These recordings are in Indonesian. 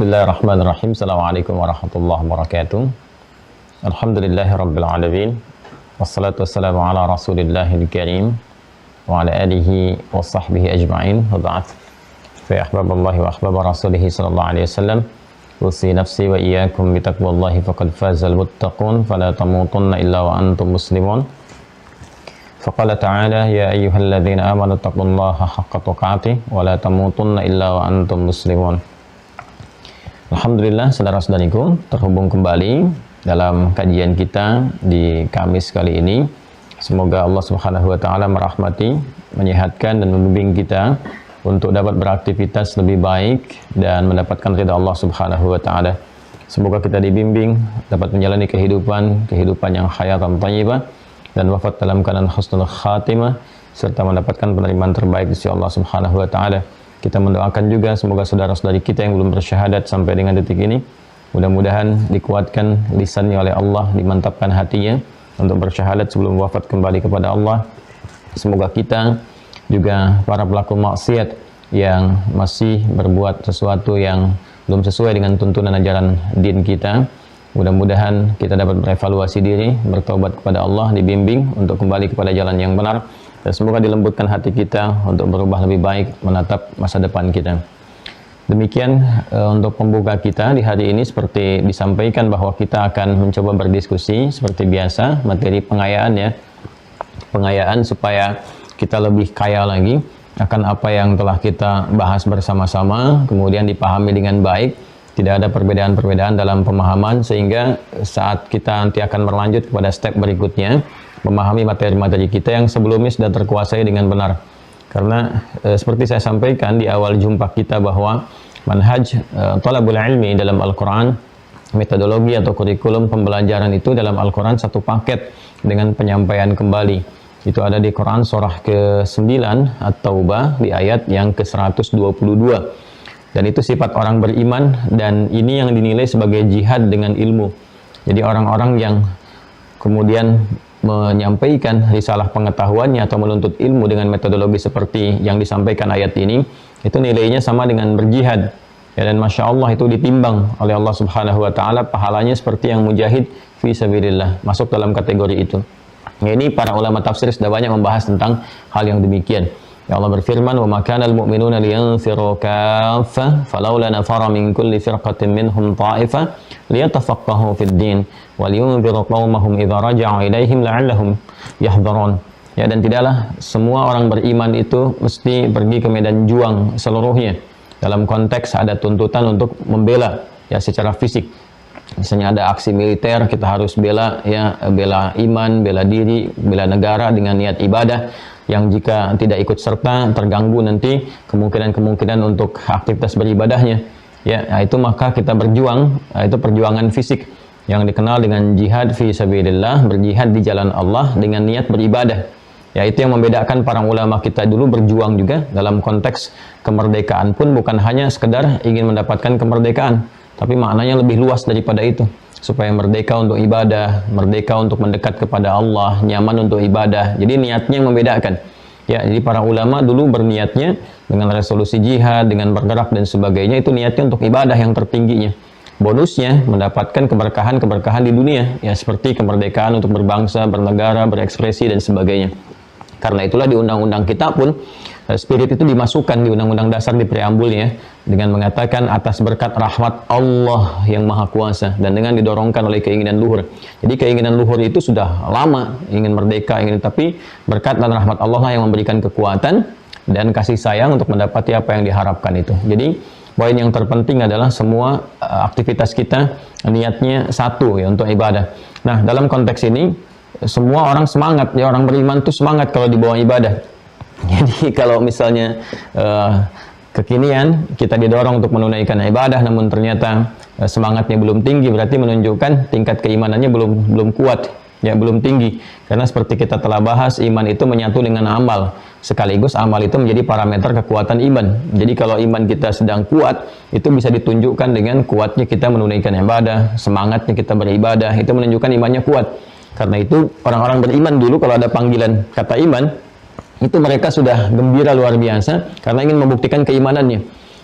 Bismillahirrahmanirrahim. Assalamualaikum warahmatullahi wabarakatuh. Alhamdulillahirabbil alamin. Wassalatu wassalamu ala Rasulillahil karim wa ala alihi wa sahbihi ajma'in. Wa ba'd. Fa ahbaballahi wa ahbaba rasulih sallallahu alaihi wasallam. Usi nafsi wa iyyakum bi taqwallahi faqad fazal muttaqun fala tamutunna illa wa antum muslimun. Faqala ta'ala ya ayyuhalladzina amanu taqullaha haqqa tuqatih wa la tamutunna illa wa antum muslimun. Alhamdulillah, saudara-saudariku, terhubung kembali dalam kajian kita di Kamis kali ini. Semoga Allah Subhanahu wa taala merahmati, menyehatkan dan membimbing kita untuk dapat beraktivitas lebih baik dan mendapatkan ridha Allah Subhanahu wa taala. Semoga kita dibimbing dapat menjalani kehidupan yang hayatan thayyibah dan wafat dalam keadaan husnul khatimah serta mendapatkan penerimaan terbaik di sisi Allah Subhanahu wa taala. Kita mendoakan juga semoga saudara-saudari kita yang belum bersyahadat sampai dengan detik ini mudah-mudahan dikuatkan lisannya oleh Allah, dimantapkan hatinya untuk bersyahadat sebelum wafat kembali kepada Allah. Semoga kita juga para pelaku maksiat yang masih berbuat sesuatu yang belum sesuai dengan tuntunan ajaran din kita, mudah-mudahan kita dapat berevaluasi diri, bertobat kepada Allah, dibimbing untuk kembali kepada jalan yang benar. Dan semoga dilembutkan hati kita untuk berubah lebih baik menatap masa depan kita. Demikian untuk pembuka kita di hari ini, seperti disampaikan bahwa kita akan mencoba berdiskusi seperti biasa, materi pengayaan ya. Pengayaan supaya kita lebih kaya lagi akan apa yang telah kita bahas bersama-sama, kemudian dipahami dengan baik, tidak ada perbedaan-perbedaan dalam pemahaman, sehingga saat kita nanti akan berlanjut kepada step berikutnya, memahami materi-materi kita yang sebelumnya sudah terkuasai dengan benar. Karena seperti saya sampaikan di awal jumpa kita bahwa manhaj talabul ilmi dalam Al-Quran, metodologi atau kurikulum pembelajaran itu dalam Al-Quran satu paket dengan penyampaian kembali. Itu ada di Quran surah ke-9 At-Taubah di ayat yang ke-122. Dan itu sifat orang beriman, dan ini yang dinilai sebagai jihad dengan ilmu. Jadi orang-orang yang kemudian menyampaikan risalah pengetahuannya atau menuntut ilmu dengan metodologi seperti yang disampaikan ayat ini, itu nilainya sama dengan berjihad ya, dan Masya Allah itu ditimbang oleh Allah Subhanahu wa ta'ala pahalanya seperti yang mujahid fi sabilillah, masuk dalam kategori itu ya. Ini para ulama tafsir sudah banyak membahas tentang hal yang demikian ya. Allah berfirman, wa makana al-mu'minuna liyanfiru kaffah falawla nafara min kulli firqatin minhum ta'ifah liyatafaqahu fid din wa liyunziru qaumahum idza raja'u ilaihim la'allahum yahdharun ya. Dan tidaklah semua orang beriman itu mesti pergi ke medan juang seluruhnya, dalam konteks ada tuntutan untuk membela ya secara fisik. Misalnya ada aksi militer, kita harus bela ya, bela iman, bela diri, bela negara dengan niat ibadah, yang jika tidak ikut serta terganggu nanti kemungkinan untuk aktivitas beribadahnya ya. Nah, itu maka kita berjuang, itu perjuangan fisik yang dikenal dengan jihad fi sabilillah, berjihad di jalan Allah dengan niat beribadah ya. Itu yang membedakan para ulama kita dulu berjuang juga dalam konteks kemerdekaan pun bukan hanya sekedar ingin mendapatkan kemerdekaan, tapi maknanya lebih luas daripada itu, supaya merdeka untuk ibadah, merdeka untuk mendekat kepada Allah, nyaman untuk ibadah. Jadi niatnya yang membedakan ya. Jadi para ulama dulu berniatnya dengan resolusi jihad, dengan bergerak dan sebagainya, itu niatnya untuk ibadah yang tertingginya. Bonusnya mendapatkan keberkahan-keberkahan di dunia ya, seperti kemerdekaan untuk berbangsa, bernegara, berekspresi dan sebagainya. Karena itulah di undang-undang kita pun spirit itu dimasukkan di undang-undang dasar di preambulnya dengan mengatakan atas berkat rahmat Allah yang maha kuasa, dan dengan didorongkan oleh keinginan luhur. Jadi keinginan luhur itu sudah lama ingin merdeka, tapi berkat dan rahmat Allah lah yang memberikan kekuatan dan kasih sayang untuk mendapati apa yang diharapkan itu. Jadi poin yang terpenting adalah semua aktivitas kita niatnya satu ya, untuk ibadah. Nah, dalam konteks ini semua orang semangat ya, orang beriman itu semangat kalau dibawa ibadah. Jadi kalau misalnya kekinian kita didorong untuk menunaikan ibadah namun ternyata semangatnya belum tinggi, berarti menunjukkan tingkat keimanannya belum kuat ya, belum tinggi. Karena seperti kita telah bahas, iman itu menyatu dengan amal, sekaligus amal itu menjadi parameter kekuatan iman. Jadi kalau iman kita sedang kuat, itu bisa ditunjukkan dengan kuatnya kita menunaikan ibadah, semangatnya kita beribadah, itu menunjukkan imannya kuat. Karena itu orang-orang beriman dulu kalau ada panggilan kata iman, itu mereka sudah gembira luar biasa karena ingin membuktikan keimanannya.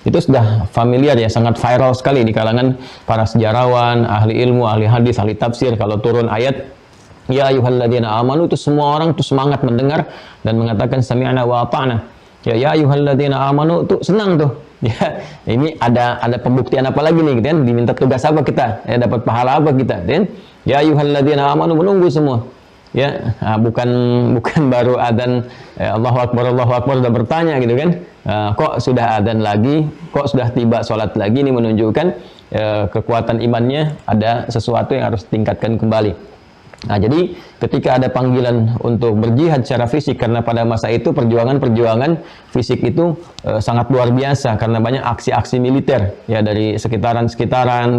Itu sudah familiar ya, sangat viral sekali di kalangan para sejarawan, ahli ilmu, ahli hadis, ahli tafsir. Kalau turun ayat ya ayyuhalladzina amanu, itu semua orang tuh semangat mendengar dan mengatakan sami'na wa ata'na. Ya ayyuhalladzina amanu tuh senang tuh. Ya, ini ada pembuktian apa lagi nih, kan? Diminta tugas apa kita? Ya, dapat pahala apa kita? Dan ya ayyuhalladzina amanu, menunggu semua. Ya, bukan baru adzan Allahu Akbar udah bertanya gitu kan. Kok sudah adzan lagi, kok sudah tiba sholat lagi, ini menunjukkan kekuatan imannya ada sesuatu yang harus tingkatkan kembali. Nah, jadi ketika ada panggilan untuk berjihad secara fisik, karena pada masa itu perjuangan fisik itu sangat luar biasa karena banyak aksi-aksi militer ya dari sekitaran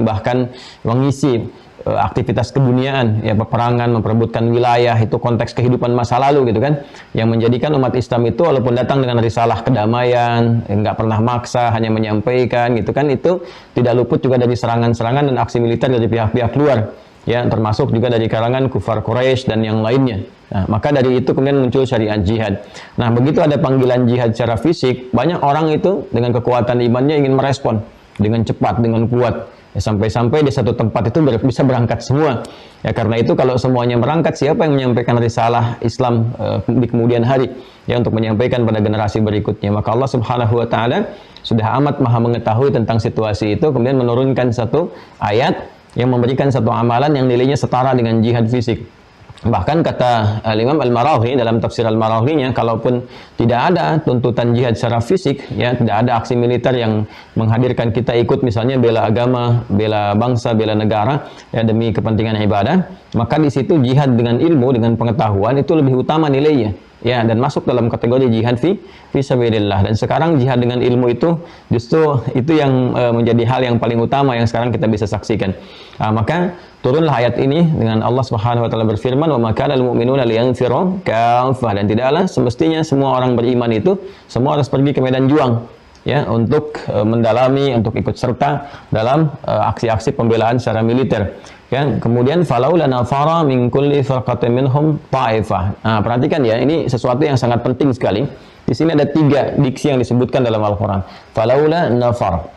bahkan mengisi aktivitas keduniaan ya, peperangan, memperebutkan wilayah, itu konteks kehidupan masa lalu gitu kan, yang menjadikan umat Islam itu walaupun datang dengan risalah kedamaian, nggak pernah maksa, hanya menyampaikan gitu kan, itu tidak luput juga dari serangan-serangan dan aksi militer dari pihak-pihak luar ya, termasuk juga dari kalangan kufar Quraisy dan yang lainnya. Nah, maka dari itu kemudian muncul syariat jihad. Nah, begitu ada panggilan jihad secara fisik, banyak orang itu dengan kekuatan imannya ingin merespon dengan cepat, dengan kuat. Ya, sampai-sampai di satu tempat itu bisa berangkat semua. Ya, karena itu kalau semuanya berangkat, siapa yang menyampaikan risalah Islam di kemudian hari ya, untuk menyampaikan pada generasi berikutnya? Maka Allah Subhanahu wa taala sudah amat maha mengetahui tentang situasi itu, kemudian menurunkan satu ayat yang memberikan satu amalan yang nilainya setara dengan jihad fisik. Bahkan kata Imam Al-Maraghi dalam tafsir Al-Maraghinya, kalaupun tidak ada tuntutan jihad secara fisik, ya tidak ada aksi militer yang menghadirkan kita ikut misalnya bela agama, bela bangsa, bela negara ya demi kepentingan ibadah, maka di situ jihad dengan ilmu, dengan pengetahuan itu lebih utama nilainya. Ya, dan masuk dalam kategori jihad fi sabilillah. Dan sekarang jihad dengan ilmu itu justru itu yang menjadi hal yang paling utama yang sekarang kita bisa saksikan. Maka turunlah ayat ini dengan Allah Subhanahu wa taala berfirman, "Wa makana al-mu'minuna liyanfiru kaffah." Dan tidaklah semestinya semua orang beriman itu semua harus pergi ke medan juang ya, untuk mendalami, untuk ikut serta dalam aksi-aksi pembelaan secara militer. Ya, kemudian falaula nafara min kulli firqatin minhum ta'ifah. Nah, perhatikan ya, ini sesuatu yang sangat penting sekali. Di sini ada 3 diksi yang disebutkan dalam Al-Qur'an. Falaula nafar.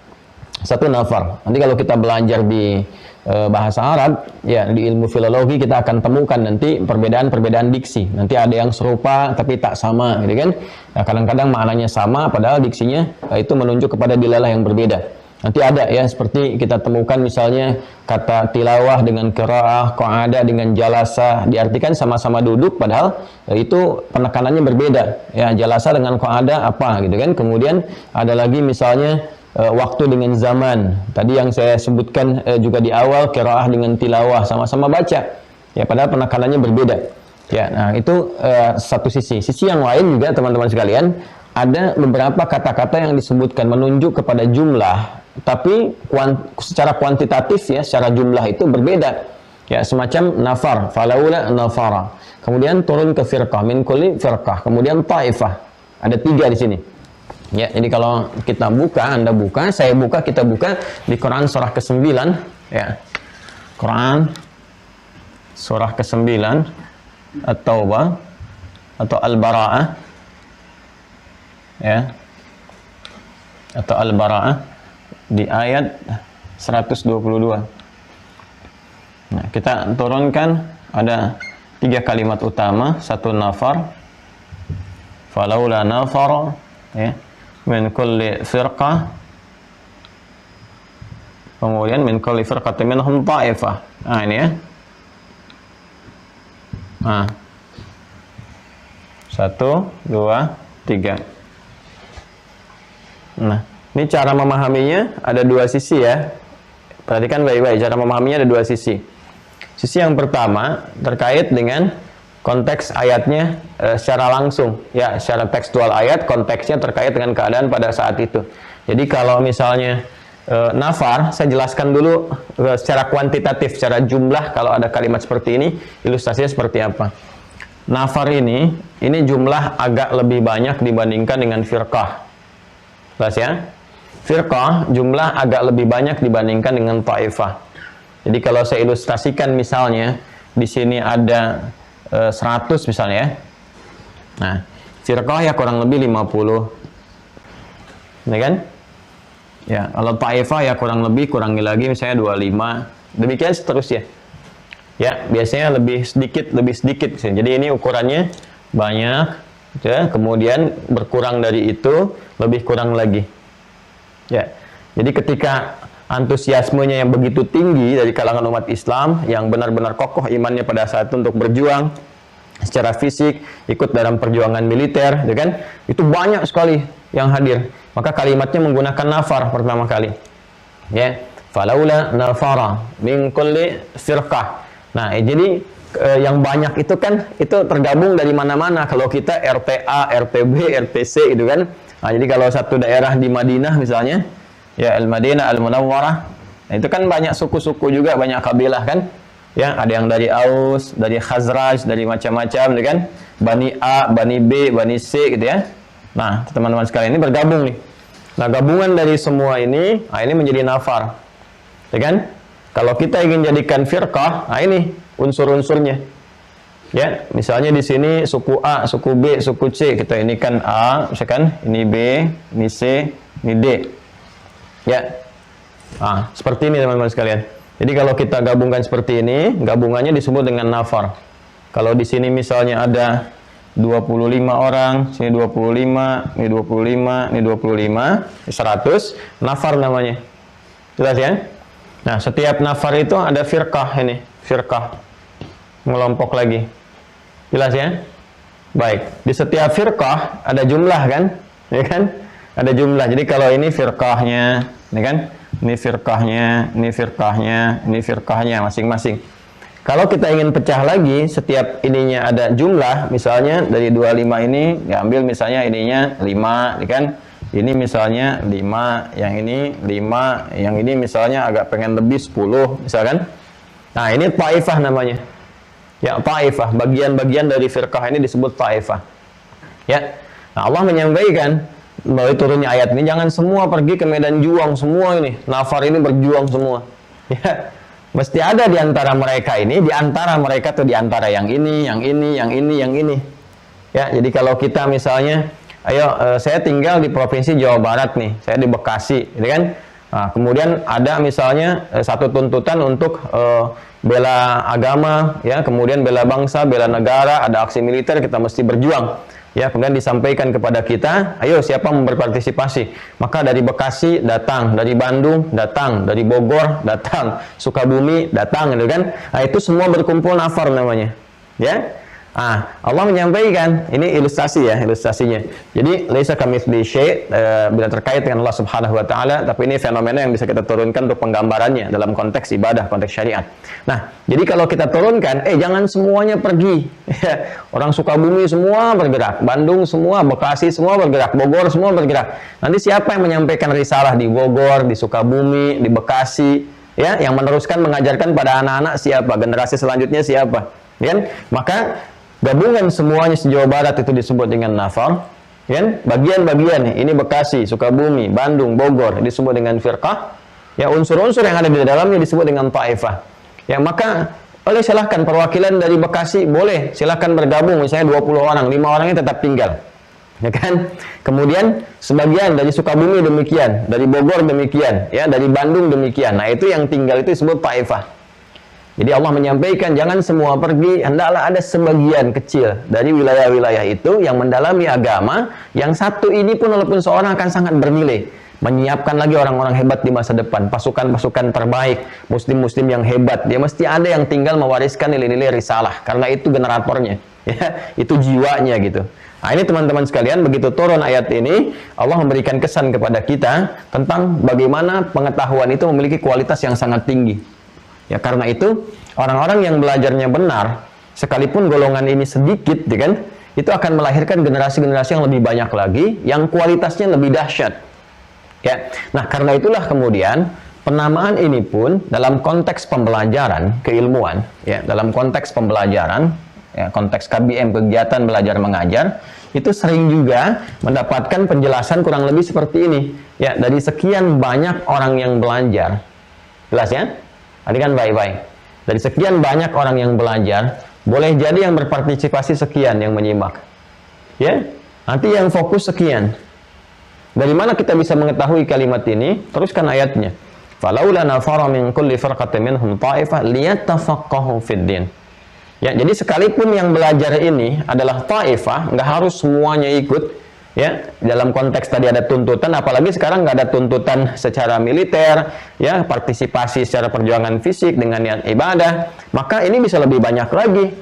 Satu nafar. Nanti kalau kita belajar di bahasa Arab, ya di ilmu filologi kita akan temukan nanti perbedaan-perbedaan diksi. Nanti ada yang serupa tapi tak sama, gitu kan? Nah, kadang-kadang maknanya sama padahal diksinya itu menunjuk kepada dilalah yang berbeda. Nanti ada ya, seperti kita temukan misalnya kata tilawah dengan qiraah, qa'ada dengan jalasa, diartikan sama-sama duduk padahal itu penekanannya berbeda. Ya, jalasa dengan qa'ada apa gitu kan. Kemudian ada lagi misalnya waktu dengan zaman. Tadi yang saya sebutkan juga di awal, qiraah dengan tilawah, sama-sama baca. Ya, padahal penekanannya berbeda. Ya, nah itu satu sisi. Sisi yang lain juga teman-teman sekalian, ada beberapa kata-kata yang disebutkan menunjuk kepada jumlah, tapi secara kuantitatif ya, secara jumlah itu berbeda. Ya, semacam nafar, falaula nafara. Kemudian turun ke firqah, min kulli firqah. Kemudian taifah. Ada 3 di sini. Ya, jadi kalau kita buka, Anda buka, saya buka, kita buka di Quran surah ke-9 ya. Quran surah ke-9 At-Taubah atau Al-Bara'ah ya. Atau Al-Bara'ah di ayat 122. Nah, kita turunkan ada 3 kalimat utama, satu nafar, falaula nafar ya, min kulli firqah, kemudian min kulli firqatin minhum ta'ifah. Nah, ini ya. Nah, 1, 2, 3. Nah, ini cara memahaminya ada 2 sisi ya. Perhatikan baik-baik, cara memahaminya ada 2 sisi. Sisi yang pertama terkait dengan konteks ayatnya secara langsung, ya, secara tekstual ayat, konteksnya terkait dengan keadaan pada saat itu. Jadi kalau misalnya nafar, saya jelaskan dulu secara kuantitatif, secara jumlah, kalau ada kalimat seperti ini, ilustrasinya seperti apa. Nafar ini jumlah agak lebih banyak dibandingkan dengan firqah. Jelas ya? Firqah jumlah agak lebih banyak dibandingkan dengan ta'ifah. Jadi kalau saya ilustrasikan misalnya di sini ada 100 misalnya ya. Nah, firqah ya kurang lebih 50. Ya kan? Ya, kalau ta'ifah ya kurang lebih kurangi lagi misalnya 25. Demikian seterusnya. Ya, biasanya lebih sedikit. Jadi ini ukurannya banyak, ya, kemudian berkurang dari itu, lebih kurang lagi. Ya. Jadi ketika antusiasmenya yang begitu tinggi dari kalangan umat Islam yang benar-benar kokoh imannya pada saat itu untuk berjuang secara fisik, ikut dalam perjuangan militer, ya kan? Itu banyak sekali yang hadir. Maka kalimatnya menggunakan nafar pertama kali. Ya, falaula nafara min kulli firqah. Nah, jadi yang banyak itu kan itu tergabung dari mana-mana. Kalau kita RTA, RTB, RTC gitu kan. Nah, jadi kalau satu daerah di Madinah misalnya, ya Al-Madinah Al-Munawwarah, nah, itu kan banyak suku-suku juga, banyak kabilah kan. Ya, ada yang dari Aus, dari Khazraj, dari macam-macam gitu kan. Bani A, Bani B, Bani C gitu ya. Nah, teman-teman sekalian ini bergabung nih. Nah, gabungan dari semua ini, nah ini menjadi nafar. Ya kan? Kalau kita ingin jadikan firqah, nah ini unsur-unsurnya. Ya, misalnya di sini suku A, suku B, suku C, kita ini kan A, misalkan ini B, ini C, ini D. Ya. Nah, seperti ini teman-teman sekalian. Jadi kalau kita gabungkan seperti ini, gabungannya disebut dengan nafar. Kalau di sini misalnya ada 25 orang, sini 25, ini 25, ini 25, 100, nafar namanya. Jelas ya? Nah, setiap nafar itu ada firqah ini, firqah. Ngelompok lagi. Jelas ya? Baik, di setiap firqah ada jumlah kan? Ya kan? Ada jumlah. Jadi kalau ini firqahnya, ya kan? Ini firqahnya, ini firqahnya, ini firqahnya masing-masing. Kalau kita ingin pecah lagi, setiap ininya ada jumlah, misalnya dari 25 ini diambil misalnya ininya 5, ya kan? Ini misalnya 5, yang ini 5, yang ini misalnya agak pengen lebih 10, misalkan. Nah, ini ta'ifah namanya. Ya, ta'ifah, bagian-bagian dari firqah ini disebut ta'ifah. Ya. Nah, Allah menyampaikan melalui turunnya ayat ini, jangan semua pergi ke medan juang semua ini. Nafar ini berjuang semua. Ya. Mesti ada di antara mereka ini, di antara mereka tuh di antara yang ini, yang ini, yang ini, yang ini. Ya, jadi kalau kita misalnya ayo, saya tinggal di Provinsi Jawa Barat nih, saya di Bekasi, gitu kan? Nah, kemudian ada misalnya satu tuntutan untuk bela agama, ya, kemudian bela bangsa, bela negara, ada aksi militer, kita mesti berjuang, ya. Kemudian disampaikan kepada kita, ayo siapa mau berpartisipasi? Maka dari Bekasi datang, dari Bandung datang, dari Bogor datang, Sukabumi datang, gitu kan? Nah, itu semua berkumpul nafar namanya, ya. Allah menyampaikan, ini ilustrasi ya, ilustrasinya. Jadi laisa kamitslihi syai', bila terkait dengan Allah Subhanahu wa taala, tapi ini fenomena yang bisa kita turunkan untuk penggambarannya dalam konteks ibadah, konteks syariat. Nah, jadi kalau kita turunkan, jangan semuanya pergi. Orang Sukabumi semua bergerak, Bandung semua, Bekasi semua bergerak, Bogor semua bergerak. Nanti siapa yang menyampaikan risalah di Bogor, di Sukabumi, di Bekasi, ya, yang meneruskan mengajarkan pada anak-anak siapa, generasi selanjutnya siapa, kan? Maka gabungan semuanya se-Jawa Barat itu disebut dengan nafar, kan? Bagian-bagian ini Bekasi, Sukabumi, Bandung, Bogor disebut dengan firqah. Ya, unsur-unsur yang ada di dalamnya disebut dengan ta'ifah. Ya, maka oleh silahkan perwakilan dari Bekasi boleh silahkan bergabung, misalnya 20 orang, 5 orangnya tetap tinggal. Ya kan? Kemudian sebagian dari Sukabumi demikian, dari Bogor demikian, ya, dari Bandung demikian. Nah, itu yang tinggal itu disebut ta'ifah. Jadi Allah menyampaikan jangan semua pergi, hendaklah ada sebagian kecil dari wilayah-wilayah itu yang mendalami agama, yang satu ini pun walaupun seorang akan sangat bernilai, menyiapkan lagi orang-orang hebat di masa depan, pasukan-pasukan terbaik, muslim-muslim yang hebat. Dia mesti ada yang tinggal mewariskan nilai-nilai risalah, karena itu generatornya, ya, itu jiwanya gitu. Nah, ini teman-teman sekalian, begitu turun ayat ini, Allah memberikan kesan kepada kita tentang bagaimana pengetahuan itu memiliki kualitas yang sangat tinggi. Ya, karena itu orang-orang yang belajarnya benar, sekalipun golongan ini sedikit, ya kan, itu akan melahirkan generasi-generasi yang lebih banyak lagi, yang kualitasnya lebih dahsyat. Ya, nah karena itulah kemudian penamaan ini pun dalam konteks pembelajaran keilmuan, ya, dalam konteks pembelajaran, ya, konteks KBM, kegiatan belajar mengajar, itu sering juga mendapatkan penjelasan kurang lebih seperti ini. Ya, dari sekian banyak orang yang belajar, jelas ya? Tadi kan baik-baik. Dari sekian banyak orang yang belajar, boleh jadi yang berpartisipasi sekian yang menyimak. Ya, nanti yang fokus sekian. Dari mana kita bisa mengetahui kalimat ini? Teruskan ayatnya. Falaula nafara min kulli firqatin minhum ta'ifah liyatafaqahu fid din. Ya, jadi sekalipun yang belajar ini adalah ta'ifah, nggak harus semuanya ikut. Ya, dalam konteks tadi ada tuntutan, apalagi sekarang nggak ada tuntutan secara militer, ya, partisipasi secara perjuangan fisik dengan niat ibadah, maka ini bisa lebih banyak lagi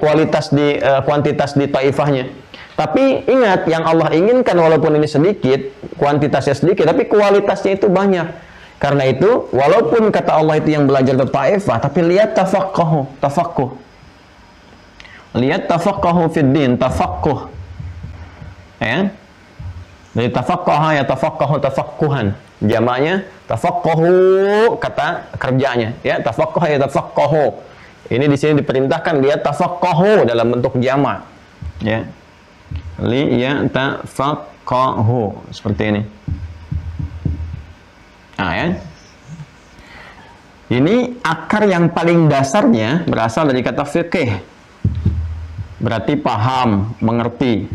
kuantitas di taifahnya. Tapi ingat, yang Allah inginkan walaupun ini sedikit, kuantitasnya sedikit, tapi kualitasnya itu banyak. Karena itu, walaupun kata Allah itu yang belajar di taifah, tapi lihat tafaqquh. Lihat tafaqquhu fid din, tafaqquh. Ya. Dari tafaqqaha ya tafaqahu tafaqquhan. Jamaknya tafaqqahu kata kerjanya, ya, tafaqqaha ya tafaqahu. Ini di sini diperintahkan lihat tafaqqahu dalam bentuk jamak. Ya. Li ya tafaqahu seperti ini. Nah, ya. Ini akar yang paling dasarnya berasal dari kata fiqih. Berarti paham, mengerti.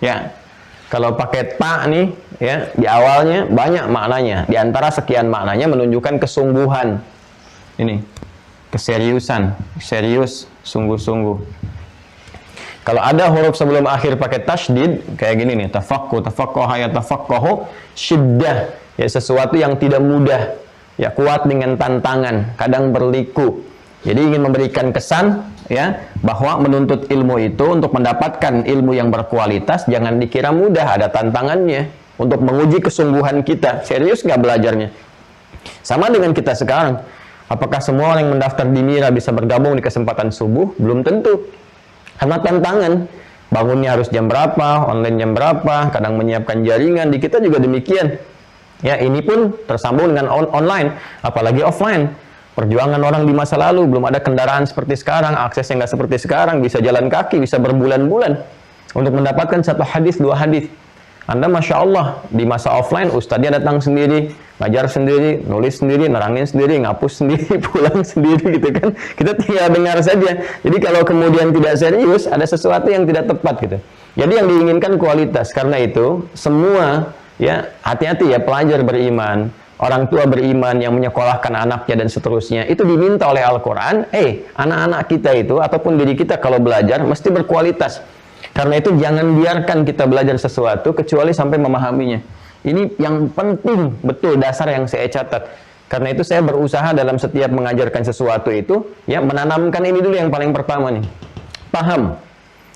Ya. Kalau pakai ta nih, ya, di awalnya banyak maknanya. Di antara sekian maknanya menunjukkan kesungguhan. Ini, keseriusan, serius, sungguh-sungguh. Kalau ada huruf sebelum akhir pakai tasydid, kayak gini nih, tafaqqaha ya tafaqqahu, syiddah, ya, sesuatu yang tidak mudah, ya, kuat dengan tantangan, kadang berliku. Jadi ingin memberikan kesan, ya, bahwa menuntut ilmu itu untuk mendapatkan ilmu yang berkualitas jangan dikira mudah, ada tantangannya untuk menguji kesungguhan kita, serius nggak belajarnya. Sama dengan kita sekarang, apakah semua orang yang mendaftar di Mira bisa bergabung di kesempatan subuh? Belum tentu, karena tantangan, bangunnya harus jam berapa, online jam berapa, kadang menyiapkan jaringan, di kita juga demikian. Ya, ini pun tersambung dengan online, apalagi offline. Perjuangan orang di masa lalu, belum ada kendaraan seperti sekarang, aksesnya nggak seperti sekarang, bisa jalan kaki, bisa berbulan-bulan untuk mendapatkan satu hadis, dua hadis. Anda Masya Allah, di masa offline, ustadznya datang sendiri, ngajar sendiri, nulis sendiri, nerangin sendiri, ngapus sendiri, pulang sendiri, gitu kan. Kita tinggal dengar saja. Jadi kalau kemudian tidak serius, ada sesuatu yang tidak tepat, gitu. Jadi yang diinginkan kualitas, karena itu, semua, ya, hati-hati ya, pelajar beriman, orang tua beriman yang menyekolahkan anaknya dan seterusnya, itu diminta oleh Al-Quran, anak-anak kita itu, ataupun diri kita kalau belajar, mesti berkualitas. Karena itu jangan biarkan kita belajar sesuatu, kecuali sampai memahaminya. Ini yang penting, betul, dasar yang saya catat. Karena itu saya berusaha dalam setiap mengajarkan sesuatu itu, ya, menanamkan ini dulu yang paling pertama nih. Paham.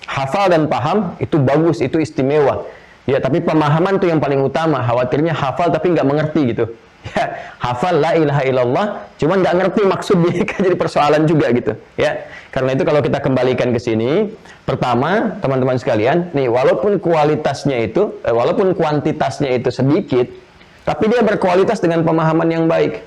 Hafal dan paham, itu bagus, itu istimewa. Ya, tapi pemahaman itu yang paling utama. Khawatirnya hafal tapi nggak mengerti gitu. Ya, hafal la ilaha illallah, cuman nggak ngerti maksudnya, jadi persoalan juga gitu. Ya, karena itu kalau kita kembalikan ke sini, pertama teman-teman sekalian, nih walaupun kualitasnya itu, walaupun kuantitasnya itu sedikit, tapi dia berkualitas dengan pemahaman yang baik.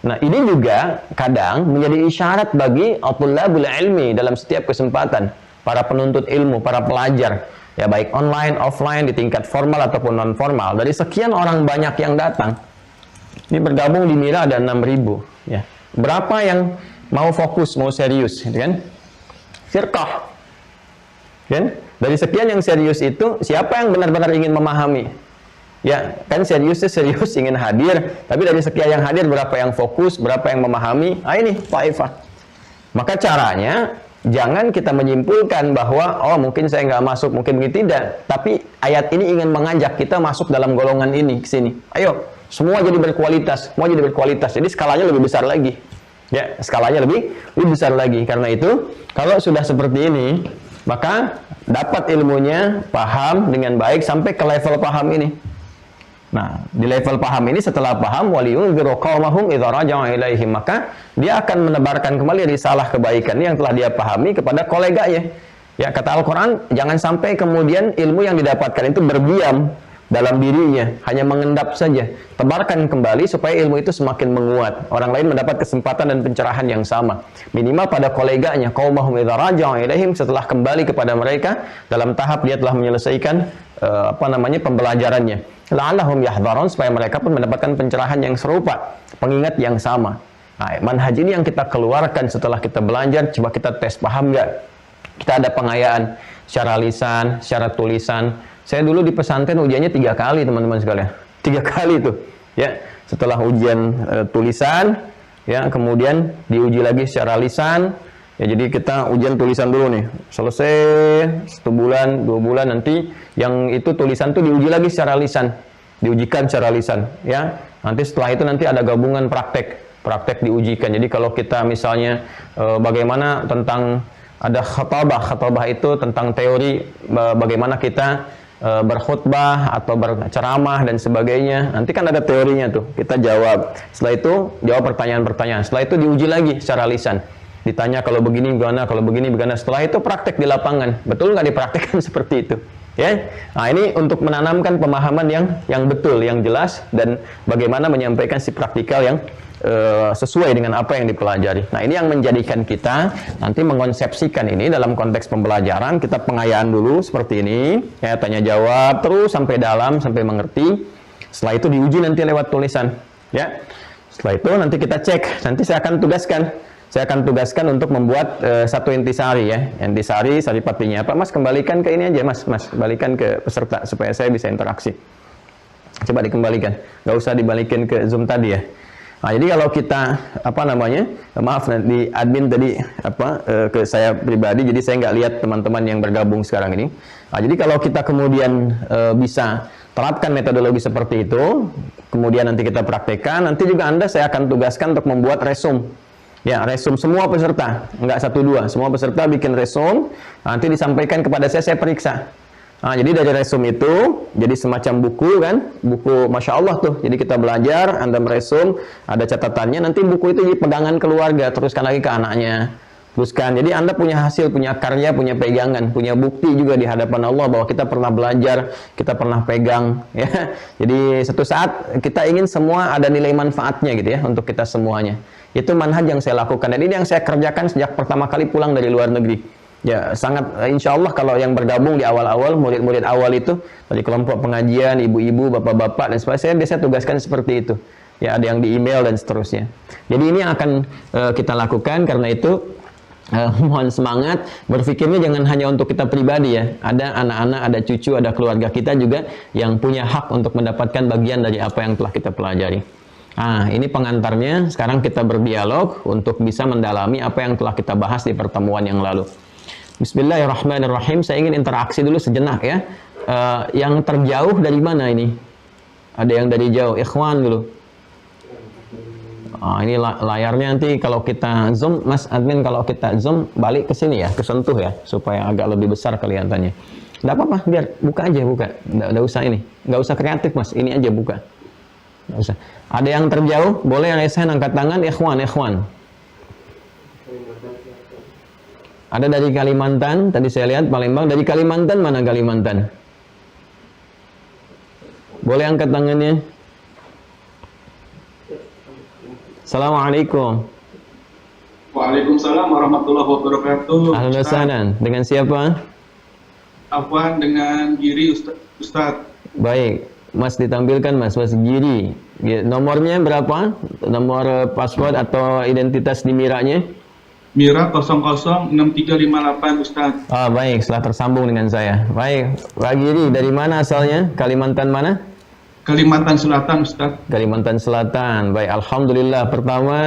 Nah, ini juga kadang menjadi isyarat bagi tullabul ilmi dalam setiap kesempatan, para penuntut ilmu, para pelajar, ya baik online, offline, di tingkat formal ataupun non formal. Dari sekian orang banyak yang datang, ini bergabung di Mira ada 6.000, ya. Berapa yang mau fokus, mau serius, gitu kan? Firqah. Kan? Dari sekian yang serius itu, siapa yang benar-benar ingin memahami? Ya, kan seriusnya serius ingin hadir, tapi dari sekian yang hadir berapa yang fokus, berapa yang memahami? Ah, ini taifah. Maka caranya jangan kita menyimpulkan bahwa oh mungkin saya nggak masuk, mungkin tidak. Tapi ayat ini ingin mengajak kita masuk dalam golongan ini ke sini. Ayo, semua jadi berkualitas, semua jadi berkualitas. Jadi skalanya lebih besar lagi. Ya, skalanya lebih besar lagi. Karena itu, kalau sudah seperti ini, maka dapat ilmunya, paham dengan baik sampai ke level paham ini. Nah, di level paham ini setelah paham waliyunziru qaumahum idza raja'u ilaihim, maka dia akan menebarkan kembali risalah kebaikan yang telah dia pahami kepada koleganya. Ya, kata Al-Qur'an, jangan sampai kemudian ilmu yang didapatkan itu berdiam dalam dirinya, hanya mengendap saja. Tebarkan kembali supaya ilmu itu semakin menguat. Orang lain mendapat kesempatan dan pencerahan yang sama. Minimal pada koleganya, qaumahum idza raja'u ilaihim, setelah kembali kepada mereka dalam tahap dia telah menyelesaikan pembelajarannya. La'allahum yahdharun, supaya mereka pun mendapatkan pencerahan yang serupa, pengingat yang sama. Nah, manhaj ini yang kita keluarkan setelah kita belajar, coba kita tes paham nggak? Kita ada pengayaan secara lisan, secara tulisan, Saya dulu di pesantren ujiannya 3 kali teman-teman sekalian. 3 kali tuh. Ya, setelah ujian tulisan, ya kemudian diuji lagi secara lisan. Ya, jadi kita ujian tulisan dulu nih. Selesai 1 bulan, 2 bulan, nanti yang itu tulisan tuh diuji lagi secara lisan. Diujikan secara lisan, ya. Nanti setelah itu nanti ada gabungan praktek diujikan. Jadi kalau kita misalnya bagaimana tentang ada khatabah itu tentang teori bagaimana kita berkhutbah atau berceramah dan sebagainya. Nanti kan ada teorinya tuh, kita jawab. Setelah itu jawab pertanyaan-pertanyaan. Setelah itu diuji lagi secara lisan. Ditanya kalau begini bagaimana, kalau begini bagaimana. Setelah itu praktek di lapangan. Betul nggak dipraktekkan seperti itu? Ya, nah ini untuk menanamkan pemahaman yang betul, yang jelas, dan bagaimana menyampaikan si praktikal yang sesuai dengan apa yang dipelajari. Nah, ini yang menjadikan kita nanti mengonsepsikan ini dalam konteks pembelajaran. Kita pengayaan dulu seperti ini, ya, tanya jawab terus sampai dalam, sampai mengerti. Setelah itu diuji nanti lewat tulisan, ya. Setelah itu nanti kita cek. Nanti saya akan tugaskan untuk membuat satu intisari, ya. Intisari saripatinya apa? Mas, kembalikan ke ini aja, Mas. Kembalikan ke peserta supaya saya bisa interaksi. Coba dikembalikan. Nggak usah dibalikin ke Zoom tadi, ya. Nah, jadi kalau kita maaf nanti admin tadi ke saya pribadi, jadi saya nggak lihat teman-teman yang bergabung sekarang ini. Nah, jadi kalau kita kemudian bisa terapkan metodologi seperti itu, kemudian nanti kita praktekkan, nanti juga saya akan tugaskan untuk membuat resume. Ya, resume semua peserta, nggak 1-2, semua peserta bikin resume, nanti disampaikan kepada saya periksa. Nah, jadi dari resume itu jadi semacam buku kan, buku Masya Allah tuh. Jadi kita belajar, Anda meresum, ada catatannya, nanti buku itu jadi pegangan keluarga, teruskan lagi ke anaknya, teruskan. Jadi Anda punya hasil, punya karya, punya pegangan, punya bukti juga di hadapan Allah bahwa kita pernah belajar, kita pernah pegang, ya. Jadi suatu saat kita ingin semua ada nilai manfaatnya gitu ya untuk kita semuanya. Itu manhaj yang saya lakukan, dan ini yang saya kerjakan sejak pertama kali pulang dari luar negeri. Ya, sangat insya Allah kalau yang bergabung di awal-awal, murid-murid awal itu dari kelompok pengajian, ibu-ibu, bapak-bapak dan sebagainya, saya biasa tugaskan seperti itu. Ya, ada yang di email dan seterusnya. Jadi ini yang akan kita lakukan, karena itu mohon semangat, berpikirnya jangan hanya untuk kita pribadi, ya. Ada anak-anak, ada cucu, ada keluarga kita juga yang punya hak untuk mendapatkan bagian dari apa yang telah kita pelajari. Nah, ini pengantarnya. Sekarang kita berdialog untuk bisa mendalami apa yang telah kita bahas di pertemuan yang lalu. Bismillahirrahmanirrahim. Saya ingin interaksi dulu sejenak, ya. Yang terjauh dari mana ini? Ada yang dari jauh, ikhwan dulu. Ini layarnya nanti kalau kita zoom, Mas admin, kalau kita zoom balik ke sini ya, kesentuh ya, supaya agak lebih besar kelihatannya. Nggak apa-apa, biar buka aja, buka. Nggak usah ini, nggak usah kreatif Mas, ini aja buka. Nggak usah. Ada yang terjauh, boleh raise hand, angkat tangan, ikhwan. Ada dari Kalimantan, tadi saya lihat Palembang. Dari Kalimantan, mana Kalimantan? Boleh angkat tangannya. Assalamualaikum. Waalaikumsalam warahmatullahi wabarakatuh. Ahlan wa sahlan. Dengan siapa? Afwan, dengan Giri, Ustaz. Baik, Mas ditampilkan Mas Giri. Nomornya berapa? Nomor password atau identitas di Miranya? Mira 006358, Ustaz. Baik, setelah tersambung dengan saya. Baik, Pak Giri, dari mana asalnya? Kalimantan mana? Kalimantan Selatan, Ustaz. Kalimantan Selatan. Baik, alhamdulillah. Pertama,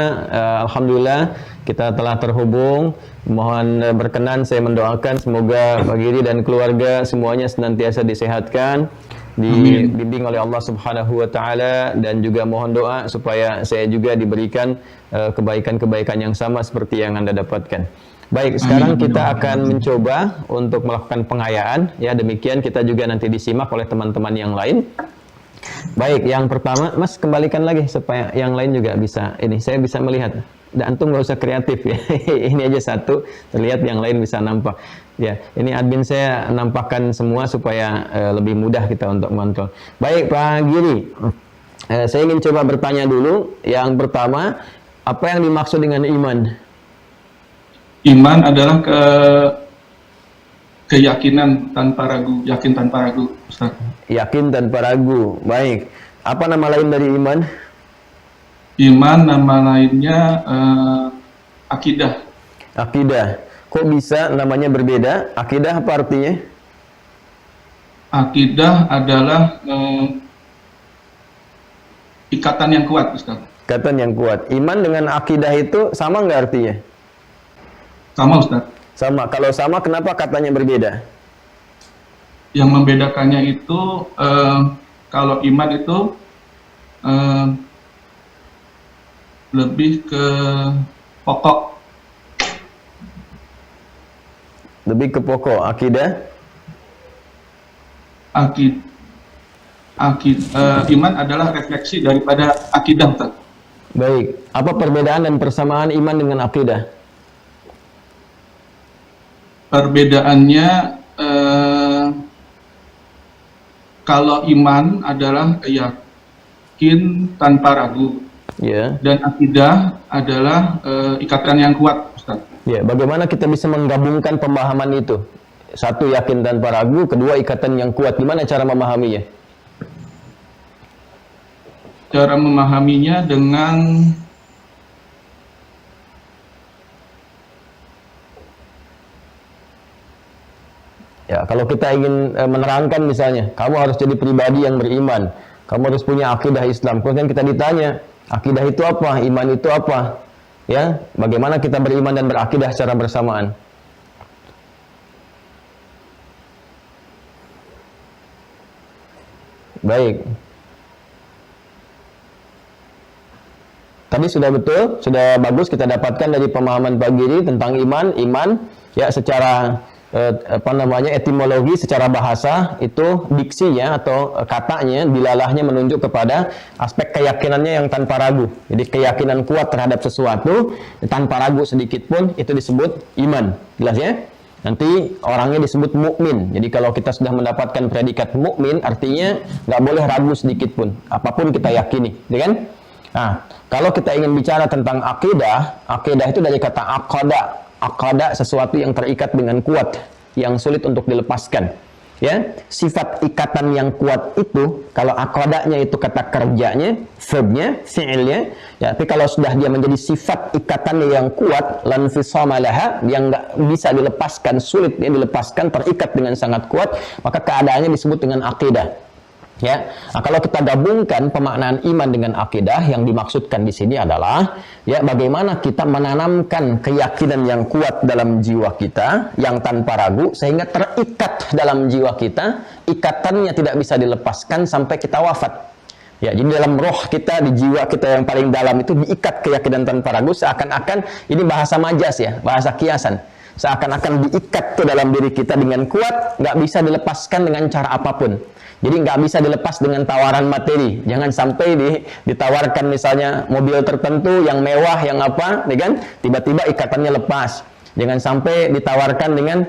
alhamdulillah kita telah terhubung. Mohon berkenan saya mendoakan semoga Pak Giri dan keluarga semuanya senantiasa disehatkan, dibimbing oleh Allah Subhanahu wa taala, dan juga mohon doa supaya saya juga diberikan kebaikan-kebaikan yang sama seperti yang Anda dapatkan. Baik, sekarang kita akan mencoba untuk melakukan pengayaan, ya. Demikian kita juga nanti disimak oleh teman-teman yang lain. Baik, yang pertama, Mas kembalikan lagi supaya yang lain juga bisa ini, saya bisa melihat. Dan antum nggak usah kreatif ya. Ini aja satu, terlihat yang lain bisa nampak. Ya, ini admin saya nampakkan semua supaya lebih mudah kita untuk mengontrol. Baik, Pak Giri. Saya ingin coba bertanya dulu. Yang pertama, apa yang dimaksud dengan iman? Iman adalah keyakinan tanpa ragu, yakin tanpa ragu, Ustaz. Yakin tanpa ragu. Baik. Apa nama lain dari iman? Iman nama lainnya akidah. Akidah. Kok bisa namanya berbeda? Akidah apa artinya? Akidah adalah ikatan yang kuat, Ustaz. Ikatan yang kuat. Iman dengan akidah itu sama nggak artinya? Sama, Ustaz. Sama. Kalau sama, kenapa katanya berbeda? Yang membedakannya itu kalau iman itu lebih ke pokok. Lebih ke pokok. Akidah? Iman adalah refleksi daripada akidah, Ustaz. Baik. Apa perbedaan dan persamaan iman dengan akidah? Perbedaannya kalau iman adalah yakin tanpa ragu, Ya. dan akidah adalah ikatan yang kuat, Ustaz. Ya, bagaimana kita bisa menggabungkan pemahaman itu? Satu, yakin tanpa ragu, kedua, ikatan yang kuat. Gimana cara memahaminya? Cara memahaminya dengan Ya, kalau kita ingin menerangkan misalnya, kamu harus jadi pribadi yang beriman, kamu harus punya akidah Islam. Kemudian kita ditanya, akidah itu apa? Iman itu apa? Ya, bagaimana kita beriman dan berakidah secara bersamaan? Baik. Tadi sudah betul, sudah bagus kita dapatkan dari pemahaman Pak Giri tentang iman ya secara etimologi, secara bahasa itu diksinya atau katanya, dilalahnya menunjuk kepada aspek keyakinannya yang tanpa ragu. Jadi keyakinan kuat terhadap sesuatu tanpa ragu sedikit pun itu disebut iman. Jelas ya? Nanti orangnya disebut mukmin. Jadi kalau kita sudah mendapatkan predikat mukmin, artinya nggak boleh ragu sedikit pun. Apapun kita yakini, ya kan? Nah, kalau kita ingin bicara tentang akidah, akidah itu dari kata aqada. Aqada sesuatu yang terikat dengan kuat, yang sulit untuk dilepaskan. Ya, sifat ikatan yang kuat itu, kalau aqadanya itu kata kerjanya, verbnya, fi'ilnya, ya, tapi kalau sudah dia menjadi sifat ikatannya yang kuat, lan fisama laha, yang nggak bisa dilepaskan, sulit dia dilepaskan, terikat dengan sangat kuat, maka keadaannya disebut dengan akidah. Ya, nah, kalau kita gabungkan pemaknaan iman dengan akidah, yang dimaksudkan di sini adalah ya bagaimana kita menanamkan keyakinan yang kuat dalam jiwa kita, yang tanpa ragu, sehingga terikat dalam jiwa kita, ikatannya tidak bisa dilepaskan sampai kita wafat. Ya, jadi dalam roh kita, di jiwa kita yang paling dalam itu diikat keyakinan tanpa ragu, seakan-akan ini bahasa majas ya, bahasa kiasan. Seakan-akan diikat ke dalam diri kita dengan kuat, nggak bisa dilepaskan dengan cara apapun. Jadi nggak bisa dilepas dengan tawaran materi. Jangan sampai ditawarkan misalnya mobil tertentu yang mewah, yang apa, ya kan? Tiba-tiba ikatannya lepas. Jangan sampai ditawarkan dengan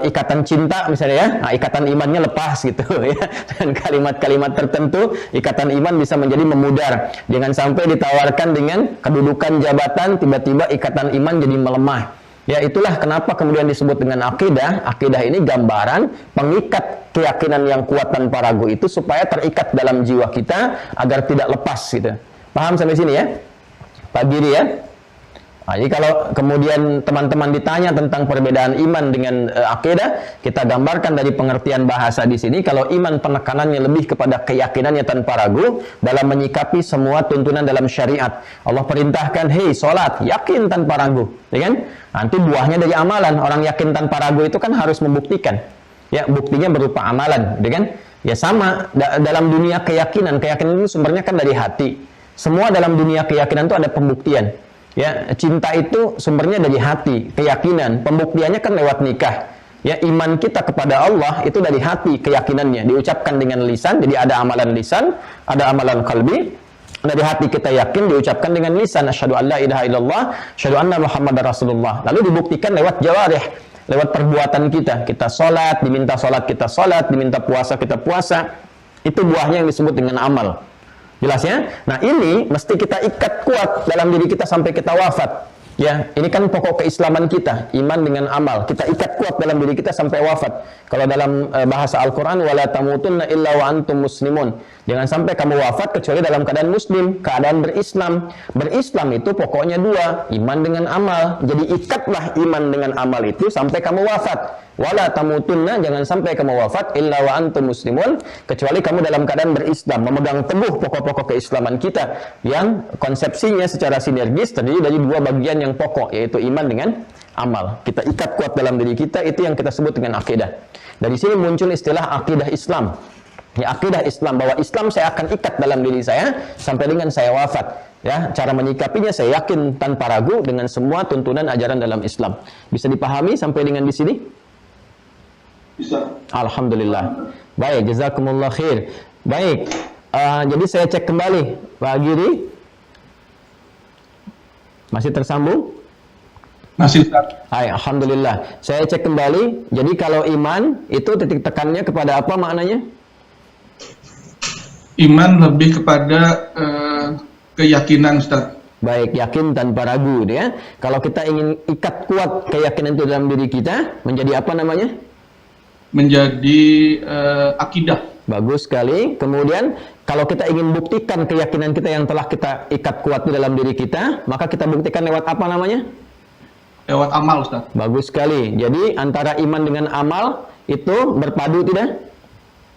ikatan cinta misalnya ya, nah, ikatan imannya lepas gitu ya. Dan kalimat-kalimat tertentu, ikatan iman bisa menjadi memudar. Jangan sampai ditawarkan dengan kedudukan jabatan, tiba-tiba ikatan iman jadi melemah. Ya, itulah kenapa kemudian disebut dengan akidah. Akidah ini gambaran pengikat keyakinan yang kuat tanpa ragu itu supaya terikat dalam jiwa kita agar tidak lepas gitu. Paham sampai sini ya? Pak Giri ya? Nah, jadi kalau kemudian teman-teman ditanya tentang perbedaan iman dengan akidah, kita gambarkan dari pengertian bahasa di sini, kalau iman penekanannya lebih kepada keyakinannya tanpa ragu dalam menyikapi semua tuntunan dalam syariat. Allah perintahkan, hei sholat, yakin tanpa ragu, ya kan? Nanti buahnya dari amalan. Orang yakin tanpa ragu itu kan harus membuktikan. Ya, buktinya berupa amalan, ya kan? Ya sama dalam dunia keyakinan. Keyakinan itu sumbernya kan dari hati. Semua dalam dunia keyakinan itu ada pembuktian. Ya, cinta itu sumbernya dari hati, keyakinan. Pembuktiannya kan lewat nikah. Ya, iman kita kepada Allah itu dari hati, keyakinannya diucapkan dengan lisan. Jadi ada amalan lisan, ada amalan qalbi. Dari hati kita yakin, diucapkan dengan lisan, asyhadu an la ilaha illallah, asyhadu anna muhammadar rasulullah. Lalu dibuktikan lewat jawarih, lewat perbuatan kita. Kita sholat, diminta sholat, kita sholat, diminta puasa, kita puasa. Itu buahnya yang disebut dengan amal. Jelas ya? Nah, ini mesti kita ikat kuat dalam diri kita sampai kita wafat. Ya, ini kan pokok keislaman kita, iman dengan amal. Kita ikat kuat dalam diri kita sampai wafat. Kalau dalam bahasa Al-Qur'an, wala tamutunna illa wa antum muslimun. Jangan sampai kamu wafat kecuali dalam keadaan muslim, keadaan berislam. Berislam itu pokoknya dua, iman dengan amal. Jadi ikatlah iman dengan amal itu sampai kamu wafat. Wala tamutunna, jangan sampai kamu wafat illa wa antum muslimun, kecuali kamu dalam keadaan berislam, memegang teguh pokok-pokok keislaman kita yang konsepsinya secara sinergis terdiri dari dua bagian yang pokok, yaitu iman dengan amal. Kita ikat kuat dalam diri kita, itu yang kita sebut dengan akidah. Dari sini muncul istilah akidah Islam. Ya, akidah Islam, bahwa Islam saya akan ikat dalam diri saya sampai dengan saya wafat. Ya, cara menyikapinya saya yakin tanpa ragu dengan semua tuntunan ajaran dalam Islam. Bisa dipahami sampai dengan di sini? Bisa. Alhamdulillah. Baik, jazakumullah khair. Baik, jadi saya cek kembali, Pak Giri. Masih tersambung? Masih, Ustaz. Hai, alhamdulillah. Saya cek kembali. Jadi kalau iman itu titik tekannya kepada apa maknanya? Iman lebih kepada keyakinan, Ustaz. Baik, yakin tanpa ragu, ya. Kalau kita ingin ikat kuat keyakinan itu dalam diri kita, menjadi apa namanya? Menjadi akidah. Bagus sekali. Kemudian, kalau kita ingin buktikan keyakinan kita yang telah kita ikat kuat di dalam diri kita, maka kita buktikan lewat apa namanya? Lewat amal, Ustaz. Bagus sekali. Jadi, antara iman dengan amal itu berpadu tidak?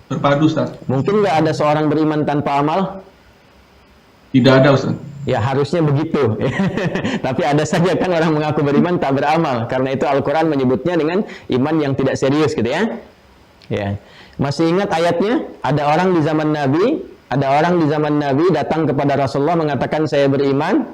Berpadu, Ustaz. Mungkin nggak ada seorang beriman tanpa amal? Tidak ada, Ustaz. Ya, harusnya begitu. Tapi ada saja kan orang mengaku beriman tak beramal. Karena itu Al-Quran menyebutnya dengan iman yang tidak serius gitu ya. Ya. Masih ingat ayatnya? Ada orang di zaman Nabi datang kepada Rasulullah mengatakan saya beriman,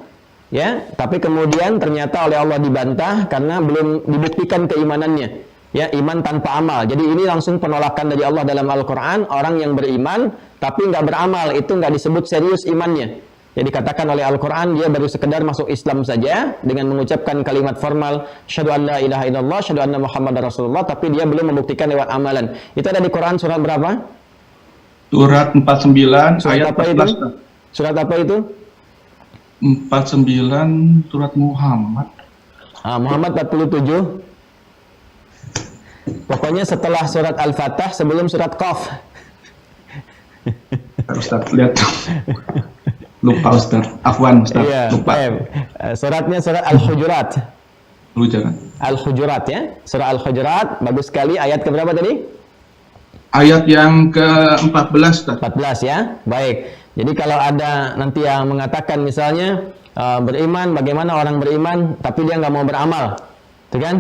ya, tapi kemudian ternyata oleh Allah dibantah karena belum dibuktikan keimanannya. Ya, iman tanpa amal. Jadi ini langsung penolakan dari Allah dalam Al-Quran. Orang yang beriman tapi nggak beramal, itu nggak disebut serius imannya. Jadi dikatakan oleh Al-Quran dia baru sekedar masuk Islam saja dengan mengucapkan kalimat formal syahadu an la ilaha illallah, syahadu anna Muhammadar Rasulullah, tapi dia belum membuktikan lewat amalan. Itu ada di Quran surat berapa? Surat 49 Surat ayat apa 14. itu? Ustaz. Surat apa itu? 49 surat Muhammad. Muhammad 47. Pokoknya setelah surat Al-Fatah sebelum surat Qaf. Ustaz, lihat. Lupa, Ustaz. Afwan, Ustaz. Iya, Lupa. Suratnya surat Al-Hujurat. Jangan. Al-Hujurat ya. Surah Al-Hujurat, bagus sekali. Ayat keberapa tadi? Ayat yang ke-14, Ustaz. 14 ya. Baik. Jadi kalau ada nanti yang mengatakan misalnya beriman, bagaimana orang beriman tapi dia nggak mau beramal, itu kan?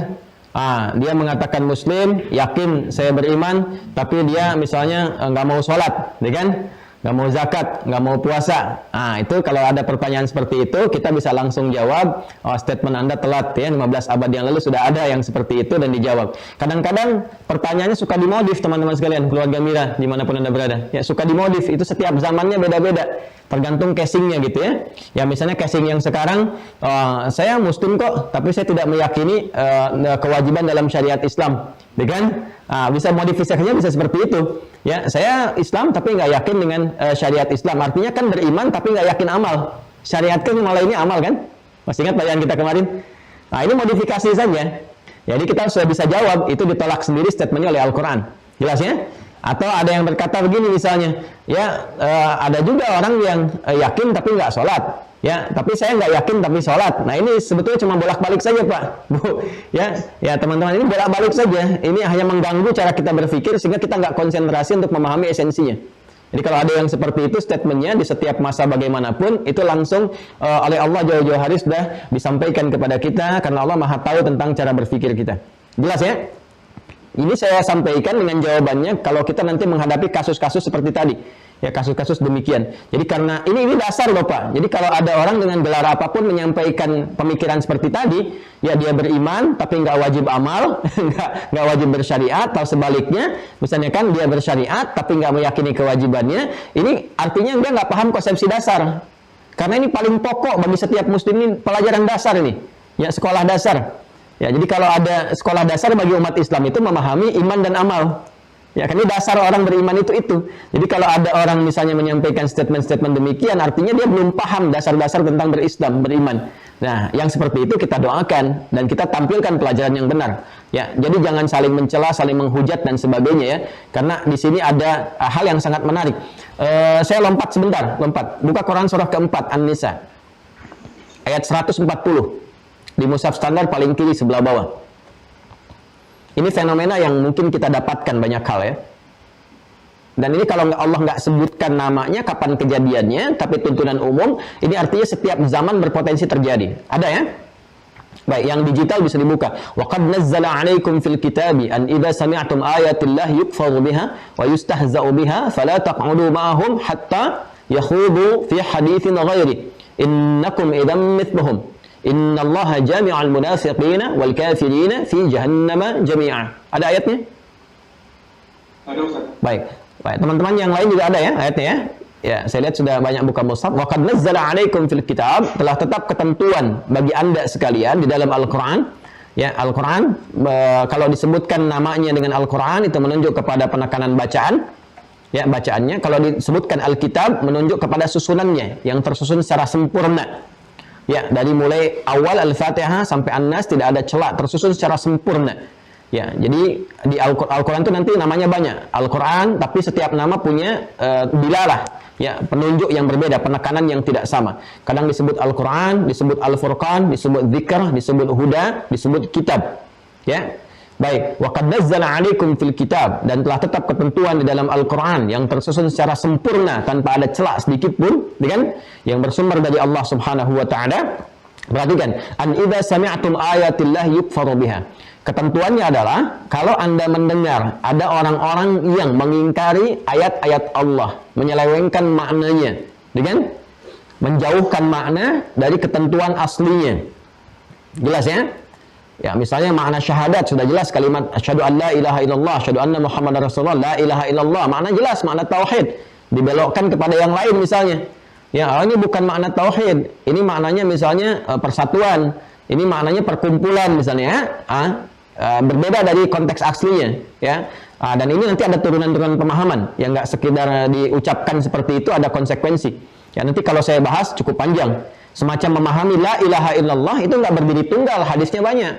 Dia mengatakan Muslim, yakin saya beriman, tapi dia misalnya nggak mau sholat, ya kan? Nggak mau zakat, nggak mau puasa. Itu kalau ada pertanyaan seperti itu, kita bisa langsung jawab, statement Anda telat ya, 15 abad yang lalu sudah ada yang seperti itu dan dijawab. Kadang-kadang pertanyaannya suka dimodif teman-teman sekalian, keluarga Mira, dimanapun Anda berada. Ya, suka dimodif, itu setiap zamannya beda-beda. Tergantung casingnya gitu ya. Ya misalnya casing yang sekarang, saya Muslim kok, tapi saya tidak meyakini kewajiban dalam syariat Islam. Ya kan? Bisa modifikasinya bisa seperti itu. Ya, saya Islam tapi nggak yakin dengan syariat Islam. Artinya kan beriman tapi nggak yakin amal. Syariat kan malah ini amal kan? Masih ingat pelajaran kita kemarin? Ini modifikasi saja. Jadi kita sudah bisa jawab, itu ditolak sendiri statementnya oleh Al-Quran. Jelas ya? Atau ada yang berkata begini misalnya, ya ada juga orang yang yakin tapi nggak sholat. Ya, tapi saya nggak yakin tapi sholat. Nah ini sebetulnya cuma bolak-balik saja Pak, Bu. Ya teman-teman, ini bolak-balik saja. Ini hanya mengganggu cara kita berpikir sehingga kita nggak konsentrasi untuk memahami esensinya. Jadi kalau ada yang seperti itu statementnya di setiap masa bagaimanapun, itu langsung oleh Allah jauh-jauh hari sudah disampaikan kepada kita karena Allah Maha tahu tentang cara berpikir kita. Jelas ya? Ini saya sampaikan dengan jawabannya kalau kita nanti menghadapi kasus-kasus seperti tadi. Ya, kasus-kasus demikian. Jadi karena ini dasar loh Pak. Jadi kalau ada orang dengan gelar apapun menyampaikan pemikiran seperti tadi, ya dia beriman tapi nggak wajib amal, nggak wajib bersyariat, atau sebaliknya, misalnya kan dia bersyariat tapi nggak meyakini kewajibannya, ini artinya dia nggak paham konsepsi dasar. Karena ini paling pokok bagi setiap muslimin, pelajaran dasar ini, ya sekolah dasar. Ya, jadi kalau ada sekolah dasar bagi umat Islam itu memahami iman dan amal. Ya, kan ini dasar orang beriman itu. Jadi kalau ada orang misalnya menyampaikan statement-statement demikian, artinya dia belum paham dasar-dasar tentang berislam, beriman. Nah, yang seperti itu kita doakan dan kita tampilkan pelajaran yang benar. Ya, jadi jangan saling mencela, saling menghujat dan sebagainya ya. Karena di sini ada hal yang sangat menarik. Saya lompat sebentar, Buka Quran surah keempat An-Nisa. Ayat 140. Di mushaf standar paling kiri sebelah bawah. Ini fenomena yang mungkin kita dapatkan banyak hal ya. Dan ini kalau Allah nggak sebutkan namanya, kapan kejadiannya, tapi tuntunan umum, ini artinya setiap zaman berpotensi terjadi. Ada ya? Baik, yang digital bisa dibuka. Wa qad nazzala 'alaikum fil kitabi an idza sami'tum ayatillahi yukfaru biha wa yustahza'u biha fala taq'udu ma'ahum hatta yakhudu fi haditsin ghairi. Innakum idzam mithluhum. Innallaha jami'ul munafiqina wal kafirina fi jahannama jami'a. Ada ayatnya? Ada, Ustaz. Baik. Baik, teman-teman yang lain juga ada ya ayatnya ya. Ya, saya lihat sudah banyak buka mushaf. Wa qad nazzala 'alaikum fil kitab, telah tetap ketentuan bagi Anda sekalian di dalam Al-Qur'an. Ya, Al-Qur'an kalau disebutkan namanya dengan Al-Qur'an itu menunjuk kepada penekanan bacaan. Ya, bacaannya. Kalau disebutkan Al-Kitab menunjuk kepada susunannya yang tersusun secara sempurna. Ya, dari mulai awal Al-Fatihah sampai An-Nas tidak ada celah, tersusun secara sempurna. Ya, jadi di Al-Quran itu nanti namanya banyak. Al-Quran, tapi setiap nama punya dilalah, ya, penunjuk yang berbeda, penekanan yang tidak sama. Kadang disebut Al-Quran, disebut Al-Furqan, disebut Dzikr, disebut Huda, disebut Kitab. Ya, baik. Wa qad nazzala 'alaikum fil kitab, dan telah tetap ketentuan di dalam Al-Quran yang tersusun secara sempurna tanpa ada celah sedikit pun, kan? Yang bersumber dari Allah Subhanahu wa taala. Perhatikan, an idza sami'tum ayatillahi yukfaru biha. Ketentuannya adalah kalau Anda mendengar ada orang-orang yang mengingkari ayat-ayat Allah, menyelewengkan maknanya, dengan menjauhkan makna dari ketentuan aslinya. Jelas ya? Ya, misalnya makna syahadat sudah jelas, kalimat asyhadu an la ilaha illallah, asyhadu anna muhammadar rasulullah, la ilaha illallah, makna jelas, makna tauhid. Dibelokkan kepada yang lain misalnya. Ya, ini bukan makna tauhid. Ini maknanya misalnya persatuan. Ini maknanya perkumpulan misalnya, berbeda dari konteks aslinya, ya. Dan ini nanti ada turunan-turunan pemahaman yang nggak sekedar diucapkan seperti itu, ada konsekuensi. Ya, nanti kalau saya bahas cukup panjang. Semacam memahami la ilaha illallah itu nggak berdiri tunggal, hadisnya banyak.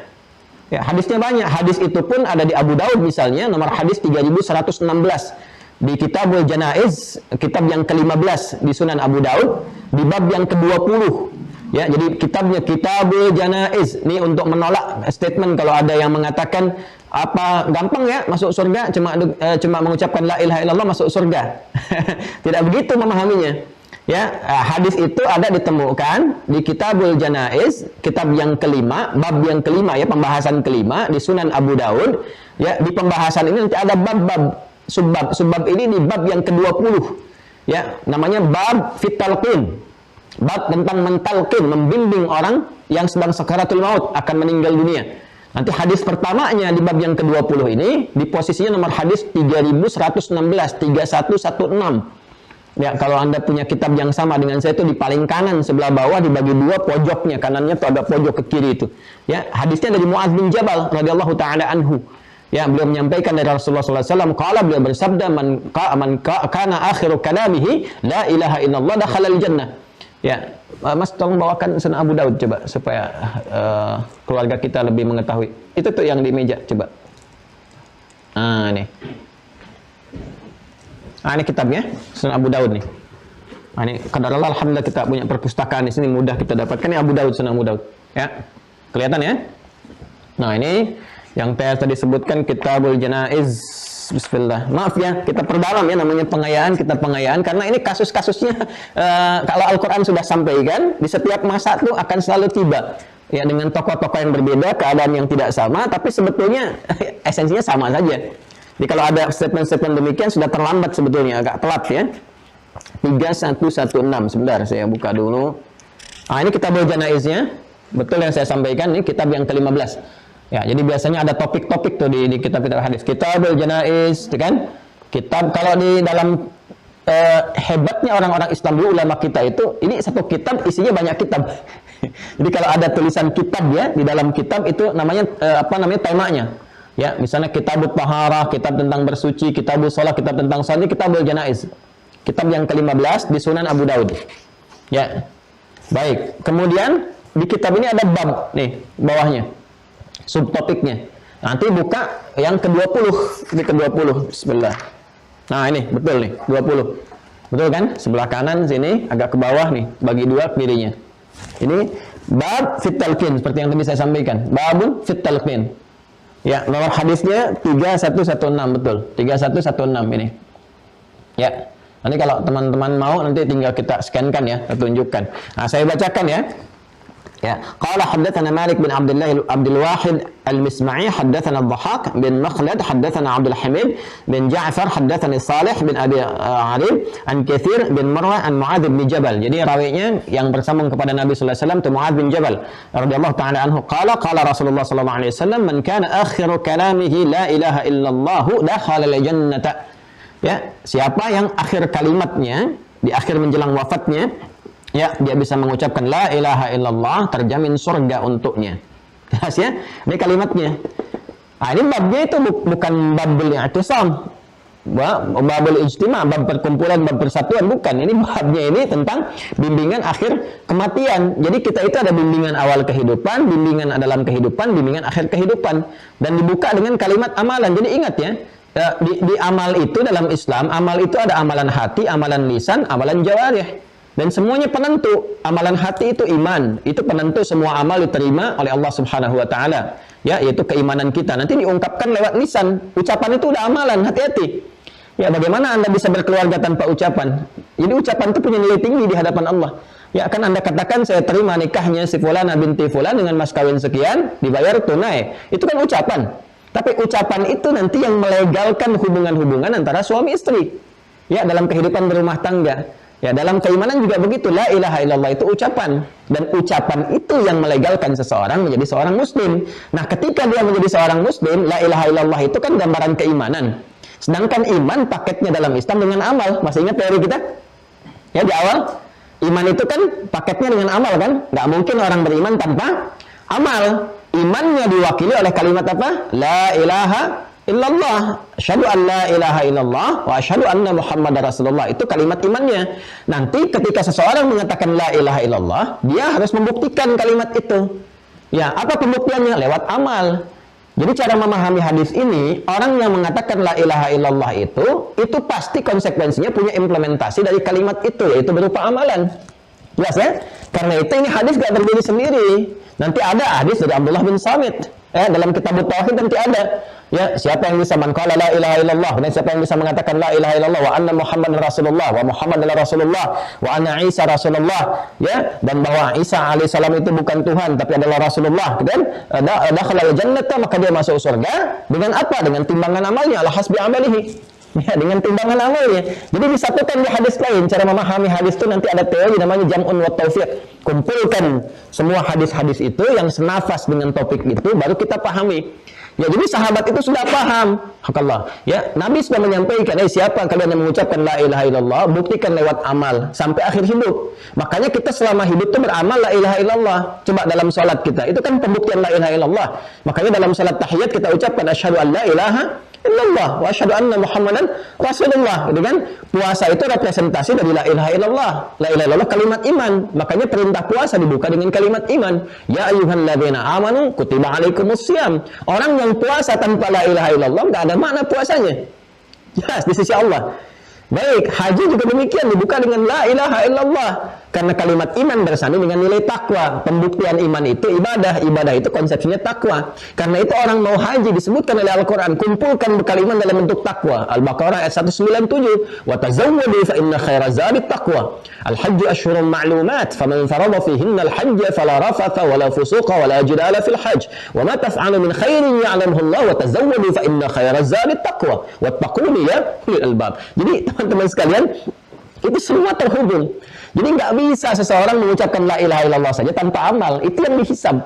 Ya, hadisnya banyak. Hadis itu pun ada di Abu Daud misalnya, nomor hadis 3116. Di Kitabul Janaiz, kitab yang ke-15 di Sunan Abu Daud, di bab yang ke-20. Ya, jadi kitabnya Kitabul Janaiz. Ini untuk menolak statement kalau ada yang mengatakan apa gampang ya masuk surga, cuma mengucapkan la ilaha illallah masuk surga. Tidak begitu memahaminya. Ya, hadis itu ada ditemukan di Kitabul Janaiz, kitab yang kelima, bab yang kelima ya, pembahasan kelima di Sunan Abu Daud. Ya, di pembahasan ini nanti ada bab-bab, subbab ini di bab yang ke-20. Ya, namanya bab fitalqin. Bab tentang mentalqin, membimbing orang yang sedang sakaratul maut, akan meninggal dunia. Nanti hadis pertamanya di bab yang ke-20 ini, di posisinya nomor hadis 3116, 3116. Ya, kalau Anda punya kitab yang sama dengan saya itu di paling kanan sebelah bawah dibagi dua, pojoknya kanannya itu ada pojok ke kiri itu. Ya, hadisnya dari Mu'adz bin Jabal radhiyallahu taala anhu. Ya, beliau menyampaikan dari Rasulullah sallallahu alaihi wasallam, qala, beliau bersabda, man kana akhiru kalamihi la ilaha illallah dakhalal jannah. Ya, Mas tolong bawakan Sunan Abu Daud coba supaya keluarga kita lebih mengetahui. Itu tuh yang di meja coba. Ini. Ini kitabnya Sunan Abu Daud nih. Ini qadarullah alhamdulillah kita punya perpustakaan di sini, mudah kita dapatkan. Ini Abu Daud, Sunan Abu Daud. Ya. Kelihatan ya? Nah, ini yang tadi sebutkan Kitabul Janaiz. Bismillah. Maaf ya, kita perdalam ya, namanya pengayaan, kita pengayaan karena ini kasus-kasusnya kalau Al-Qur'an sudah sampaikan, di setiap masa tuh akan selalu tiba. Ya, dengan tokoh-tokoh yang berbeda, keadaan yang tidak sama, tapi sebetulnya esensinya sama saja. Jadi kalau ada statement-statement demikian sudah terlambat sebetulnya, agak telat ya. 3116. Sebentar, saya buka dulu. Ini Kitabul Janaiznya. Betul yang saya sampaikan, ini kitab yang ke-15. Ya, jadi biasanya ada topik-topik tuh di kitab-kitab hadis. Kitabul Janaiz, kan? Kitab kalau di dalam hebatnya orang-orang Islam dulu, ulama kita itu, ini satu kitab isinya banyak kitab. Jadi kalau ada tulisan kitab ya di dalam kitab itu namanya temanya. Ya, misalnya Kitabut Taharah, kitab tentang bersuci, Kitabul Shalah, kitab tentang salat, Kitabul Janaiz. Kitab yang ke-15 di Sunan Abu Daud. Ya. Baik, kemudian di kitab ini ada bab nih bawahnya. Subtopiknya. Nanti buka yang ke-20. Ini ke-20. Bismillah. Nah, ini betul nih, 20. Betul kan? Sebelah kanan sini agak ke bawah nih, bagi dua kirinya. Ini bab fit talqin seperti yang tadi saya sampaikan. Babun fit talqin. Ya, nomor hadisnya 3116 betul. 3116 ini. Ya. Nanti kalau teman-teman mau nanti tinggal kita scankan ya, kita tunjukkan. Nah, saya bacakan ya. Ya, qala haddatsana Malik bin Abdul Wahid Al-Misma'i haddatsana Ad-Dhahhak bin Makhlad haddatsana Abdul Hamid bin Ja'far haddatsani Salih bin Abi Alim an Katsir bin Marwan an Muadz bin Jabal. Jadi rawinya yang bersambung kepada Nabi sallallahu alaihi wasallam itu Muadz bin Jabal radhiyallahu taala anhu qala Rasulullah sallallahu alaihi wasallam man kana akhiru kalamihi la ilaha illallah dakhala al-jannata. Ya, siapa yang akhir kalimatnya di akhir menjelang wafatnya ya, dia bisa mengucapkan la ilaha illallah, terjamin surga untuknya. Jelas ya? Ini kalimatnya. Nah, ini babnya itu bukan babul i'tisam, babul ijtima, bab perkumpulan, bab persatuan, bukan. Ini babnya ini tentang bimbingan akhir kematian. Jadi kita itu ada bimbingan awal kehidupan, bimbingan dalam kehidupan, bimbingan akhir kehidupan. Dan dibuka dengan kalimat amalan. Jadi ingat ya, di amal itu dalam Islam, amal itu ada amalan hati, amalan lisan, amalan jawarih. Dan semuanya penentu. Amalan hati itu iman. Itu penentu semua amal diterima oleh Allah Subhanahu wa taala. Ya, yaitu keimanan kita. Nanti diungkapkan lewat lisan. Ucapan itu udah amalan, hati-hati. Ya, bagaimana Anda bisa berkeluarga tanpa ucapan? Jadi ucapan itu punya nilai tinggi di hadapan Allah. Ya, akan Anda katakan saya terima nikahnya si fulana binti fulan dengan mas kawin sekian, dibayar tunai. Itu kan ucapan. Tapi ucapan itu nanti yang melegalkan hubungan-hubungan antara suami istri. Ya, dalam kehidupan berumah tangga. Ya, dalam keimanan juga begitu. La ilaha illallah itu ucapan. Dan ucapan itu yang melegalkan seseorang menjadi seorang muslim. Nah, ketika dia menjadi seorang muslim, la ilaha illallah itu kan gambaran keimanan. Sedangkan iman paketnya dalam Islam dengan amal. Masih ingat teori kita? Ya, di awal. Iman itu kan paketnya dengan amal kan? Nggak mungkin orang beriman tanpa amal. Imannya diwakili oleh kalimat apa? La ilaha illallah. Asyhadu an la ilaha illallah wa asyhadu anna Muhammadar Rasulullah. Itu kalimat imannya. Nanti ketika seseorang mengatakan la ilaha illallah, dia harus membuktikan kalimat itu. Ya, apa pembuktiannya? Lewat amal. Jadi cara memahami hadis ini, orang yang mengatakan la ilaha illallah itu pasti konsekuensinya punya implementasi dari kalimat itu, yaitu berupa amalan. Jelas ya? Karena itu ini hadis gak berdiri sendiri. Nanti ada hadis dari Abdullah bin Samit. Dalam kitab Tauhid nanti ada. Ya, siapa yang bisa mengqala la ilaha illallah, dan siapa yang bisa mengatakan la ilaha illallah wa anna Muhammadar Rasulullah, wa Muhammad adalah Rasulullah, wa anna Isa Rasulullah, ya, dan bahwa Isa alaihissalam itu bukan Tuhan tapi adalah Rasulullah, dan dakhala jannata, maka dia masuk surga dengan apa? Dengan timbangan amalnya, ala hasbi amalihi. Ya, dengan timbangan amalnya. Jadi disatukan di hadis lain. Cara memahami hadis itu nanti ada teori namanya jam'un wa taufiq. Kumpulkan semua hadis-hadis itu yang senafas dengan topik itu, baru kita pahami. Ya, jadi sahabat itu sudah paham. Hakallah. Ya, Nabi sudah menyampaikan, siapa kalian yang mengucapkan la ilaha illallah, buktikan lewat amal sampai akhir hidup. Makanya kita selama hidup itu beramal la ilaha illallah. Coba dalam salat kita, itu kan pembuktian la ilaha illallah. Makanya dalam salat tahiyat kita ucapkan asyhadu an la ilaha illallah wa asyhadu anna Muhammadan Rasulullah. Gitu kan? Puasa itu representasi dari la ilaha illallah. La ilaha illallah kalimat iman. Makanya perintah puasa dibuka dengan kalimat iman. Ya ayyuhalladzina amanu kutiba alaikumussyam. Orang yang puasa tanpa la ilaha illallah enggak ada makna puasanya. Jelas di sisi Allah. Baik, haji juga demikian, dibuka dengan la ilaha illallah. Karena kalimat iman bersanding dengan nilai takwa. Pembuktian iman itu ibadah, ibadah itu konsepsinya takwa. Karena itu orang mau haji disebutkan oleh Al-Quran, kumpulkan bekal iman dalam bentuk takwa. Al-Baqarah ayat 197. Wa tazawwadu fa inna khairaz zadi taqwa. Al-hajju asyhurun ma'lumat, faman farada fihinna al-hajja fala rafatha wala fusuqa wala jidala fil hajj. Wa ma taf'alu min khairin ya'lamuhu Allah wa tazawwadu fa inna khairaz zadi taqwa. Wattaquni ya ulil albab. Jadi teman-teman sekalian, itu semua terhubung. Jadi nggak bisa seseorang mengucapkan la ilaha illallah saja tanpa amal. Itu yang dihisab.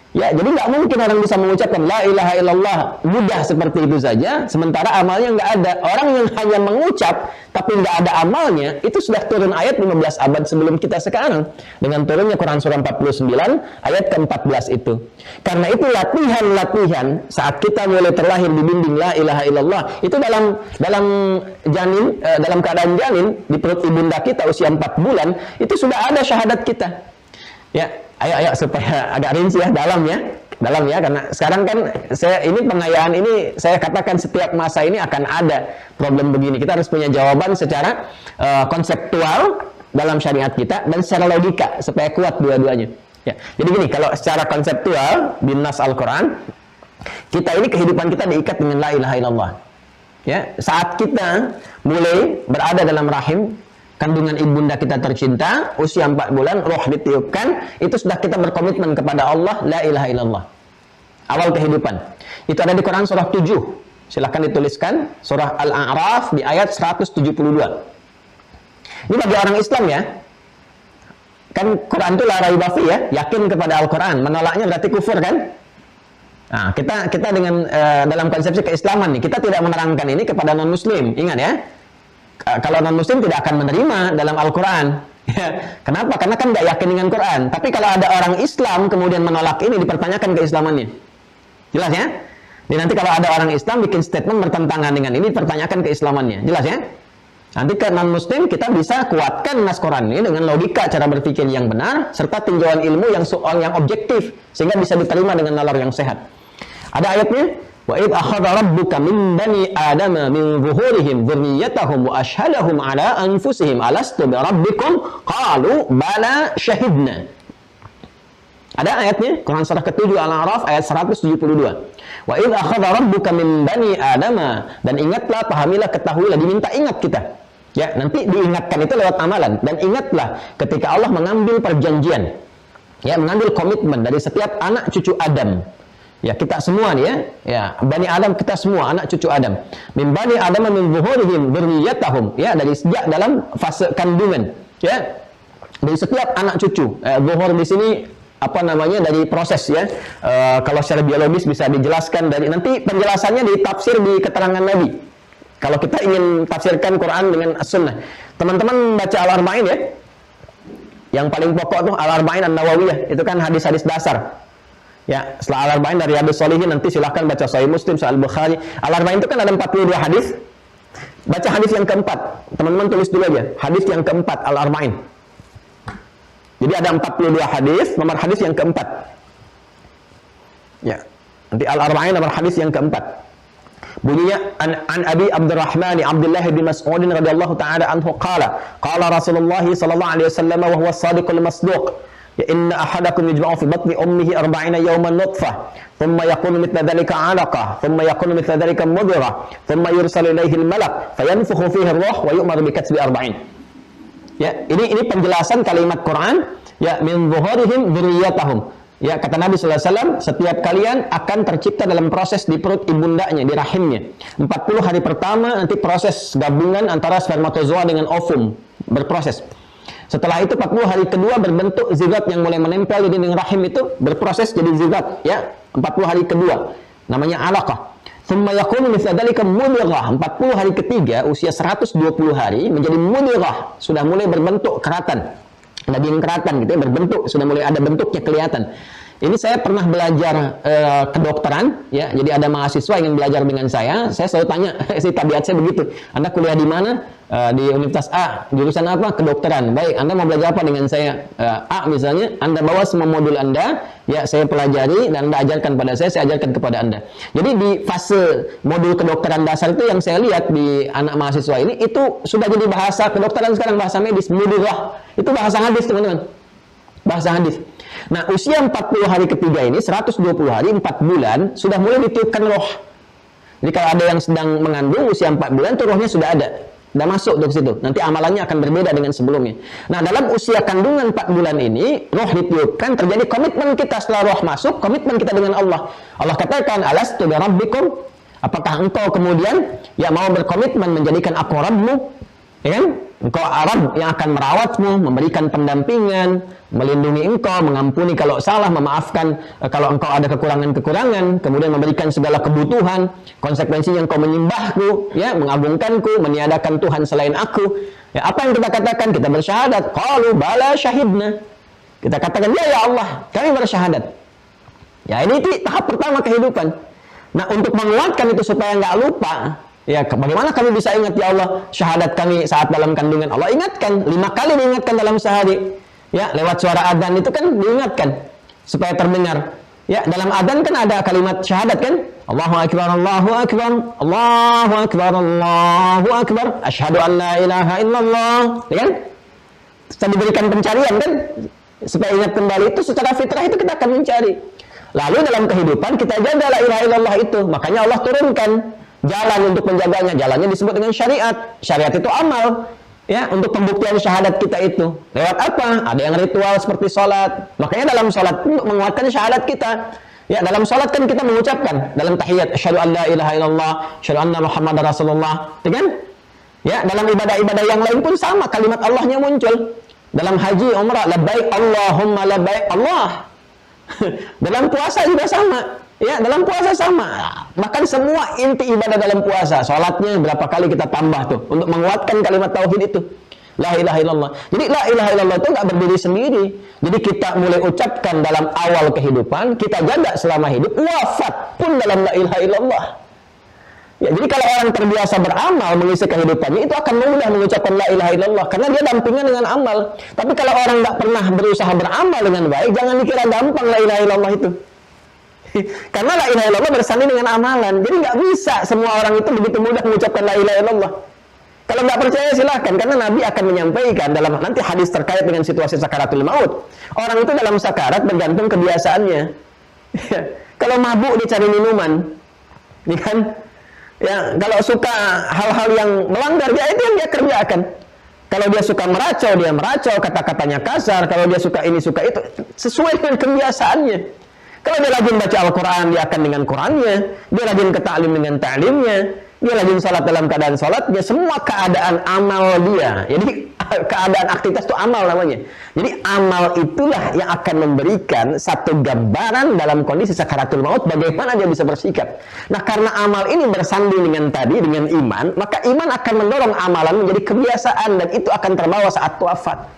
Ya, jadi nggak mungkin orang bisa mengucapkan la ilaha illallah mudah seperti itu saja, sementara amalnya nggak ada. Orang yang hanya mengucap tapi nggak ada amalnya, itu sudah turun ayat 15 abad sebelum kita sekarang. Dengan turunnya Quran surah 49 ayat ke-14 itu. Karena itu latihan saat kita mulai terlahir dibimbing la ilaha illallah, itu dalam janin, dalam keadaan janin di perut ibunda kita usia 4 bulan, itu sudah ada syahadat kita. Ya, ayo supaya agak rinci ya, dalam ya, karena sekarang kan ini pengayaan ini saya katakan setiap masa ini akan ada problem begini. Kita harus punya jawaban secara konseptual dalam syariat kita dan secara logika supaya kuat dua-duanya. Ya, jadi gini, kalau secara konseptual di nas Al-Quran, Kita ini kehidupan kita diikat dengan la ilaha illallah. Ya, saat kita mulai berada dalam rahim kandungan ibunda kita tercinta, usia 4 bulan, roh ditiupkan, itu sudah kita berkomitmen kepada Allah, la ilaha illallah. Awal kehidupan. Itu ada di Quran surah 7. Silahkan dituliskan, surah Al-A'raf di ayat 172. Ini bagi orang Islam ya. Kan Quran itu la raiba fi ya, yakin kepada Al-Quran, menolaknya berarti kufur kan? Nah, kita dengan dalam konsepsi keislaman nih, kita tidak menerangkan ini kepada non-muslim. Ingat ya, kalau non-muslim tidak akan menerima dalam Al-Quran. Kenapa? Karena kan nggak yakin dengan Quran. Tapi kalau ada orang Islam kemudian menolak ini, dipertanyakan keislamannya. Jelas ya? Jadi nanti kalau ada orang Islam bikin statement bertentangan dengan ini, dipertanyakan keislamannya. Jelas ya? Nanti ke non-muslim kita bisa kuatkan nas Quran ini dengan logika cara berpikir yang benar serta tinjauan ilmu yang objektif sehingga bisa diterima dengan nalar yang sehat. Ada ayatnya, wa id akhadha rabbuka min bani adama min zuhurihim dzurriyyatahum wa ashhadahum ala anfusihim alastu bi rabbikum qalu bala syahidna. Ada ayatnya, Quran surah ke-7 Al-A'raf ayat 172. Wa id akhadha rabbuka min bani adama, dan ingatlah, pahamilah, ketahuilah, diminta ingat kita. Ya, nanti diingatkan itu lewat amalan. Dan ingatlah ketika Allah mengambil perjanjian, ya, mengambil komitmen dari setiap anak cucu Adam. Ya, kita semua nih ya. Ya, Bani Adam kita semua anak cucu Adam. Min bani Adam min zuhurihim dzurriyyatahum, ya, dari sejak dalam fase kandungan, ya. Dari setiap anak cucu. Zuhur di sini apa namanya, dari proses ya. Kalau secara biologis bisa dijelaskan dari, nanti penjelasannya ditafsir di keterangan Nabi. Kalau kita ingin tafsirkan Quran dengan As-Sunnah. Teman-teman baca Al-Arba'in ya. Yang paling pokok tuh Al-Arba'in An-Nawawiyah, itu kan hadis-hadis dasar. Ya, setelah Al-Arba'in dari Riyadhus Shalihin nanti silahkan baca Sahih Muslim, Sahih Bukhari. Al-Arba'in itu kan ada 42 hadis. Baca hadis yang keempat. Teman-teman tulis dulu aja. Hadis yang keempat Al-Arba'in. Jadi ada 42 hadis, nomor hadis yang keempat. Ya. Nanti Al-Arba'in nomor hadis yang keempat. Bunyinya an Abi Abdurrahman Abdullah bin Mas'ud radhiyallahu taala anhu qala Rasulullah sallallahu alaihi wasallam wa huwa as-sadiqul masduq. Ya inna ahadakum yujma'u fi batni ummihi 40 yawman nutfah, thumma yakunu mithla dhalika 'alaqah, thumma yakunu mithla dhalika mudghah, thumma yursalu ilayhi al-malak fayanfukhu fihi ar-ruh wa yu'maru bi katsbi 40. Ya, ini penjelasan kalimat Quran, ya, min zuhurihim dzurriyyatahum. Ya, kata Nabi sallallahu alaihi wasallam, setiap kalian akan tercipta dalam proses di perut ibundanya, di rahimnya. 40 hari pertama nanti proses gabungan antara spermatozoa dengan ovum berproses. Setelah itu 40 hari kedua berbentuk zigot yang mulai menempel di dinding rahim, itu berproses jadi zigot, ya. 40 hari kedua namanya alaqah. Tsumma yakunu mithla dzalika mudghah. 40 hari ketiga usia 120 hari menjadi mudghah, sudah mulai berbentuk keratan. Daging keratan gitu ya, berbentuk, sudah mulai ada bentuknya kelihatan. Ini saya pernah belajar kedokteran, ya. Jadi ada mahasiswa ingin belajar dengan saya selalu tanya, si tabiat saya begitu. Anda kuliah di mana? Di Universitas A, jurusan apa? Kedokteran. Baik, Anda mau belajar apa dengan saya? A misalnya, Anda bawa semua modul Anda, ya, saya pelajari dan Anda ajarkan pada saya ajarkan kepada Anda. Jadi di fase modul kedokteran dasar itu yang saya lihat di anak mahasiswa ini, itu sudah jadi bahasa kedokteran sekarang, bahasa medis, mudghah. Itu bahasa hadis, teman-teman. Bahasa hadis. Nah, usia 40 hari ketiga ini, 120 hari, 4 bulan, sudah mulai ditiupkan roh. Jadi kalau ada yang sedang mengandung usia 4 bulan, tuh rohnya sudah ada. Sudah masuk ke situ. Nanti amalannya akan berbeda dengan sebelumnya. Nah, dalam usia kandungan 4 bulan ini, roh ditiupkan, terjadi komitmen kita setelah roh masuk, komitmen kita dengan Allah. Allah katakan, alastu bi rabbikum? Apakah engkau kemudian ya mau berkomitmen menjadikan aku Rabbmu? Ya kan? Engkau Arab yang akan merawatmu, memberikan pendampingan, melindungi engkau, mengampuni kalau salah, memaafkan kalau engkau ada kekurangan-kekurangan, kemudian memberikan segala kebutuhan. Konsekuensinya engkau menyembahku, ya, mengagungkanku, meniadakan Tuhan selain aku. Ya, apa yang kita katakan? Kita bersyahadat. Qalu bala syahidna. Kita katakan, ya Allah, kami bersyahadat. Ya, ini tahap pertama kehidupan. Nah, untuk menguatkan itu supaya nggak lupa, ya, bagaimana kami bisa ingat, ya Allah, syahadat kami saat dalam kandungan? Allah ingatkan, 5 kali diingatkan dalam sehari. Ya, lewat suara adzan itu kan diingatkan supaya terdengar. Ya, dalam adzan kan ada kalimat syahadat kan? Allahu akbar, Allahu akbar, Allahu akbar, Allahu akbar, asyhadu an la ilaha illallah. Ya kan? Setelah diberikan pencarian kan, supaya ingat kembali, itu secara fitrah itu kita akan mencari. Lalu dalam kehidupan kita jaga la ilaha illallah itu. Makanya Allah turunkan jalan untuk menjaganya. Jalannya disebut dengan syariat. Syariat itu amal. Ya, untuk pembuktian syahadat kita itu. Lewat apa? Ada yang ritual seperti sholat. Makanya dalam sholat untuk menguatkan syahadat kita. Ya, dalam sholat kan kita mengucapkan dalam tahiyat asyhadu an la ilaha illallah, asyhadu anna Muhammadar Rasulullah, ya kan? Ya, dalam ibadah-ibadah yang lain pun sama, kalimat Allahnya muncul. Dalam haji, umrah, labbaik Allahumma labbaik Allah. Dalam puasa juga sama. Ya, dalam puasa sama. Bahkan semua inti ibadah dalam puasa, sholatnya berapa kali kita tambah tuh untuk menguatkan kalimat tauhid itu. La ilaha illallah. Jadi la ilaha illallah itu nggak berdiri sendiri. Jadi kita mulai ucapkan dalam awal kehidupan, kita jaga selama hidup, wafat pun dalam la ilaha illallah. Ya, jadi kalau orang terbiasa beramal mengisi kehidupannya, itu akan mudah mengucapkan la ilaha illallah karena dia dampingan dengan amal. Tapi kalau orang nggak pernah berusaha beramal dengan baik, jangan dikira gampang la ilaha illallah itu. Karena la ilaha illallah bersanding dengan amalan. Jadi nggak bisa semua orang itu begitu mudah mengucapkan la ilaha illallah. Kalau nggak percaya silahkan, karena Nabi akan menyampaikan dalam nanti hadis terkait dengan situasi sakaratul maut. Orang itu dalam sakarat bergantung kebiasaannya. Kalau mabuk dia cari minuman, ya kan? Ya, kalau suka hal-hal yang melanggar dia itu yang dia kerjakan. Kalau dia suka meracau, dia meracau, kata-katanya kasar. Kalau dia suka ini, suka itu, sesuai dengan kebiasaannya. Kalau dia rajin baca Al-Quran, dia akan dengan Qurannya. Dia rajin ke ta'lim dengan ta'limnya. Dia rajin salat dalam keadaan salatnya. Semua keadaan amal dia. Jadi keadaan aktivitas itu amal namanya. Jadi amal itulah yang akan memberikan satu gambaran dalam kondisi sakaratul maut bagaimana dia bisa bersikap. Nah, karena amal ini bersanding dengan tadi, dengan iman, maka iman akan mendorong amalan menjadi kebiasaan dan itu akan terbawa saat wafat.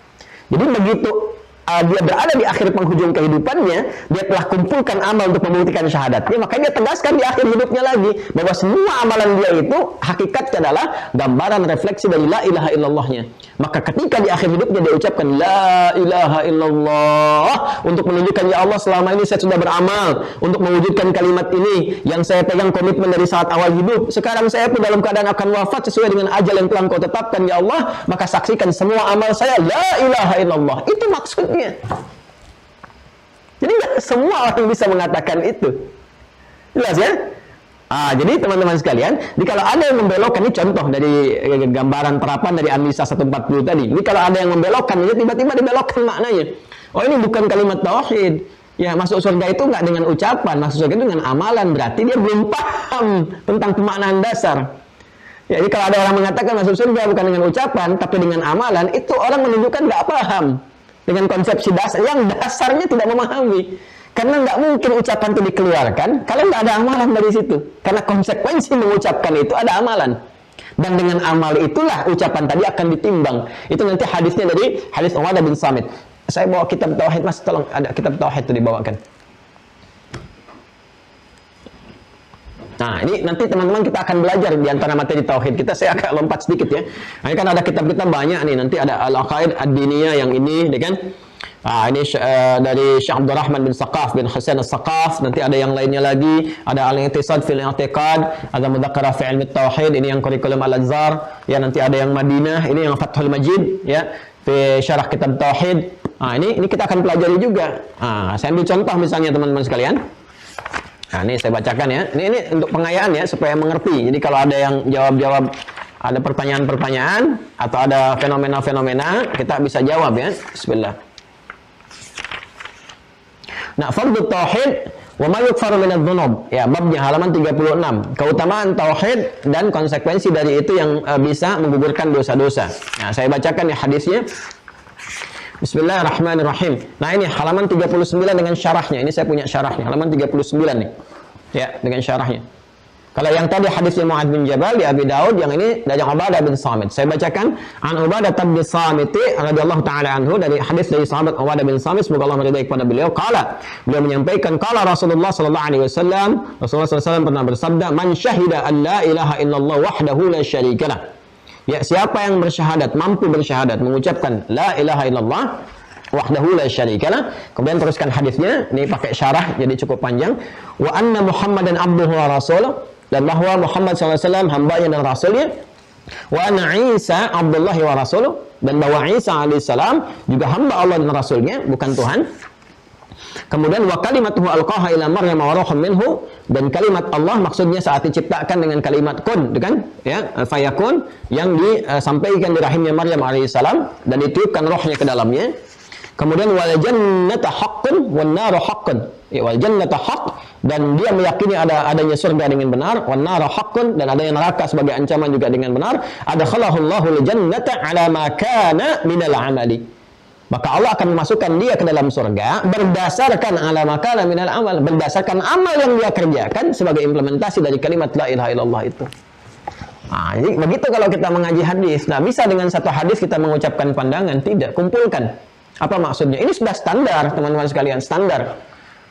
Jadi begitu dia berada di akhir penghujung kehidupannya, dia telah kumpulkan amal untuk membuktikan syahadatnya, makanya dia tegaskan di akhir hidupnya lagi bahwa semua amalan dia itu hakikatnya adalah gambaran refleksi dari la ilaha illallahnya. Maka ketika di akhir hidupnya dia ucapkan la ilaha illallah untuk menunjukkan, ya Allah, selama ini saya sudah beramal untuk mewujudkan kalimat ini yang saya pegang komitmen dari saat awal hidup. Sekarang saya pun dalam keadaan akan wafat sesuai dengan ajal yang telah Engkau tetapkan, ya Allah, maka saksikan semua amal saya la ilaha illallah. Itu maksudnya. Jadi nggak semua orang bisa mengatakan itu. Jelas ya? Jadi teman-teman sekalian, kalau ada yang membelokkan, ini contoh dari gambaran terapan dari An-Nisa 140 tadi. Ini kalau ada yang membelokkan, jadi tiba-tiba dibelokkan maknanya. Oh, ini bukan kalimat tauhid. Ya, masuk surga itu nggak dengan ucapan, masuk surga itu dengan amalan. Berarti dia belum paham tentang pemaknaan dasar. Ya, jadi kalau ada orang mengatakan masuk surga bukan dengan ucapan, tapi dengan amalan, itu orang menunjukkan nggak paham dengan konsepsi dasar yang dasarnya tidak memahami. Karena nggak mungkin ucapan itu dikeluarkan kalau nggak ada amalan dari situ. Karena konsekuensi mengucapkan itu ada amalan. Dan dengan amal itulah ucapan tadi akan ditimbang. Itu nanti hadisnya dari hadis Ubadah bin Samit. Saya bawa kitab tauhid, Mas, tolong ada kitab tauhid itu dibawakan. Nah, ini nanti teman-teman kita akan belajar di antara materi tauhid kita. Saya agak lompat sedikit ya. Nah, ini kan ada kitab-kitab banyak nih. Nanti ada Al-Aqaid Ad-Diniyah yang ini, kan? Ini dari Syekh Abdurrahman bin Saqaf bin Husain As-Saqaf. Nanti ada yang lainnya lagi. Ada Al-I'tisad fil I'tiqad, ada Mudzakarah fi Ilmi Tauhid. Ini yang kurikulum Al-Azhar. Ya, nanti ada yang Madinah. Ini yang Fathul Majid. Ya, fi syarah kitab Tauhid. Ini kita akan pelajari juga. Saya ambil contoh misalnya teman-teman sekalian. Ini saya bacakan ya. Ini untuk pengayaan ya, supaya mengerti. Jadi kalau ada yang jawab-jawab, ada pertanyaan-pertanyaan atau ada fenomena-fenomena, kita bisa jawab ya. Bismillah. Nah, fardhu tauhid wa ma yukfaru minadz dzunub. Ya, babnya halaman 36. Keutamaan tauhid dan konsekuensi dari itu yang bisa menggugurkan dosa-dosa. Nah, saya bacakan ya hadisnya. Bismillahirrahmanirrahim. Nah, ini halaman 39 dengan syarahnya. Ini saya punya syarahnya. Halaman 39 nih. Ya, dengan syarahnya. Kalau yang tadi hadisnya Mu'adz bin Jabal di Abi Daud, yang ini dari Ubadah bin Samit. Saya bacakan an Ubadah bin Samit radhiyallahu taala anhu, dari hadis dari sahabat Ubadah bin Samit, semoga Allah meridai kepada beliau. Beliau menyampaikan, qala Rasulullah sallallahu alaihi wasallam, Rasulullah sallallahu alaihi wasallam pernah bersabda, man syahida an la ilaha illallah wahdahu la syarikalah. Ya, siapa yang bersyahadat, mampu bersyahadat, mengucapkan la ilaha illallah wahdahu la syarikalah. Kemudian teruskan hadisnya, ini pakai syarah jadi cukup panjang. Wa anna Muhammadan abduhu wa rasuluh, dan bahwa Muhammad SAW hambanya dan rasulnya. Wa anna Isa abdullahi wa rasuluh, dan bahwa Isa alaihissalam juga hamba Allah dan rasulnya, bukan Tuhan. Kemudian wa kalimatuhu alqaha ila Maryam wa ruhun minhu, dan kalimat Allah maksudnya saat diciptakan dengan kalimat kun, kan? Ya, fayakun yang disampaikan di rahimnya Maryam alaihissalam dan ditiupkan rohnya ke dalamnya. Kemudian wal jannata haqqun wan naru haqqun. Ya, wal jannata haqq, dan dia meyakini adanya surga dengan benar, wan naru haqqun, dan adanya neraka sebagai ancaman juga dengan benar. Adkhalahullahu al jannata ala ma kana minal amali. Maka Allah akan memasukkan dia ke dalam surga berdasarkan ala ma kana minal amal, berdasarkan amal yang dia kerjakan sebagai implementasi dari kalimat la ilaha illallah itu. Nah, jadi begitu kalau kita mengaji hadis. Nah, bisa dengan satu hadis kita mengucapkan pandangan, tidak, kumpulkan. Apa maksudnya? Ini sudah standar, teman-teman sekalian, standar.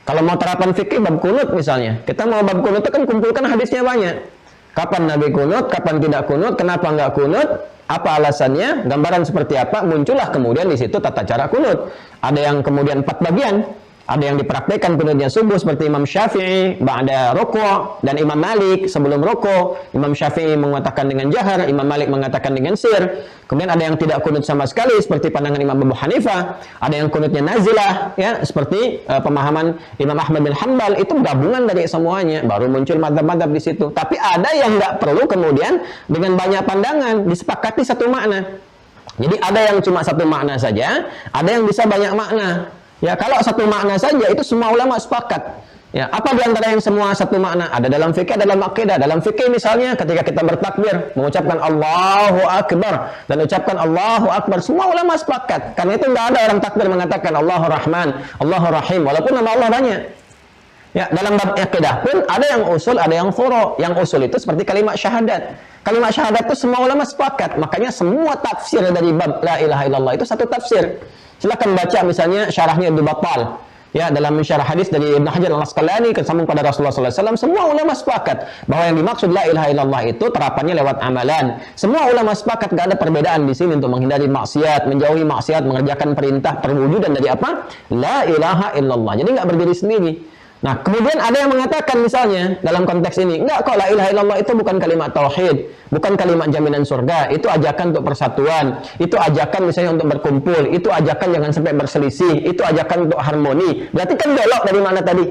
Kalau mau terapan fikih bab kunut misalnya, kita mau bab kunut itu kan kumpulkan hadisnya banyak. Kapan Nabi kunut, kapan tidak kunut, kenapa nggak kunut, apa alasannya, gambaran seperti apa, muncullah kemudian di situ tata cara kunut. Ada yang kemudian 4 bagian. Ada yang dipraktikkan kunutnya subuh seperti Imam Syafi'i ba'da ruku', dan Imam Malik sebelum ruku'. Imam Syafi'i mengatakan dengan jahar, Imam Malik mengatakan dengan sir. Kemudian ada yang tidak kunut sama sekali seperti pandangan Imam Abu Hanifah. Ada yang kunutnya nazilah, ya, seperti pemahaman Imam Ahmad bin Hanbal. Itu gabungan dari semuanya, baru muncul madzhab-madzhab di situ. Tapi ada yang nggak perlu kemudian dengan banyak pandangan disepakati satu makna. Jadi ada yang cuma satu makna saja, ada yang bisa banyak makna. Ya, kalau satu makna saja itu semua ulama sepakat. Ya, apa di antara yang semua satu makna? Ada dalam fikih, ada dalam akidah. Dalam fikih misalnya ketika kita bertakbir, mengucapkan Allahu Akbar dan ucapkan Allahu Akbar, semua ulama sepakat. Karena itu nggak ada orang takbir mengatakan Allahu Rahman, Allahu Rahim, walaupun nama Allah banyak. Ya, dalam bab akidah pun ada yang usul, ada yang furu'. Yang usul itu seperti kalimat syahadat. Kalimat syahadat itu semua ulama sepakat. Makanya semua tafsir dari bab la ilaha illallah itu satu tafsir. Silakan baca misalnya syarahnya Ibnu Battal. Ya, dalam syarah hadis dari Ibnu Hajar Al-Asqalani kesambung pada Rasulullah SAW, semua ulama sepakat bahwa yang dimaksud la ilaha illallah itu terapannya lewat amalan. Semua ulama sepakat, gak ada perbedaan di sini untuk menghindari maksiat, menjauhi maksiat, mengerjakan perintah, perwujudan dari apa? La ilaha illallah. Jadi nggak berdiri sendiri. Nah, kemudian ada yang mengatakan misalnya dalam konteks ini, enggak kok, la ilaha illallah itu bukan kalimat tauhid, bukan kalimat jaminan surga, itu ajakan untuk persatuan, itu ajakan misalnya untuk berkumpul, itu ajakan jangan sampai berselisih, itu ajakan untuk harmoni. Berarti kan belok dari mana tadi?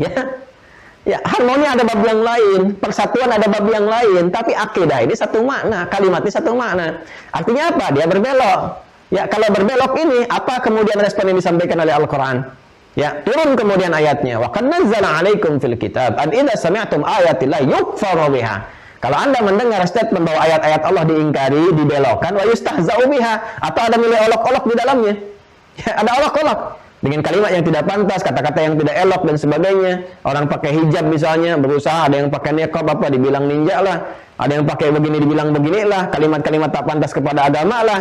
Ya. Ya, harmoni ada bab yang lain, persatuan ada bab yang lain, tapi akidah ini satu makna, kalimat ini satu makna. Artinya apa? Dia berbelok. Ya, kalau berbelok ini, apa kemudian respon yang disampaikan oleh Al-Quran? Ya, turun kemudian ayatnya. Wa qad nazzala 'alaikum fil kitab an idza sami'tum ayatillahi yukfaru biha. Kalau Anda mendengar statement bahwa ayat-ayat Allah diingkari, dibelokkan, wa yustahza'u biha, atau ada nilai olok-olok di dalamnya. Ya, ada olok-olok dengan kalimat yang tidak pantas, kata-kata yang tidak elok dan sebagainya. Orang pakai hijab misalnya, berusaha, ada yang pakai niqab apa dibilang ninja lah, ada yang pakai begini dibilang beginilah, kalimat-kalimat tak pantas kepada agama lah.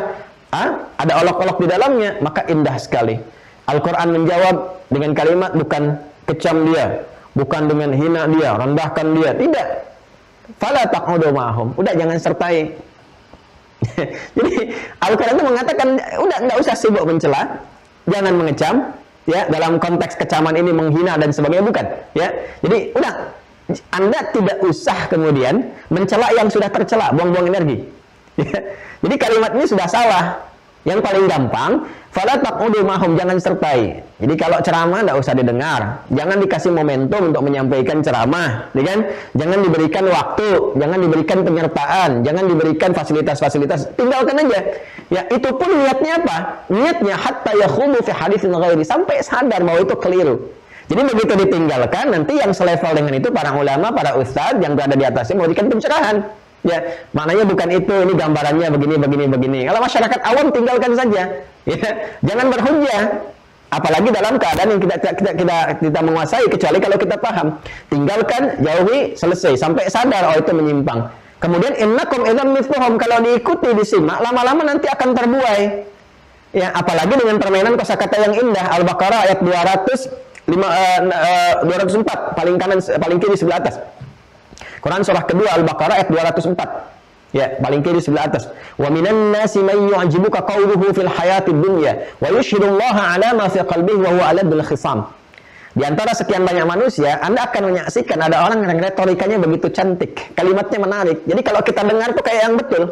Ada olok-olok di dalamnya, maka indah sekali. Al-Quran menjawab dengan kalimat bukan kecam dia, bukan dengan hina dia, rendahkan dia, tidak. Fala taq'udu ma'hum, udah jangan sertai. Jadi Al-Quran itu mengatakan udah nggak usah sibuk mencela, jangan mengecam, ya, dalam konteks kecaman ini menghina dan sebagainya, bukan, ya. Jadi udah, Anda tidak usah kemudian mencela yang sudah tercela, buang-buang energi. Jadi kalimat ini sudah salah. Yang paling gampang, fala taq'udu ma'hum, jangan sertai. Jadi kalau ceramah enggak usah didengar. Jangan dikasih momentum untuk menyampaikan ceramah, ya kan? Jangan diberikan waktu, jangan diberikan penyertaan, jangan diberikan fasilitas-fasilitas. Tinggalkan aja. Ya, itu pun niatnya apa? Niatnya hatta yakhumu fi haditsin ghairi, sampai sadar bahwa itu keliru. Jadi begitu ditinggalkan, nanti yang selevel dengan itu para ulama, para ustadz yang berada di atasnya memberikan pencerahan. Ya, maknanya bukan itu, ini gambarannya begini. Kalau masyarakat awam tinggalkan saja. Ya, jangan berhujjah. Apalagi dalam keadaan yang kita menguasai, kecuali kalau kita paham. Tinggalkan, jauhi, selesai sampai sadar oh itu menyimpang. Kemudian innakum idzam mithluhum, kalau diikuti, disimak, lama-lama nanti akan terbuai. Ya, apalagi dengan permainan kosakata yang indah. Al-Baqarah ayat 204, paling kanan, paling kiri sebelah atas. Quran surah kedua Al-Baqarah ayat 204. Ya, paling kiri sebelah atas. Wa minan nasi may yu'jibuka qawluhu fil hayatid dunya wa yushhidullaha 'ala ma fi qalbihi wa huwa aladul khisam. Di antara sekian banyak manusia, Anda akan menyaksikan ada orang yang retorikanya begitu cantik, kalimatnya menarik. Jadi kalau kita dengar tuh kayak yang betul.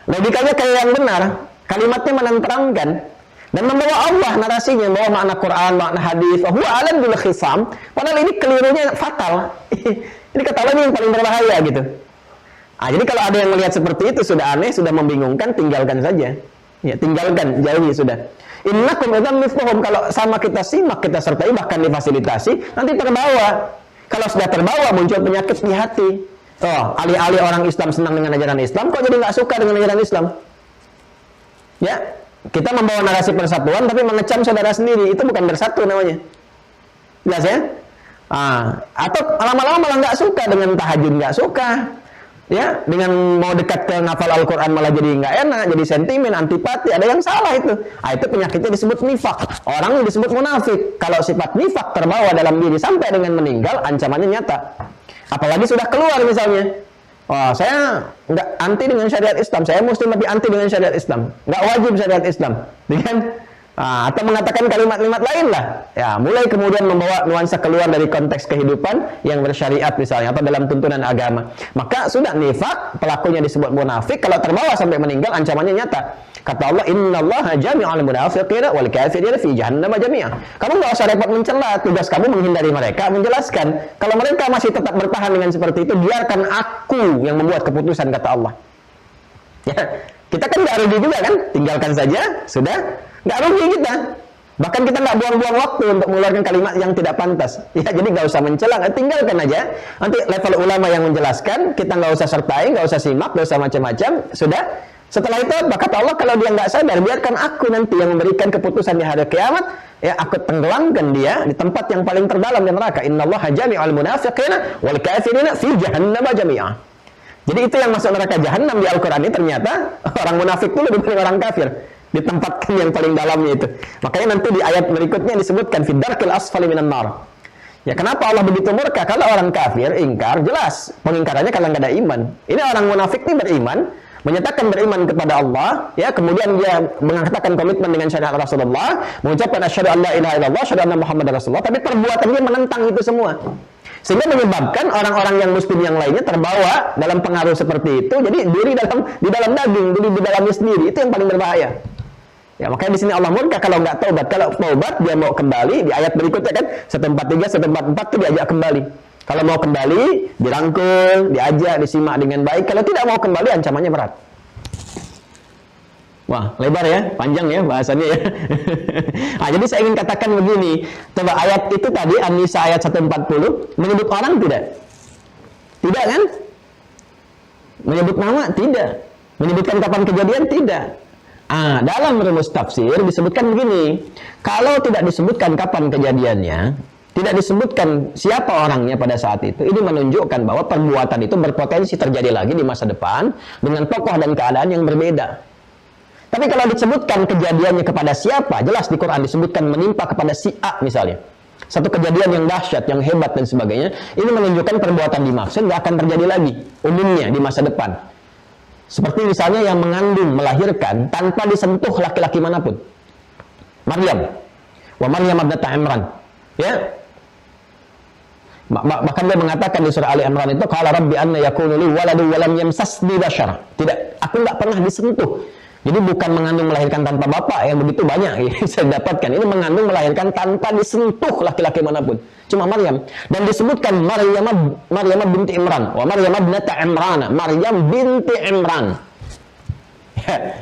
Logikanya kayak yang benar, kalimatnya menenteramkan. Dan membawa Allah narasinya, membawa makna Quran, makna hadis. Huwa alam bil khisam. Padahal ini kelirunya fatal. Ini kata Allah ini yang paling berbahaya gitu. Jadi kalau ada yang melihat seperti itu sudah aneh, sudah membingungkan, tinggalkan saja. Ya, tinggalkan, jauhi sudah. Innakum idzam mithluhum, kalau sama kita simak, kita sertai, bahkan difasilitasi, nanti terbawa. Kalau sudah terbawa, muncul penyakit di hati. Oh, alih-alih orang Islam senang dengan ajaran Islam, kok jadi nggak suka dengan ajaran Islam? Ya, kita membawa narasi persatuan, tapi mengecam saudara sendiri, itu bukan bersatu namanya. Jelas ya? Atau lama-lama malah nggak suka dengan tahajud, nggak suka. Ya, dengan mau dekat ke ngafal Al-Quran malah jadi nggak enak, jadi sentimen, antipati, ada yang salah itu. Itu penyakitnya disebut nifak. Orang disebut munafik. Kalau sifat nifak terbawa dalam diri sampai dengan meninggal, ancamannya nyata. Apalagi sudah keluar misalnya. Saya nggak anti dengan syariat Islam, saya muslim tapi anti dengan syariat Islam. Nggak wajib syariat Islam. Kan? Atau mengatakan kalimat-kalimat lain lah. Ya, mulai kemudian membawa nuansa keluar dari konteks kehidupan yang bersyariat misalnya, atau dalam tuntunan agama. Maka sudah nifak, pelakunya disebut munafik. Kalau terbawa sampai meninggal, ancamannya nyata. Kata Allah, Innallaha jami'al munafiqina wal kafirina fi jahannam jami'a. Kamu nggak usah repot mencela, tugas kamu menghindari mereka, menjelaskan. Kalau mereka masih tetap bertahan dengan seperti itu, biarkan aku yang membuat keputusan, kata Allah. Ya, kita kan nggak rugi juga kan? Tinggalkan saja, sudah. Nggak rugi kita. Bahkan kita nggak buang-buang waktu untuk mengeluarkan kalimat yang tidak pantas. Ya, jadi nggak usah mencela, tinggalkan aja. Nanti level ulama yang menjelaskan, kita nggak usah sertai, nggak usah simak, nggak usah macam-macam. Sudah. Setelah itu, kata Allah, kalau dia nggak sadar, biarkan aku nanti yang memberikan keputusan di hari kiamat. Ya, aku tenggelamkan dia di tempat yang paling terdalam di neraka. Innallaha jami'al munafiqina wal kafirina fi jahannam jami'a. Jadi itu yang masuk neraka jahanam di Al-Quran ini ternyata orang munafik itu lebih dari orang kafir. Ditempatkan yang paling dalamnya itu. Makanya nanti di ayat berikutnya disebutkan fi darkil asfali minan nar. Ya, kenapa Allah begitu murka? Kalau orang kafir ingkar, jelas pengingkarannya kalau nggak ada iman. Ini orang munafik ini beriman, menyatakan beriman kepada Allah, ya, kemudian dia mengatakan komitmen dengan syariat Rasulullah, mengucapkan asyhadu an la ilaha illallah, asyhadu anna Muhammadar Rasulullah, tapi perbuatannya menentang itu semua. Sehingga menyebabkan orang-orang yang muslim yang lainnya terbawa dalam pengaruh seperti itu, jadi diri di dalam daging, diri di dalamnya sendiri, itu yang paling berbahaya. Ya, makanya di sini Allah murka kalau nggak taubat. Kalau taubat dia mau kembali, di ayat berikutnya kan 143, 144 itu diajak kembali. Kalau mau kembali, dirangkul, diajak, disimak dengan baik. Kalau tidak mau kembali, ancamannya berat. Wah, lebar ya, panjang ya bahasannya ya. Jadi saya ingin katakan begini, coba ayat itu tadi, An-Nisa ayat 140, menyebut orang tidak? Tidak kan? Menyebut nama? Tidak. Menyebutkan kapan kejadian? Tidak. Dalam rumus tafsir disebutkan begini, kalau tidak disebutkan kapan kejadiannya, tidak disebutkan siapa orangnya pada saat itu, ini menunjukkan bahwa perbuatan itu berpotensi terjadi lagi di masa depan dengan tokoh dan keadaan yang berbeda. Tapi kalau disebutkan kejadiannya kepada siapa, jelas di Quran disebutkan menimpa kepada si A misalnya. Satu kejadian yang dahsyat, yang hebat dan sebagainya, ini menunjukkan perbuatan dimaksud nggak akan terjadi lagi umumnya di masa depan. Seperti misalnya yang mengandung, melahirkan tanpa disentuh laki-laki manapun. Maryam. Wa Maryam ibnata Imran. Ya. Bahkan dia mengatakan di surah Ali Imran itu, qala rabbi anna yakunu li waladu wa lam yamsasni bashar. Tidak, aku enggak pernah disentuh. Jadi bukan mengandung melahirkan tanpa bapak yang begitu banyak ya, saya dapatkan. Ini mengandung melahirkan tanpa disentuh laki-laki manapun. Cuma Maryam. Dan disebutkan Maryam binti Imran. Wa Maryam ibnata Imran. Maryam binti Imran. Ya.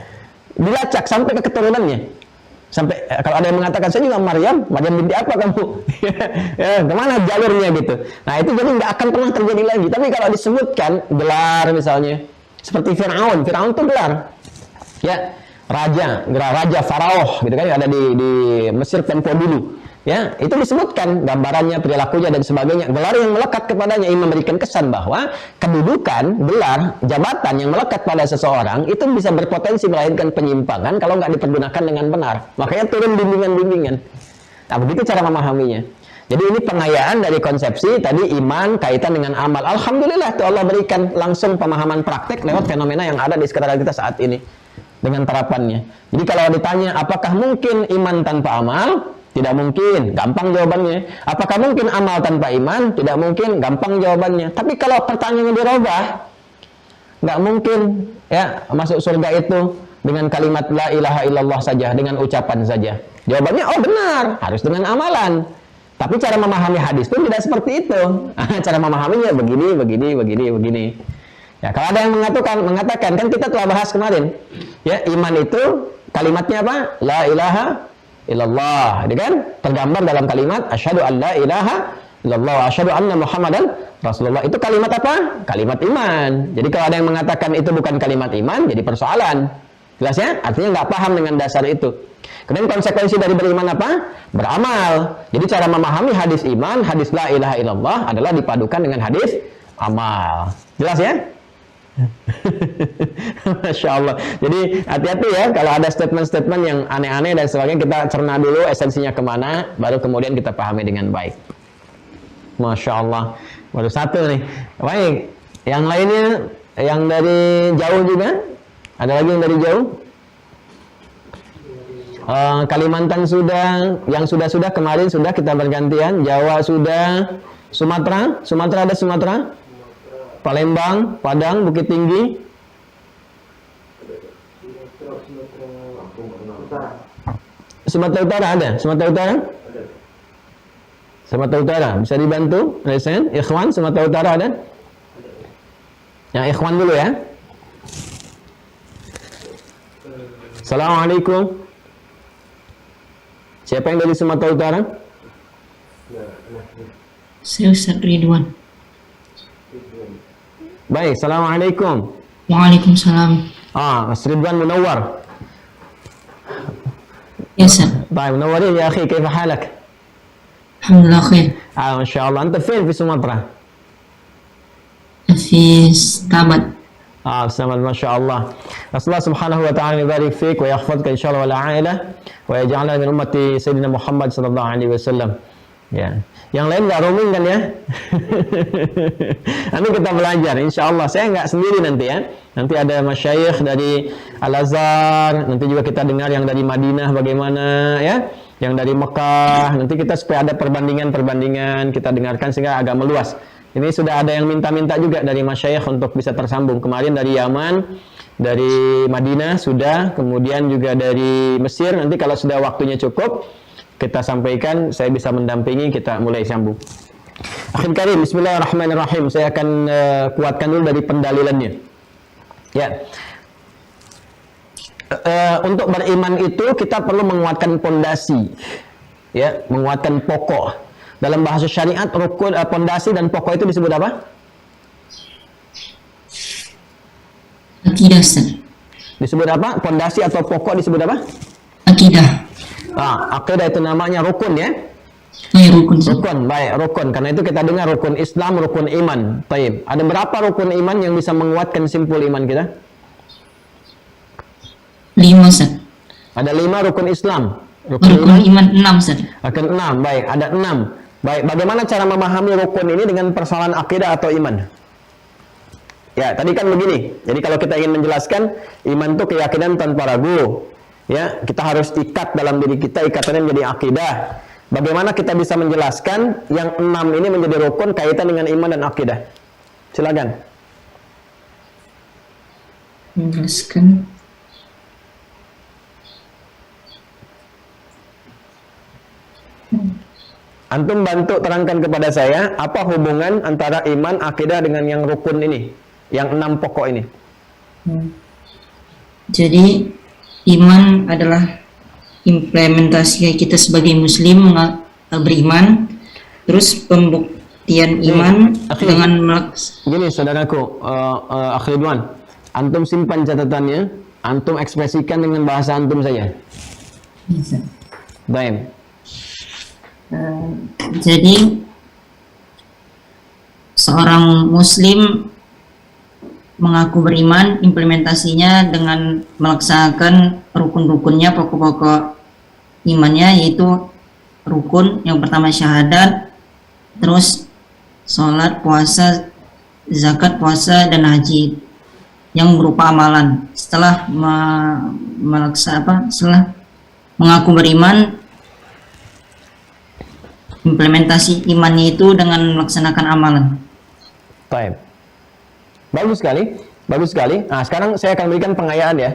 Dilacak sampai ke keturunannya. Sampai kalau ada yang mengatakan saya juga Maryam binti apa kamu? Ya, kemana jalurnya gitu. Nah itu jadi nggak akan pernah terjadi lagi. Tapi kalau disebutkan gelar misalnya seperti Fir'aun itu gelar. Ya, raja Faraoh gitu kan, ada di Mesir tempo dulu. Ya, itu disebutkan gambarannya, perilakunya dan sebagainya. Gelar yang melekat kepadanya ini memberikan kesan bahwa kedudukan, gelar, jabatan yang melekat pada seseorang itu bisa berpotensi melahirkan penyimpangan kalau nggak dipergunakan dengan benar. Makanya turun bimbingan-bimbingan. Nah, begitu cara memahaminya. Jadi ini pengayaan dari konsepsi tadi iman kaitan dengan amal. Alhamdulillah tuh Allah berikan langsung pemahaman praktek lewat fenomena yang ada di sekitar kita saat ini dengan terapannya. Jadi kalau ditanya apakah mungkin iman tanpa amal? Tidak mungkin, gampang jawabannya. Apakah mungkin amal tanpa iman? Tidak mungkin, gampang jawabannya. Tapi kalau pertanyaannya dirubah, nggak mungkin ya masuk surga itu dengan kalimat la ilaha illallah saja, dengan ucapan saja? Jawabannya, oh benar, harus dengan amalan. Tapi cara memahami hadis pun tidak seperti itu. Cara memahaminya begini. Ya, kalau ada yang mengatakan kan kita telah bahas kemarin. Ya, iman itu kalimatnya apa? La ilaha illallah. Ini kan tergambar dalam kalimat asyhadu an la ilaha illallah wa asyhadu anna Muhammadan Rasulullah. Itu kalimat apa? Kalimat iman. Jadi kalau ada yang mengatakan itu bukan kalimat iman, jadi persoalan. Jelas ya? Artinya nggak paham dengan dasar itu. Kemudian konsekuensi dari beriman apa? Beramal. Jadi cara memahami hadis iman, hadis la ilaha illallah adalah dipadukan dengan hadis amal. Jelas ya? Masya Allah. Jadi hati-hati ya kalau ada statement-statement yang aneh-aneh dan sebagainya, kita cerna dulu esensinya kemana, baru kemudian kita pahami dengan baik. Masya Allah. Baru satu nih. Baik. Yang lainnya, yang dari jauh juga? Ada lagi yang dari jauh? Kalimantan sudah, yang sudah kemarin sudah kita bergantian. Jawa sudah, Sumatera ada Sumatera, Palembang, Padang, Bukit Tinggi, Sumatera Utara ada, Sumatera Utara bisa dibantu, Resen, Ikhwan Sumatera Utara ada? Yang Ikhwan dulu ya. Assalamualaikum. Siapa yang dari Sumatera Utara? Saya Ustaz Ridwan. Baik, Assalamualaikum. Waalaikumsalam. Mas Ridwan Munawwar. Ya Ustaz. Baik, Munawwarin ya akhi, kaifa halak? Alhamdulillah khair. Masya Allah, anta fin fi Sumatera? Fi Stabat. Selamat, Masya Allah. Rasulullah subhanahu wa ta'ala ibarik fiqh wa yakhfadka insyaAllah wa la'ailah wa yaja'ala min ummati Sayyidina Muhammad sallallahu alaihi wasallam. Ya. Yang lain nggak roaming kan ya? Nanti kita belajar, insya Allah. Saya nggak sendiri nanti ya. Nanti ada masyayikh dari Al-Azhar, nanti juga kita dengar yang dari Madinah bagaimana ya, yang dari Mekah. Nanti kita supaya ada perbandingan kita dengarkan sehingga agak meluas. Ini sudah ada yang minta-minta juga dari masyayikh untuk bisa tersambung. Kemarin dari Yaman, dari Madinah sudah, kemudian juga dari Mesir. Nanti kalau sudah waktunya cukup, kita sampaikan, saya bisa mendampingi, kita mulai sambung. Akhir karim, bismillahirrahmanirrahim. Saya akan kuatkan dulu dari pendalilannya. Ya. Untuk beriman itu kita perlu menguatkan pondasi. Ya, menguatkan pokok. Dalam bahasa syariat, rukun, pondasi dan pokok itu disebut apa? Akidah Ustaz. Disebut apa? Pondasi atau pokok disebut apa? Akidah. Akidah itu namanya rukun ya? Ya, rukun. Rukun, baik, rukun. Karena itu kita dengar rukun Islam, rukun iman. Taib. Ada berapa rukun iman yang bisa menguatkan simpul iman kita? 5 Ustaz. Ada 5 rukun Islam. Rukun iman 6 Ustaz. Rukun 6, baik, ada 6. Baik, bagaimana cara memahami rukun ini dengan persoalan akidah atau iman? Ya, tadi kan begini. Jadi kalau kita ingin menjelaskan, iman itu keyakinan tanpa ragu. Ya, kita harus ikat dalam diri kita, ikatannya menjadi akidah. Bagaimana kita bisa menjelaskan yang 6 ini menjadi rukun kaitan dengan iman dan akidah? Silakan. Menjelaskan. Antum bantu terangkan kepada saya apa hubungan antara iman, akidah dengan yang rukun ini, yang 6 pokok ini. Jadi iman adalah implementasi kita sebagai muslim beriman, terus pembuktian iman dengan gini saudaraku, Akhil Ridwan, antum simpan catatannya, antum ekspresikan dengan bahasa antum saja. Baik. Jadi seorang muslim mengaku beriman, implementasinya dengan melaksanakan rukun-rukunnya, pokok-pokok imannya, yaitu rukun yang pertama syahadat, terus sholat, puasa, zakat, puasa, dan haji yang berupa amalan. Setelah setelah mengaku beriman, implementasi imannya itu dengan melaksanakan amalan. Baik. Bagus sekali, bagus sekali. Nah, sekarang saya akan berikan pengayaan ya.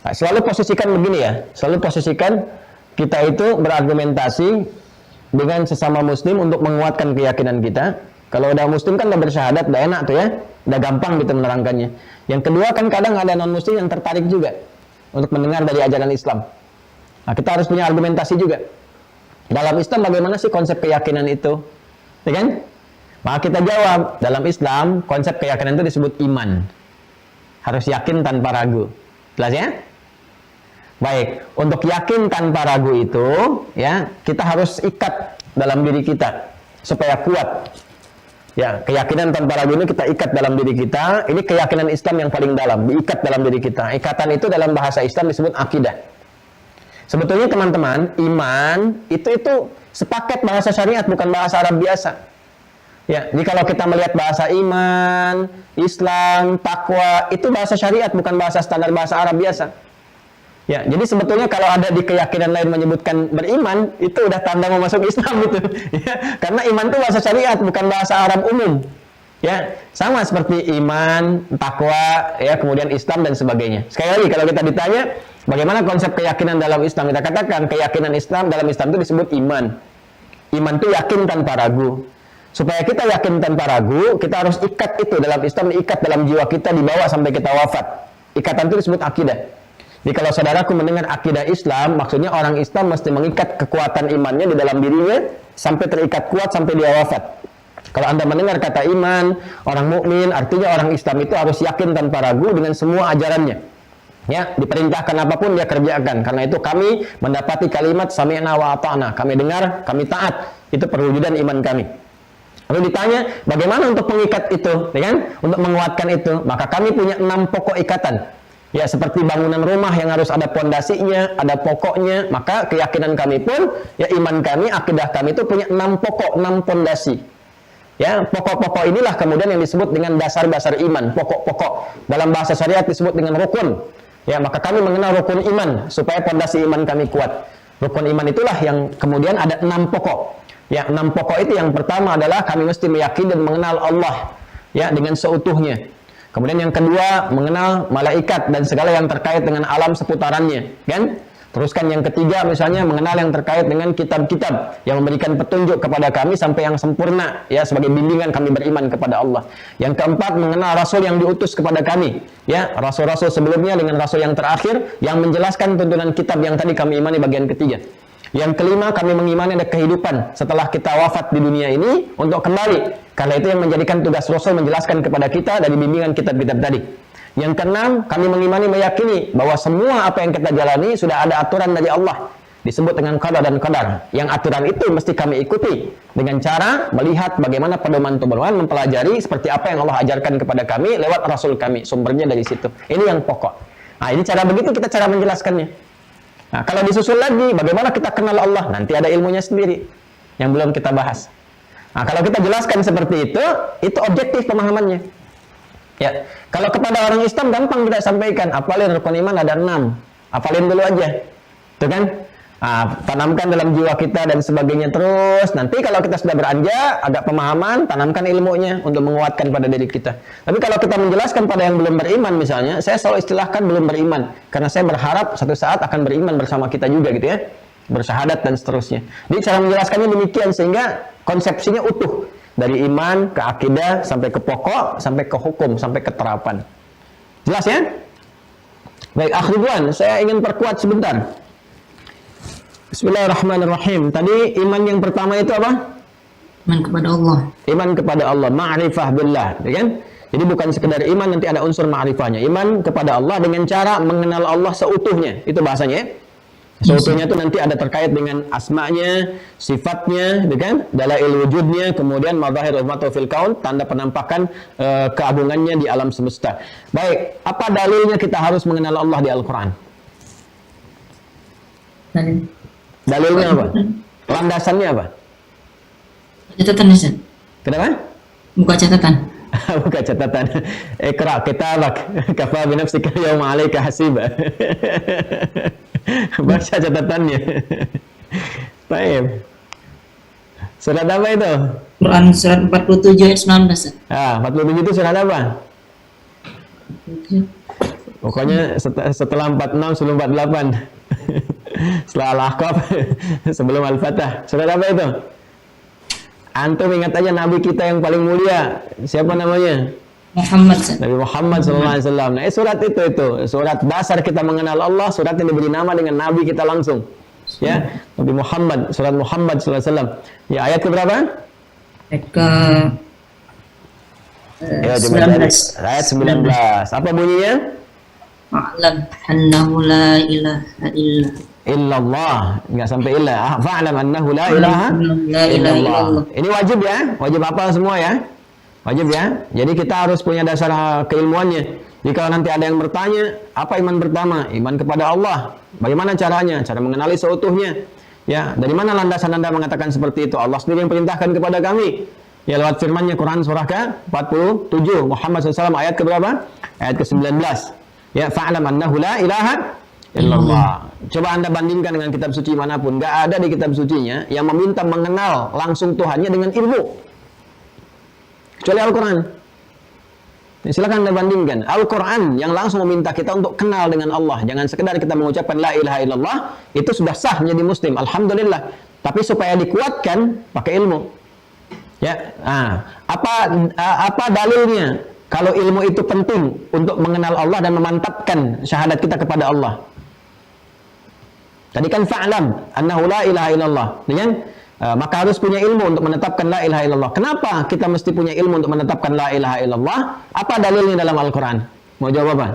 Nah, selalu posisikan begini ya, selalu posisikan kita itu berargumentasi dengan sesama muslim untuk menguatkan keyakinan kita. Kalau udah muslim kan udah bersyahadat, udah enak tuh ya, udah gampang gitu menerangkannya. Yang kedua kan kadang ada non muslim yang tertarik juga untuk mendengar dari ajaran Islam. Nah, kita harus punya argumentasi juga. Dalam Islam bagaimana sih konsep keyakinan itu? Ya kan? Maka kita jawab, dalam Islam konsep keyakinan itu disebut iman. Harus yakin tanpa ragu. Jelas ya? Baik, untuk yakin tanpa ragu itu, ya, kita harus ikat dalam diri kita supaya kuat. Ya, keyakinan tanpa ragu ini kita ikat dalam diri kita. Ini keyakinan Islam yang paling dalam, diikat dalam diri kita. Ikatan itu dalam bahasa Islam disebut akidah. Sebetulnya teman-teman, iman itu sepaket bahasa syariat, bukan bahasa Arab biasa. Ya, jadi kalau kita melihat bahasa iman, Islam, takwa, itu bahasa syariat, bukan bahasa standar bahasa Arab biasa. Ya, jadi sebetulnya kalau ada di keyakinan lain menyebutkan beriman, itu udah tanda mau masuk Islam gitu. Ya, karena iman itu bahasa syariat, bukan bahasa Arab umum. Ya, sama seperti iman, takwa, ya, kemudian Islam dan sebagainya. Sekali lagi kalau kita ditanya, bagaimana konsep keyakinan dalam Islam? Kita katakan keyakinan Islam dalam Islam itu disebut iman. Iman itu yakin tanpa ragu. Supaya kita yakin tanpa ragu, kita harus ikat itu dalam Islam, ikat dalam jiwa kita, dibawa sampai kita wafat. Ikatan itu disebut akidah. Jadi kalau saudaraku mendengar akidah Islam, maksudnya orang Islam mesti mengikat kekuatan imannya di dalam dirinya sampai terikat kuat sampai dia wafat. Kalau Anda mendengar kata iman, orang mukmin, artinya orang Islam itu harus yakin tanpa ragu dengan semua ajarannya. Ya, diperintahkan apapun dia kerjakan. Karena itu kami mendapati kalimat sami'na wa ata'na. Kami dengar, kami taat. Itu perwujudan iman kami. Lalu ditanya, bagaimana untuk mengikat itu, ya kan? Untuk menguatkan itu, maka kami punya 6 pokok ikatan. Ya, seperti bangunan rumah yang harus ada pondasinya, ada pokoknya, maka keyakinan kami pun, ya iman kami, akidah kami itu punya 6 pokok, 6 pondasi. Ya, pokok-pokok inilah kemudian yang disebut dengan dasar-dasar iman, pokok-pokok. Dalam bahasa syariat disebut dengan rukun. Ya, maka kami mengenal rukun iman supaya pondasi iman kami kuat. Rukun iman itulah yang kemudian ada 6 pokok. Ya, 6 pokok itu yang pertama adalah kami mesti meyakini dan mengenal Allah, ya, dengan seutuhnya. Kemudian yang kedua, mengenal malaikat dan segala yang terkait dengan alam seputarannya, kan? Teruskan yang ketiga, misalnya mengenal yang terkait dengan kitab-kitab yang memberikan petunjuk kepada kami sampai yang sempurna, ya, sebagai bimbingan kami beriman kepada Allah. Yang keempat, mengenal rasul yang diutus kepada kami, ya, rasul-rasul sebelumnya dengan rasul yang terakhir yang menjelaskan tuntunan kitab yang tadi kami imani bagian ketiga. Yang kelima, kami mengimani ada kehidupan setelah kita wafat di dunia ini untuk kembali. Karena itu yang menjadikan tugas Rasul menjelaskan kepada kita dari bimbingan kitab-kitab tadi. Yang keenam, kami mengimani meyakini bahwa semua apa yang kita jalani sudah ada aturan dari Allah. Disebut dengan qada dan qadar. Yang aturan itu mesti kami ikuti dengan cara melihat bagaimana pedoman-pedoman, mempelajari seperti apa yang Allah ajarkan kepada kami lewat Rasul kami. Sumbernya dari situ. Ini yang pokok. Nah, ini cara begitu kita cara menjelaskannya. Nah, kalau disusul lagi, bagaimana kita kenal Allah? Nanti ada ilmunya sendiri yang belum kita bahas. Nah, kalau kita jelaskan seperti itu objektif pemahamannya. Ya, kalau kepada orang Islam gampang kita sampaikan, apalin rukun iman ada 6. Apalin dulu aja. Itu kan? Nah, tanamkan dalam jiwa kita dan sebagainya terus. Nanti kalau kita sudah beranjak, agak pemahaman, tanamkan ilmunya untuk menguatkan pada diri kita. Tapi kalau kita menjelaskan pada yang belum beriman misalnya, saya selalu istilahkan belum beriman. Karena saya berharap satu saat akan beriman bersama kita juga gitu ya. Bersyahadat dan seterusnya. Jadi cara menjelaskannya demikian sehingga konsepsinya utuh. Dari iman ke akidah, sampai ke pokok, sampai ke hukum, sampai ke terapan. Jelas ya? Baik, akhirwan, saya ingin perkuat sebentar. Bismillahirrahmanirrahim. Tadi iman yang pertama itu apa? Iman kepada Allah. Iman kepada Allah, ma'rifah billah, ya kan? Jadi bukan sekedar iman, nanti ada unsur ma'rifahnya. Iman kepada Allah dengan cara mengenal Allah seutuhnya. Itu bahasanya ya. Seutuhnya itu nanti ada terkait dengan asma'nya, sifatnya, ya kan? Dalail wujudnya, kemudian mazahir rahmatu fil kaun, tanda penampakan keagungannya di alam semesta. Baik, apa dalilnya kita harus mengenal Allah di Al-Qur'an? Dalilnya apa? Landasannya apa? Catatan, Ustaz. Kenapa? Buka catatan. Buka catatan. Iqra kitabak kafa bi nafsika yawma 'alaika hasiba. Baca catatannya. Baik. Surat apa itu? Quran surat 47 ayat 19. Ustaz. 47 itu surat apa? Pokoknya setelah 46 sebelum 48. Setelah Al-Ahqaf sebelum Al-Fatah. Surat apa itu? Antum ingat aja Nabi kita yang paling mulia. Siapa namanya? Muhammad. Nabi Muhammad SAW. Nah, surat itu surat dasar kita mengenal Allah, surat yang diberi nama dengan Nabi kita langsung. Ya, Nabi Muhammad, surat Muhammad SAW. Ya, ayat ke berapa? Ayat ke Ya, coba cari. 19. Ayat 19. Apa bunyinya? A'lam annahu la ilaha illa Illallah. Enggak sampai illa. Fa'lam annahu la ilaha La ilaha illallah. Ini wajib ya, wajib hafal semua ya. Wajib ya. Jadi kita harus punya dasar keilmuannya. Jadi kalau nanti ada yang bertanya, apa iman pertama? Iman kepada Allah. Bagaimana caranya? Cara mengenali seutuhnya. Ya, dari mana landasan Anda mengatakan seperti itu? Allah sendiri yang perintahkan kepada kami. Ya, lewat firman-Nya Quran surah ke-47, Muhammad SAW ayat ke berapa? Ayat ke-19. Ya, fa'lam annahu la ilaha illallah. Coba Anda bandingkan dengan kitab suci manapun. Gak ada di kitab sucinya yang meminta mengenal langsung Tuhannya dengan ilmu. Kecuali Al-Quran. Silakan Anda bandingkan. Al-Quran yang langsung meminta kita untuk kenal dengan Allah. Jangan sekedar kita mengucapkan la ilaha illallah, itu sudah sah menjadi muslim. Alhamdulillah. Tapi supaya dikuatkan, pakai ilmu. Ya, apa dalilnya? Kalau ilmu itu penting untuk mengenal Allah dan memantapkan syahadat kita kepada Allah. Tadi kan fa'lam annahu la ilaha illallah. Dengan maka harus punya ilmu untuk menetapkan la ilaha illallah. Kenapa kita mesti punya ilmu untuk menetapkan la ilaha illallah? Apa dalilnya dalam Al-Quran? Mau jawab apa?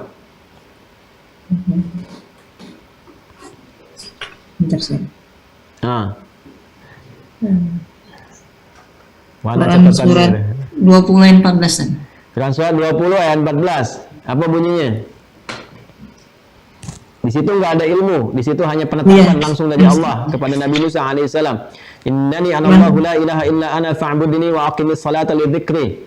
Bentar sih. Mana Quran catatan surat dia? 20 ayat 14-an. Quran surat 20 ayat 14. Apa bunyinya? Di situ nggak ada ilmu, di situ hanya penetapan langsung dari Allah kepada Nabi Musa alaihissalam. Innani anallahu la ilaha illa ana fa'budni wa aqimis salata li dzikri.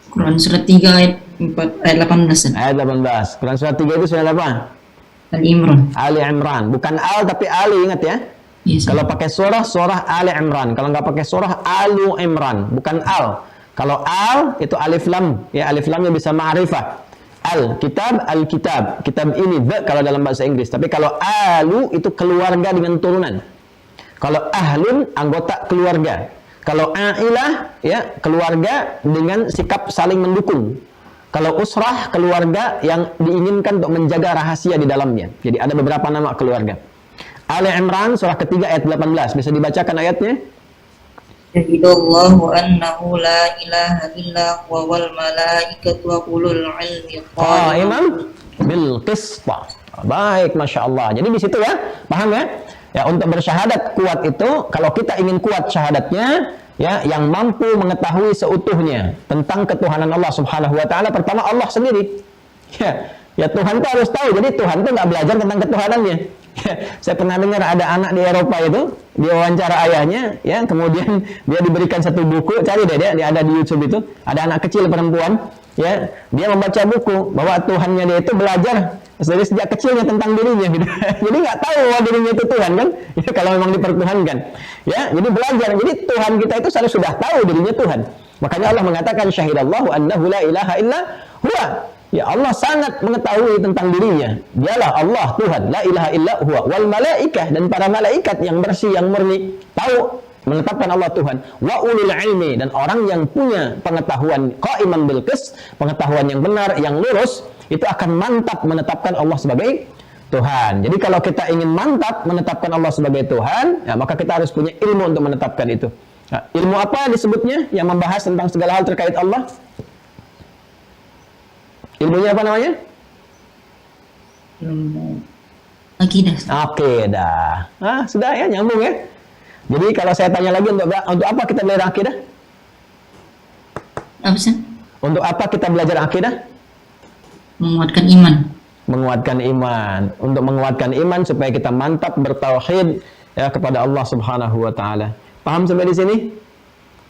Quran surat 3 ayat 4 ayat 18-an. Ayat 18. Quran surat 3 itu surat apa? Al-Imran. Ali Imran. Bukan Al tapi Ali, ingat ya. Yes. Kalau pakai surah Ali Imran. Kalau nggak pakai surah Alu Imran. Bukan Al. Kalau Al itu alif lam. Ya, alif lamnya bisa ma'rifah. Al-kitab, al-kitab. Kitab ini the kalau dalam bahasa Inggris. Tapi kalau alu itu keluarga dengan turunan. Kalau ahlun anggota keluarga. Kalau ailah ya keluarga dengan sikap saling mendukung. Kalau usrah keluarga yang diinginkan untuk menjaga rahasia di dalamnya. Jadi ada beberapa nama keluarga. Ali Imran surah ketiga ayat 18. Bisa dibacakan ayatnya? Syahidallahu annahu la ilaha illa huwa wal malaikatu wa ulul ilmi qa'iman bil qist. Baik, Masya Allah. Jadi di situ ya, paham ya? Ya, untuk bersyahadat kuat itu, kalau kita ingin kuat syahadatnya, ya, yang mampu mengetahui seutuhnya tentang ketuhanan Allah Subhanahu wa taala, pertama Allah sendiri. Ya, Tuhan itu harus tahu. Jadi Tuhan itu nggak belajar tentang ketuhanannya. Saya pernah dengar ada anak di Eropa itu, dia wawancara ayahnya, ya, kemudian dia diberikan satu buku, cari deh dia ada di YouTube itu, ada anak kecil perempuan, ya, dia membaca buku bahwa Tuhannya dia itu belajar dari sejak kecilnya tentang dirinya, gitu. Jadi nggak tahu bahwa dirinya itu Tuhan kan, ya, kalau memang dipertuhankan, ya, jadi belajar. Jadi Tuhan kita itu sudah tahu dirinya Tuhan. Makanya Allah mengatakan syahidallahu annahu la ilaha illa huwa. Ya, Allah sangat mengetahui tentang dirinya. Dialah Allah Tuhan, la ilaha illa huwa. Wal malaikah, dan para malaikat yang bersih, yang murni, tahu menetapkan Allah Tuhan. Wa ulul ilmi, dan orang yang punya pengetahuan qa'iman bil qist, pengetahuan yang benar, yang lurus, itu akan mantap menetapkan Allah sebagai Tuhan. Jadi kalau kita ingin mantap menetapkan Allah sebagai Tuhan, ya, maka kita harus punya ilmu untuk menetapkan itu. Nah, ilmu apa disebutnya yang membahas tentang segala hal terkait Allah? Ilmunya apa namanya? Ilmu akidah. Akidah. Sudah ya, nyambung ya. Jadi kalau saya tanya lagi, untuk apa kita belajar akidah? Apa sih? Untuk apa kita belajar akidah? Menguatkan iman. Menguatkan iman. Untuk menguatkan iman supaya kita mantap bertauhid ya kepada Allah Subhanahu wa taala. Paham sampai di sini?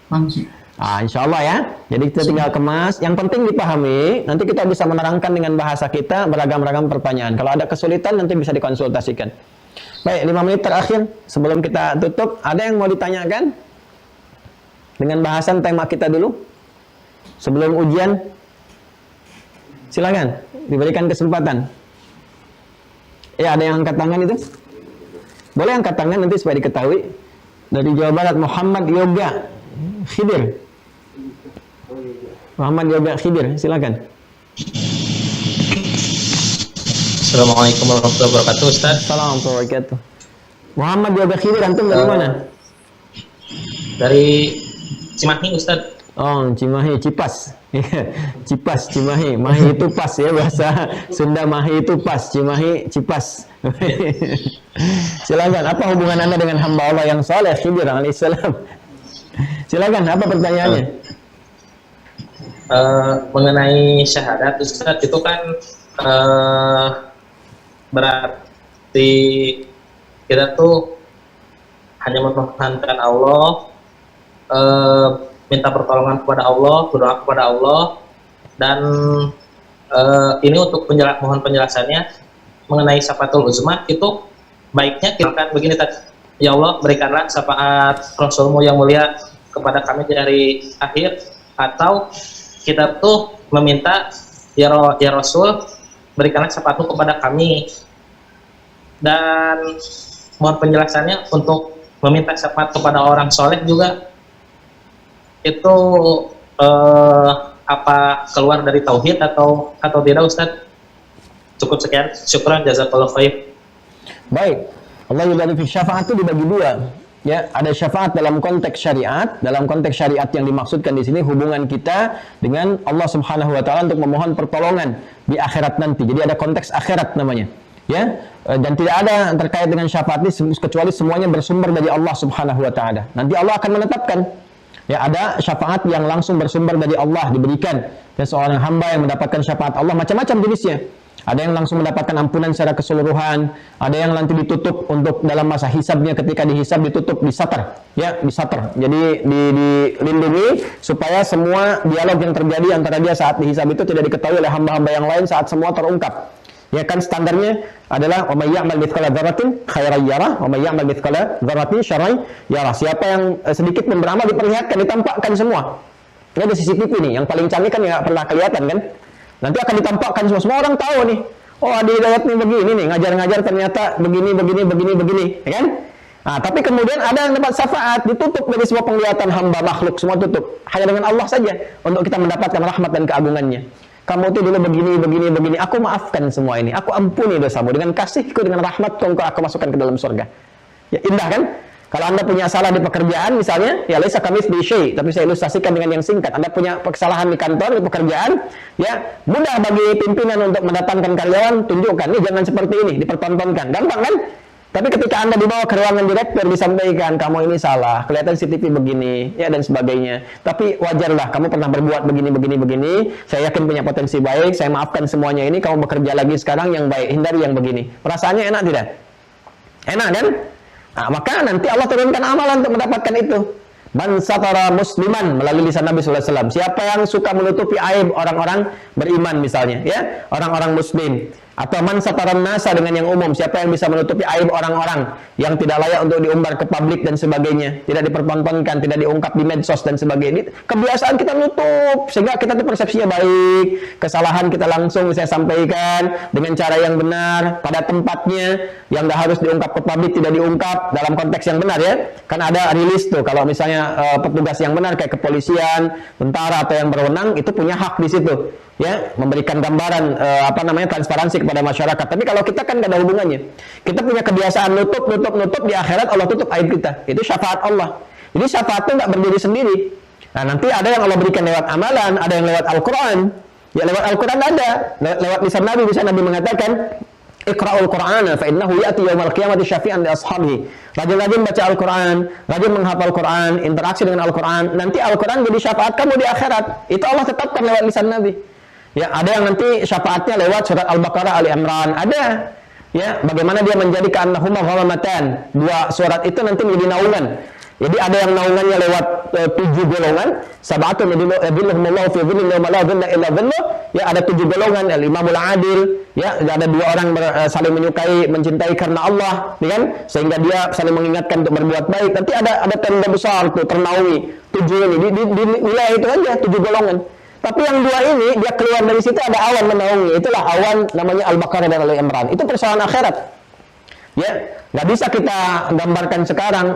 Paham sih. Insya Allah ya. Jadi kita tinggal kemas. Yang penting dipahami. Nanti kita bisa menerangkan dengan bahasa kita beragam-ragam pertanyaan. Kalau ada kesulitan nanti bisa dikonsultasikan. Baik, 5 menit terakhir sebelum kita tutup. Ada yang mau ditanyakan? Dengan bahasan tema kita dulu? Sebelum ujian? Silakan, diberikan kesempatan. Ya, ada yang angkat tangan itu? Boleh angkat tangan nanti supaya diketahui. Dari Jawa Barat, Muhammad Yoga Khidir. Muhammad Yoga Khidir, silakan. Assalamualaikum warahmatullahi wabarakatuh, Ustaz. Assalamualaikum warahmatullahi wabarakatuh. Muhammad Yoga Khidir, antum dari mana? Dari Cimahi, Ustaz. Oh, Cimahi, Cipas. Cipas, Cimahi. Mahi itu pas ya, bahasa Sunda Mahi itu pas, Cimahi, Cipas. Silakan, apa hubungan Anda dengan hamba Allah yang saleh, Khidir alaihissalam? Silakan, apa pertanyaannya? Mengenai syahadat, Ustaz, itu kan berarti kita tuh hanya menuhankan Allah, minta pertolongan kepada Allah, berdoa kepada Allah, dan ini untuk mohon penjelasannya mengenai syafaatul uzma. Itu baiknya kita kan begini, ya Allah, berikanlah syafaat Rasulmu yang mulia kepada kami dari akhir, atau kita tuh meminta ya Rasul, berikanlah syafaatmu kepada kami. Dan mohon penjelasannya untuk meminta syafaat kepada orang soleh juga, itu apa keluar dari tauhid atau tidak, Ustaz? Cukup sekian, syukran, jazakallahu khair. Baik, Allah yubari fi syafaat itu dibagi dua. Ya, ada syafaat dalam konteks syariat. Dalam konteks syariat yang dimaksudkan di sini hubungan kita dengan Allah Subhanahu wa taala untuk memohon pertolongan di akhirat nanti. Jadi ada konteks akhirat namanya. Ya, dan tidak ada terkait dengan syafaat ini kecuali semuanya bersumber dari Allah Subhanahu wa taala. Nanti Allah akan menetapkan. Ya, ada syafaat yang langsung bersumber dari Allah diberikan dan seorang hamba yang mendapatkan syafaat Allah macam-macam jenisnya. Ada yang langsung mendapatkan ampunan secara keseluruhan, ada yang nanti ditutup untuk dalam masa hisabnya, ketika dihisab ditutup, disatar, ya, disatar. Jadi dilindungi supaya semua dialog yang terjadi antara dia saat dihisab itu tidak diketahui oleh hamba-hamba yang lain saat semua terungkap. Ya kan, standarnya adalah wa may ya'mal mithqala dzarratin khairan yarah wa may ya'mal mithqala dzarratin syarran yarah. Siapa yang sedikit pun beramal diperlihatkan, ditampakkan semua. Ini ada CCTV nih, yang paling canggih kan nggak pernah kelihatan kan? Nanti akan ditampakkan semua orang tahu nih. Oh, di riwayat nih begini nih, ngajar-ngajar ternyata begini, ya kan? Nah, tapi kemudian ada yang dapat syafaat, ditutup dari semua penglihatan hamba makhluk, semua tutup. Hanya dengan Allah saja untuk kita mendapatkan rahmat dan keagungannya. Kamu itu dulu begini, aku maafkan semua ini, aku ampuni dosamu, dengan kasihku, dengan rahmatku engkau aku masukkan ke dalam surga. Ya, indah kan? Kalau Anda punya salah di pekerjaan misalnya, ya laisa kamitslihi syai', tapi saya ilustrasikan dengan yang singkat. Anda punya kesalahan di kantor, di pekerjaan, ya mudah bagi pimpinan untuk mendatangkan karyawan, tunjukkan, nih jangan seperti ini, dipertontonkan. Gampang kan? Tapi ketika Anda dibawa ke ruangan direktur, disampaikan, kamu ini salah, kelihatan CCTV begini, ya dan sebagainya. Tapi wajarlah, kamu pernah berbuat begini. Saya yakin punya potensi baik, saya maafkan semuanya ini, kamu bekerja lagi sekarang yang baik, hindari yang begini. Perasaannya enak tidak? Enak kan? Nah, maka nanti Allah turunkan amalan untuk mendapatkan itu. Man satara musliman, melalui lisan Nabi sallallahu alaihi wasallam. Siapa yang suka menutupi aib orang-orang beriman misalnya, ya, orang-orang muslim. Atau man sataran nasa, dengan yang umum, siapa yang bisa menutupi aib orang-orang yang tidak layak untuk diumbar ke publik dan sebagainya, tidak dipertontonkan, tidak diungkap di medsos dan sebagainya. Kebiasaan kita menutup sehingga kita tuh persepsinya baik, kesalahan kita langsung saya sampaikan dengan cara yang benar pada tempatnya, yang nggak harus diungkap ke publik tidak diungkap dalam konteks yang benar, ya. Kan ada rilis tuh kalau misalnya petugas yang benar kayak kepolisian, tentara atau yang berwenang itu punya hak di situ, ya, memberikan gambaran transparansi kepada masyarakat. Tapi kalau kita kan nggak ada hubungannya. Kita punya kebiasaan nutup di akhirat Allah tutup aib kita. Itu syafaat Allah. Jadi syafaat itu nggak berdiri sendiri. Nah, nanti ada yang Allah berikan lewat amalan, ada yang lewat Al-Quran. Ya, lewat Al-Quran ada, lewat lisan Nabi bisa Nabi mengatakan, Iqra'ul Qur'ana fa innahu ya'ti yaumal qiyamati syafi'an li ashabihi. Rajin-rajin baca Al-Quran, rajin menghafal Al-Quran, interaksi dengan Al-Quran. Nanti Al-Quran jadi syafaat kamu di akhirat. Itu Allah tetapkan lewat lisan Nabi. Ya, ada yang nanti syafaatnya lewat surat Al-Baqarah, Ali Imran, ada. Ya, bagaimana dia menjadi ka'annahuma ghamamatan. Dua surat itu nanti menjadi naungan. Jadi ada yang naungannya lewat 7 golongan, sab'atun yadhilluhumullahu fi dhillin yawma la dhilla illa dhilluh. Ya, ada 7 golongan, al-imamul adil, ya, ada 2 orang saling menyukai, mencintai karena Allah, ya kan? Sehingga dia saling mengingatkan untuk berbuat baik. Nanti ada tenda besar tuh ternaungi 7 ini, dinilai itu aja 7 golongan. Tapi yang dua ini, dia keluar dari situ ada awan menaungi. Itulah awan namanya Al-Baqarah dan Al-Imran. Itu persoalan akhirat. Ya, nggak bisa kita gambarkan sekarang.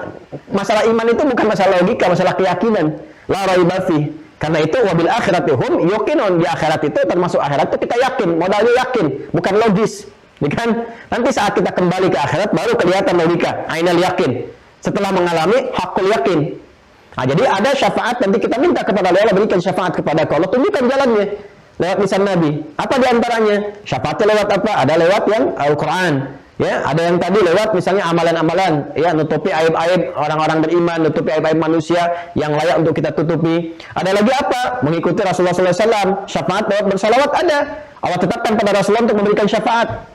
Masalah iman itu bukan masalah logika, masalah keyakinan. La raiba fi. Karena itu wabil akhirati hum yuqinun, di akhirat itu termasuk akhirat itu kita yakin, modalnya yakin, bukan logis. Ya kan? Nanti saat kita kembali ke akhirat baru kelihatan logika, ainal yakin. Setelah mengalami hakul yakin. Nah, jadi ada syafaat, nanti kita minta kepada Allah, berikan syafaat kepada Allah, tunjukkan jalannya lewat lisan Nabi. Apa di antaranya? Syafaatnya lewat apa? Ada lewat yang Al-Quran. Ya, ada yang tadi lewat misalnya amalan-amalan, ya, nutupi aib-aib orang-orang beriman, nutupi aib-aib manusia yang layak untuk kita tutupi. Ada lagi apa? Mengikuti Rasulullah SAW. Syafaat lewat bersalawat ada. Allah tetapkan pada Rasulullah untuk memberikan syafaat.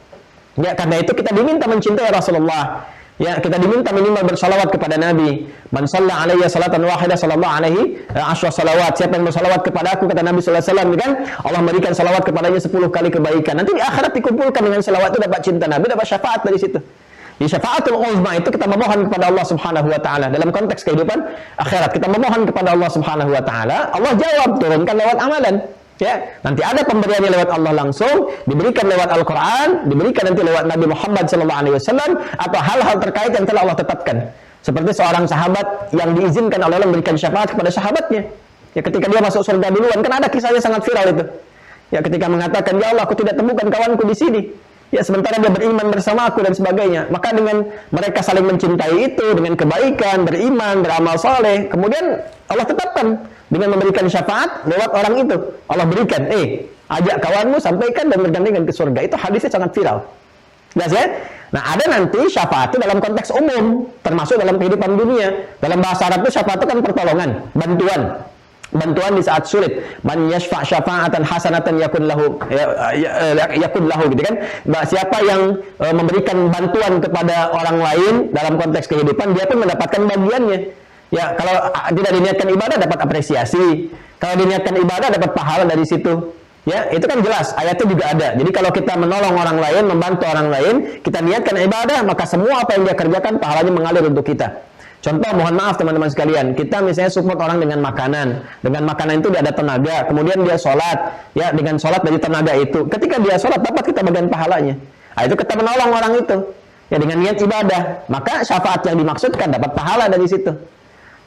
Ya, karena itu kita diminta mencintai Rasulullah. Ya, kita diminta minimal bersalawat kepada Nabi. Man shalla alayya salatan wahidah sallallahu alaihi asyra salawat. Siapa yang bersalawat kepada aku, kata Nabi sallallahu alaihi wasallam, kan? Allah memberikan salawat kepadanya 10 kali kebaikan. Nanti di akhirat dikumpulkan dengan salawat itu, dapat cinta Nabi, dapat syafaat dari situ. Di syafaatul uzma itu kita memohon kepada Allah Subhanahu wa taala dalam konteks kehidupan akhirat. Kita memohon kepada Allah Subhanahu wa taala, Allah jawab, turunkan lewat amalan. Ya, nanti ada pemberiannya lewat Allah langsung, diberikan lewat Al-Quran, diberikan nanti lewat Nabi Muhammad SAW, atau hal-hal terkait yang telah Allah tetapkan. Seperti seorang sahabat yang diizinkan oleh Allah memberikan syafaat kepada sahabatnya. Ya, ketika dia masuk surga duluan, kan ada kisahnya sangat viral itu. Ya, ketika mengatakan, ya Allah, aku tidak temukan kawanku di sini. Ya, sementara dia beriman bersama aku dan sebagainya. Maka dengan mereka saling mencintai itu, dengan kebaikan, beriman, beramal soleh, kemudian Allah tetapkan dengan memberikan syafaat lewat orang itu. Allah berikan, ajak kawanmu, sampaikan dan bergandengan ke surga. Itu hadisnya sangat viral. Jelas ya? Nah, ada nanti syafaat itu dalam konteks umum, termasuk dalam kehidupan dunia. Dalam bahasa Arab itu syafaat itu kan pertolongan, bantuan. Bantuan di saat sulit. Man yashfa' syafa'atan hasanatan yakun lahu, yakun lahu, gitu kan? Siapa yang memberikan bantuan kepada orang lain dalam konteks kehidupan, dia pun mendapatkan bagiannya. Ya, kalau tidak diniatkan ibadah dapat apresiasi. Kalau diniatkan ibadah dapat pahala dari situ. Ya, itu kan jelas. Ayatnya juga ada. Jadi kalau kita menolong orang lain, membantu orang lain, kita niatkan ibadah, maka semua apa yang dia kerjakan pahalanya mengalir untuk kita. Contoh, mohon maaf teman-teman sekalian, kita misalnya support orang dengan makanan. Dengan makanan itu dia ada tenaga, kemudian dia sholat. Ya, dengan sholat dari tenaga itu. Ketika dia sholat, dapat kita bagian pahalanya. Nah, itu kita menolong orang itu. Ya, dengan niat ibadah. Maka syafaat yang dimaksudkan dapat pahala dari situ.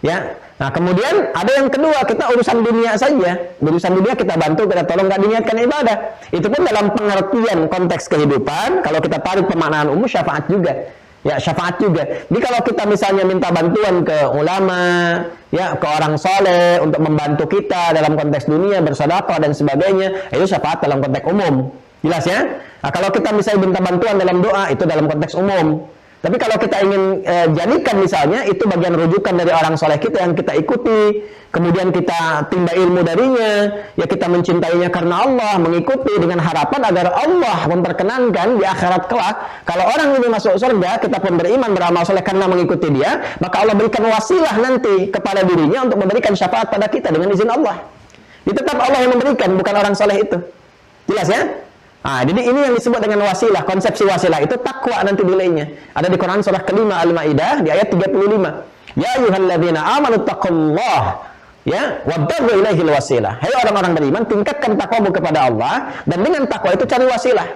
Ya, nah kemudian ada yang kedua, kita urusan dunia saja, urusan dunia kita bantu, kita tolong, nggak diniatkan ibadah. Itu pun dalam pengertian konteks kehidupan, kalau kita tarik pemaknaan umum, syafaat juga. Ya, syafaat juga. Jadi kalau kita misalnya minta bantuan ke ulama, ya, ke orang soleh untuk membantu kita dalam konteks dunia, bersedekah dan sebagainya, itu syafaat dalam konteks umum. Jelas ya? Nah, kalau kita misalnya minta bantuan dalam doa, itu dalam konteks umum. Tapi kalau kita ingin jadikan misalnya itu bagian rujukan dari orang soleh kita yang kita ikuti, kemudian kita timba ilmu darinya, ya kita mencintainya karena Allah, mengikuti dengan harapan agar Allah memperkenankan di akhirat kelak, kalau orang ini masuk surga, kita pun beriman, beramal soleh karena mengikuti dia, maka Allah berikan wasilah nanti kepada dirinya untuk memberikan syafaat pada kita dengan izin Allah. Itu tetap Allah yang memberikan, bukan orang soleh itu. Jelas ya? Nah, jadi ini yang disebut dengan wasilah. Konsepsi wasilah itu takwa nanti nilainya. Ada di Quran surah kelima Al-Maidah di ayat 35. Ya ayyuhalladzina amanu taqullah, ya, wabtaghu ilaihil wasilah. Hai orang-orang beriman, tingkatkan takwamu kepada Allah, dan dengan takwa itu cari wasilah.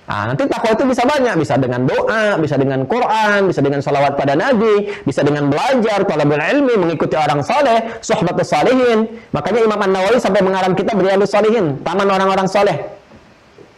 Nah, nanti takwa itu bisa banyak, bisa dengan doa, bisa dengan Quran, bisa dengan salawat pada Nabi, bisa dengan belajar, talabul ilmi, mengikuti orang saleh, suhbatus salihin. Makanya Imam An-Nawawi sampai mengarang kitab Riyadhus Shalihin, taman orang-orang saleh.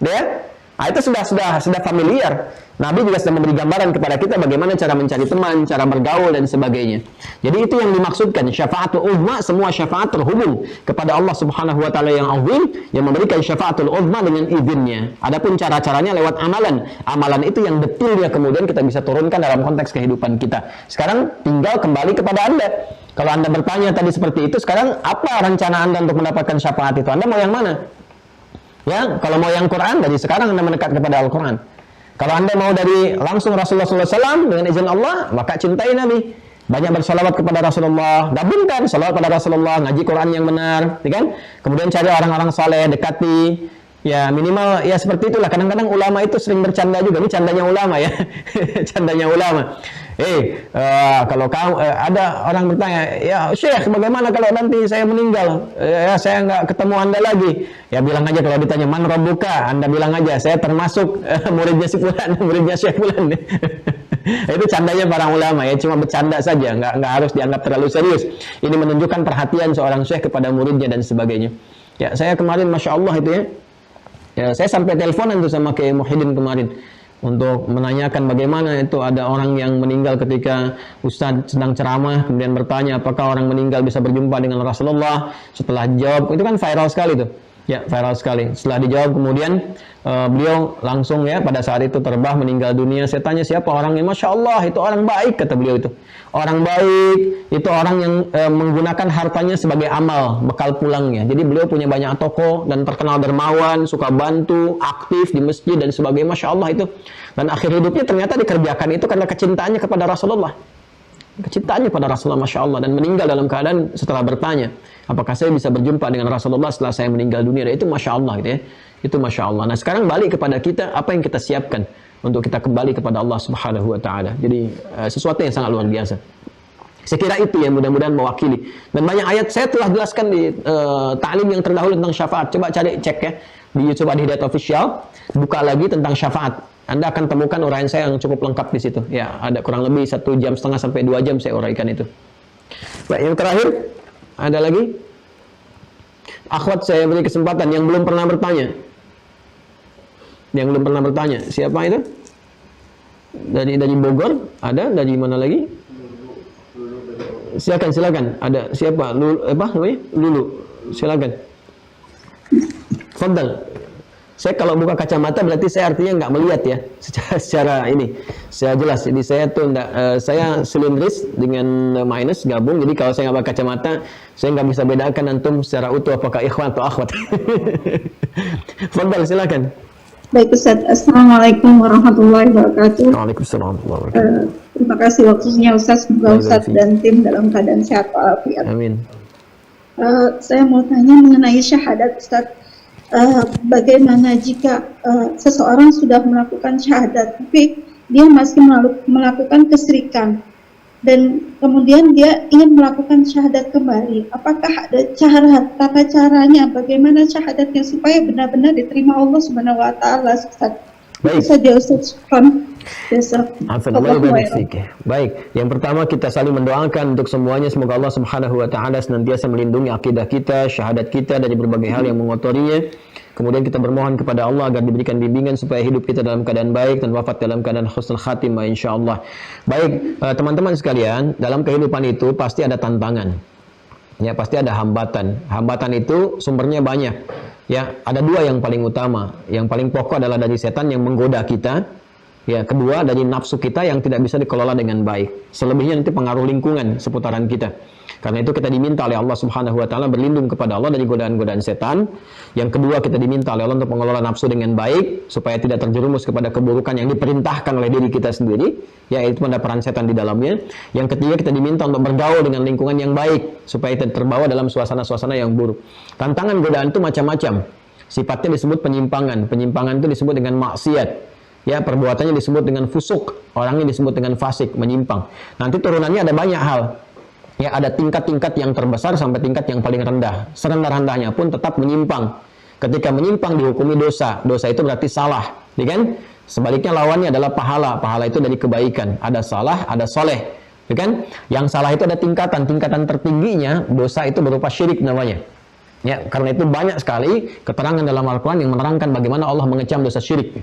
Ya, nah, itu sudah familiar. Nabi juga sudah memberi gambaran kepada kita bagaimana cara mencari teman, cara bergaul dan sebagainya. Jadi itu yang dimaksudkan syafaatul uzma, semua syafaat terhubung kepada Allah Subhanahu wa taala yang azim, yang memberikan syafaatul uzma dengan izinnya. Adapun cara-caranya lewat amalan. Amalan itu yang detailnya kemudian kita bisa turunkan dalam konteks kehidupan kita. Sekarang tinggal kembali kepada Anda. Kalau Anda bertanya tadi seperti itu, sekarang apa rencana Anda untuk mendapatkan syafaat itu? Anda mau yang mana? Ya, kalau mau yang Quran, dari sekarang Anda mendekat kepada Al-Quran. Kalau Anda mau dari langsung Rasulullah SAW dengan izin Allah, maka cintai Nabi. Banyak bersalawat kepada Rasulullah, gabungkan salawat pada Rasulullah, ngaji Quran yang benar, ya kan? Kemudian cari orang-orang saleh, dekati. Ya minimal ya seperti itulah. Kadang-kadang ulama itu sering bercanda juga. Ini candanya ulama ya. Candanya ulama. Kalau kamu ada orang bertanya, ya Syekh, bagaimana kalau nanti saya meninggal? Ya saya nggak ketemu Anda lagi. Ya bilang aja kalau ditanya man rabbuka, Anda bilang aja saya termasuk muridnya si fulan, muridnya Syekh fulan. Itu candanya para ulama ya, cuma bercanda saja, nggak harus dianggap terlalu serius. Ini menunjukkan perhatian seorang Syekh kepada muridnya dan sebagainya. Ya saya kemarin Masya Allah itu ya, saya sampai teleponan tuh sama Kiai Muhyiddin kemarin untuk menanyakan bagaimana itu ada orang yang meninggal ketika Ustadz sedang ceramah, kemudian bertanya apakah orang meninggal bisa berjumpa dengan Rasulullah. Setelah dijawab, itu kan viral sekali tuh. Ya, viral sekali. Setelah dijawab kemudian beliau langsung ya pada saat itu terbah meninggal dunia. Saya tanya siapa orangnya, Masya Allah itu orang baik, kata beliau itu. Orang baik, itu orang yang menggunakan hartanya sebagai amal, bekal pulangnya. Jadi beliau punya banyak toko dan terkenal dermawan, suka bantu, aktif di masjid dan sebagainya, Masya Allah itu. Dan akhir hidupnya ternyata dikerjakan itu karena kecintaannya kepada Rasulullah. Kecintaannya pada Rasulullah, Masya Allah. Dan meninggal dalam keadaan setelah bertanya, apakah saya bisa berjumpa dengan Rasulullah setelah saya meninggal dunia? Dan itu Masya Allah gitu ya. Itu Masya Allah. Nah sekarang balik kepada kita, apa yang kita siapkan untuk kita kembali kepada Allah Subhanahu Wa Taala. Jadi sesuatu yang sangat luar biasa. Saya kira itu yang mudah-mudahan mewakili. Dan banyak ayat saya telah jelaskan di ta'lim yang terdahulu tentang syafaat. Coba cari cek ya di YouTube di Hidayat Official. Buka lagi tentang syafaat. Anda akan temukan uraian saya yang cukup lengkap di situ. Ya, ada kurang lebih 1,5 jam sampai 2 jam saya uraikan itu. Baik, yang terakhir ada lagi. Akhwat saya beri kesempatan yang belum pernah bertanya. Yang belum pernah bertanya, siapa itu? Dari Bogor, ada? Dari mana lagi? Silakan. Ada siapa? Lulu, apa namanya? Lulu. Silakan. Fadal. Saya kalau buka kacamata berarti saya artinya nggak melihat ya secara ini. Saya jelas. Jadi saya tuh saya silindris dengan minus gabung. Jadi kalau saya nggak pakai kacamata, saya nggak bisa bedakan antum secara utuh apakah ikhwan atau akhwat. Fadal, silakan. Baik Ustaz, Assalamualaikum warahmatullahi wabarakatuh. Waalaikumsalam warahmatullahi wabarakatuh. Terima kasih waktunya Ustaz, semoga Ustaz dan tim dalam keadaan sehat walafiat. Amin. Saya mau tanya mengenai syahadat Ustaz. Bagaimana jika seseorang sudah melakukan syahadat tapi dia masih melakukan kesyirikan dan kemudian dia ingin melakukan syahadat kembali, apakah ada tata caranya bagaimana syahadatnya supaya benar-benar diterima Allah Subhanahu wa taala? Baik saja Ustaz. Baik, yang pertama kita saling mendoakan untuk semuanya, semoga Allah Subhanahu wa taala senantiasa melindungi akidah kita, syahadat kita dari berbagai hal yang mengotorinya. Kemudian kita bermohon kepada Allah agar diberikan bimbingan supaya hidup kita dalam keadaan baik dan wafat dalam keadaan husnul khatimah insyaallah. Baik, teman-teman sekalian, dalam kehidupan itu pasti ada tantangan. Ya, pasti ada hambatan. Hambatan itu sumbernya banyak. Ya, ada 2 yang paling utama. Yang paling pokok adalah dari setan yang menggoda kita. Ya, kedua dari nafsu kita yang tidak bisa dikelola dengan baik. Selebihnya nanti pengaruh lingkungan seputaran kita. Karena itu kita diminta oleh Allah Subhanahu wa taala berlindung kepada Allah dari godaan-godaan setan. Yang kedua kita diminta oleh Allah untuk mengelola nafsu dengan baik supaya tidak terjerumus kepada keburukan yang diperintahkan oleh diri kita sendiri, yaitu ada peran setan di dalamnya. Yang ketiga kita diminta untuk bergaul dengan lingkungan yang baik supaya tidak terbawa dalam suasana-suasana yang buruk. Tantangan godaan itu macam-macam. Sifatnya disebut penyimpangan. Penyimpangan itu disebut dengan maksiat. Ya, perbuatannya disebut dengan fusuk, orangnya disebut dengan fasik, menyimpang. Nanti turunannya ada banyak hal. Ya, ada tingkat-tingkat yang terbesar sampai tingkat yang paling rendah. Serendah-rendahnya pun tetap menyimpang. Ketika menyimpang dihukumi dosa. Dosa itu berarti salah, ya kan? Sebaliknya lawannya adalah pahala. Pahala itu dari kebaikan. Ada salah, ada soleh, ya kan? Yang salah itu ada tingkatan. Tingkatan tertingginya dosa itu berupa syirik namanya. Ya, karena itu banyak sekali keterangan dalam Al-Quran yang menerangkan bagaimana Allah mengecam dosa syirik.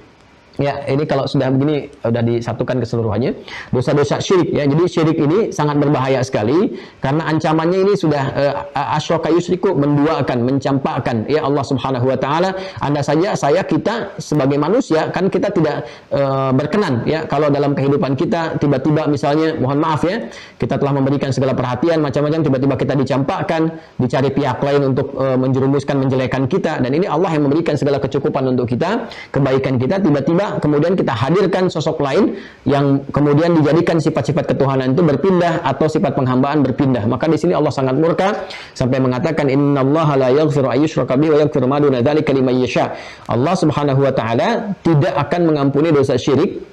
Ya, ini kalau sudah begini sudah disatukan keseluruhannya, dosa-dosa syirik ya. Jadi syirik ini sangat berbahaya sekali karena ancamannya ini sudah asyraka yusyriku, menduakan, mencampakkan ya Allah Subhanahu wa taala. Anda saja, saya, kita sebagai manusia kan kita tidak berkenan ya kalau dalam kehidupan kita tiba-tiba misalnya mohon maaf ya, kita telah memberikan segala perhatian macam-macam, tiba-tiba kita dicampakkan, dicari pihak lain untuk menjerumuskan, menjelekan kita, dan ini Allah yang memberikan segala kecukupan untuk kita, kebaikan kita, tiba-tiba berubah, kemudian kita hadirkan sosok lain yang kemudian dijadikan sifat-sifat ketuhanan itu berpindah atau sifat penghambaan berpindah. Maka di sini Allah sangat murka sampai mengatakan innallaha la yaghfiru ayyushraka bihi wa yaghfiru ma duna dzalika liman yasha. Allah Subhanahu wa taala tidak akan mengampuni dosa syirik.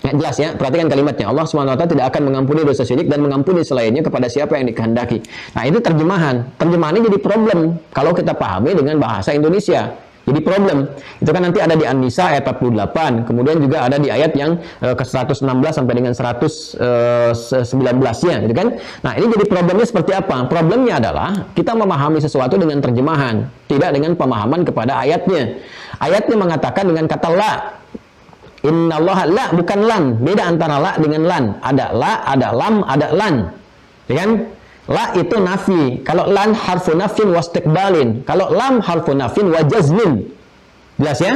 Ya, jelas ya, perhatikan kalimatnya. Allah Subhanahu wa taala tidak akan mengampuni dosa syirik dan mengampuni selainnya kepada siapa yang dikehendaki. Nah, itu terjemahan. Terjemahannya jadi problem kalau kita pahami dengan bahasa Indonesia. Jadi problem. Itu kan nanti ada di An-Nisa ayat 48, kemudian juga ada di ayat yang ke-116 sampai dengan 119-nya, gitu kan? Nah, ini jadi problemnya seperti apa? Problemnya adalah kita memahami sesuatu dengan terjemahan, tidak dengan pemahaman kepada ayatnya. Ayatnya mengatakan dengan kata la. Innallaha la, bukan lan. Beda antara la dengan lan. Ada la, ada lam, ada lan. Ya kan? La itu nafi. Kalau lan harfu nafin wastiqbalin. Kalau lam harfu nafin wa jazmin. Jelas ya?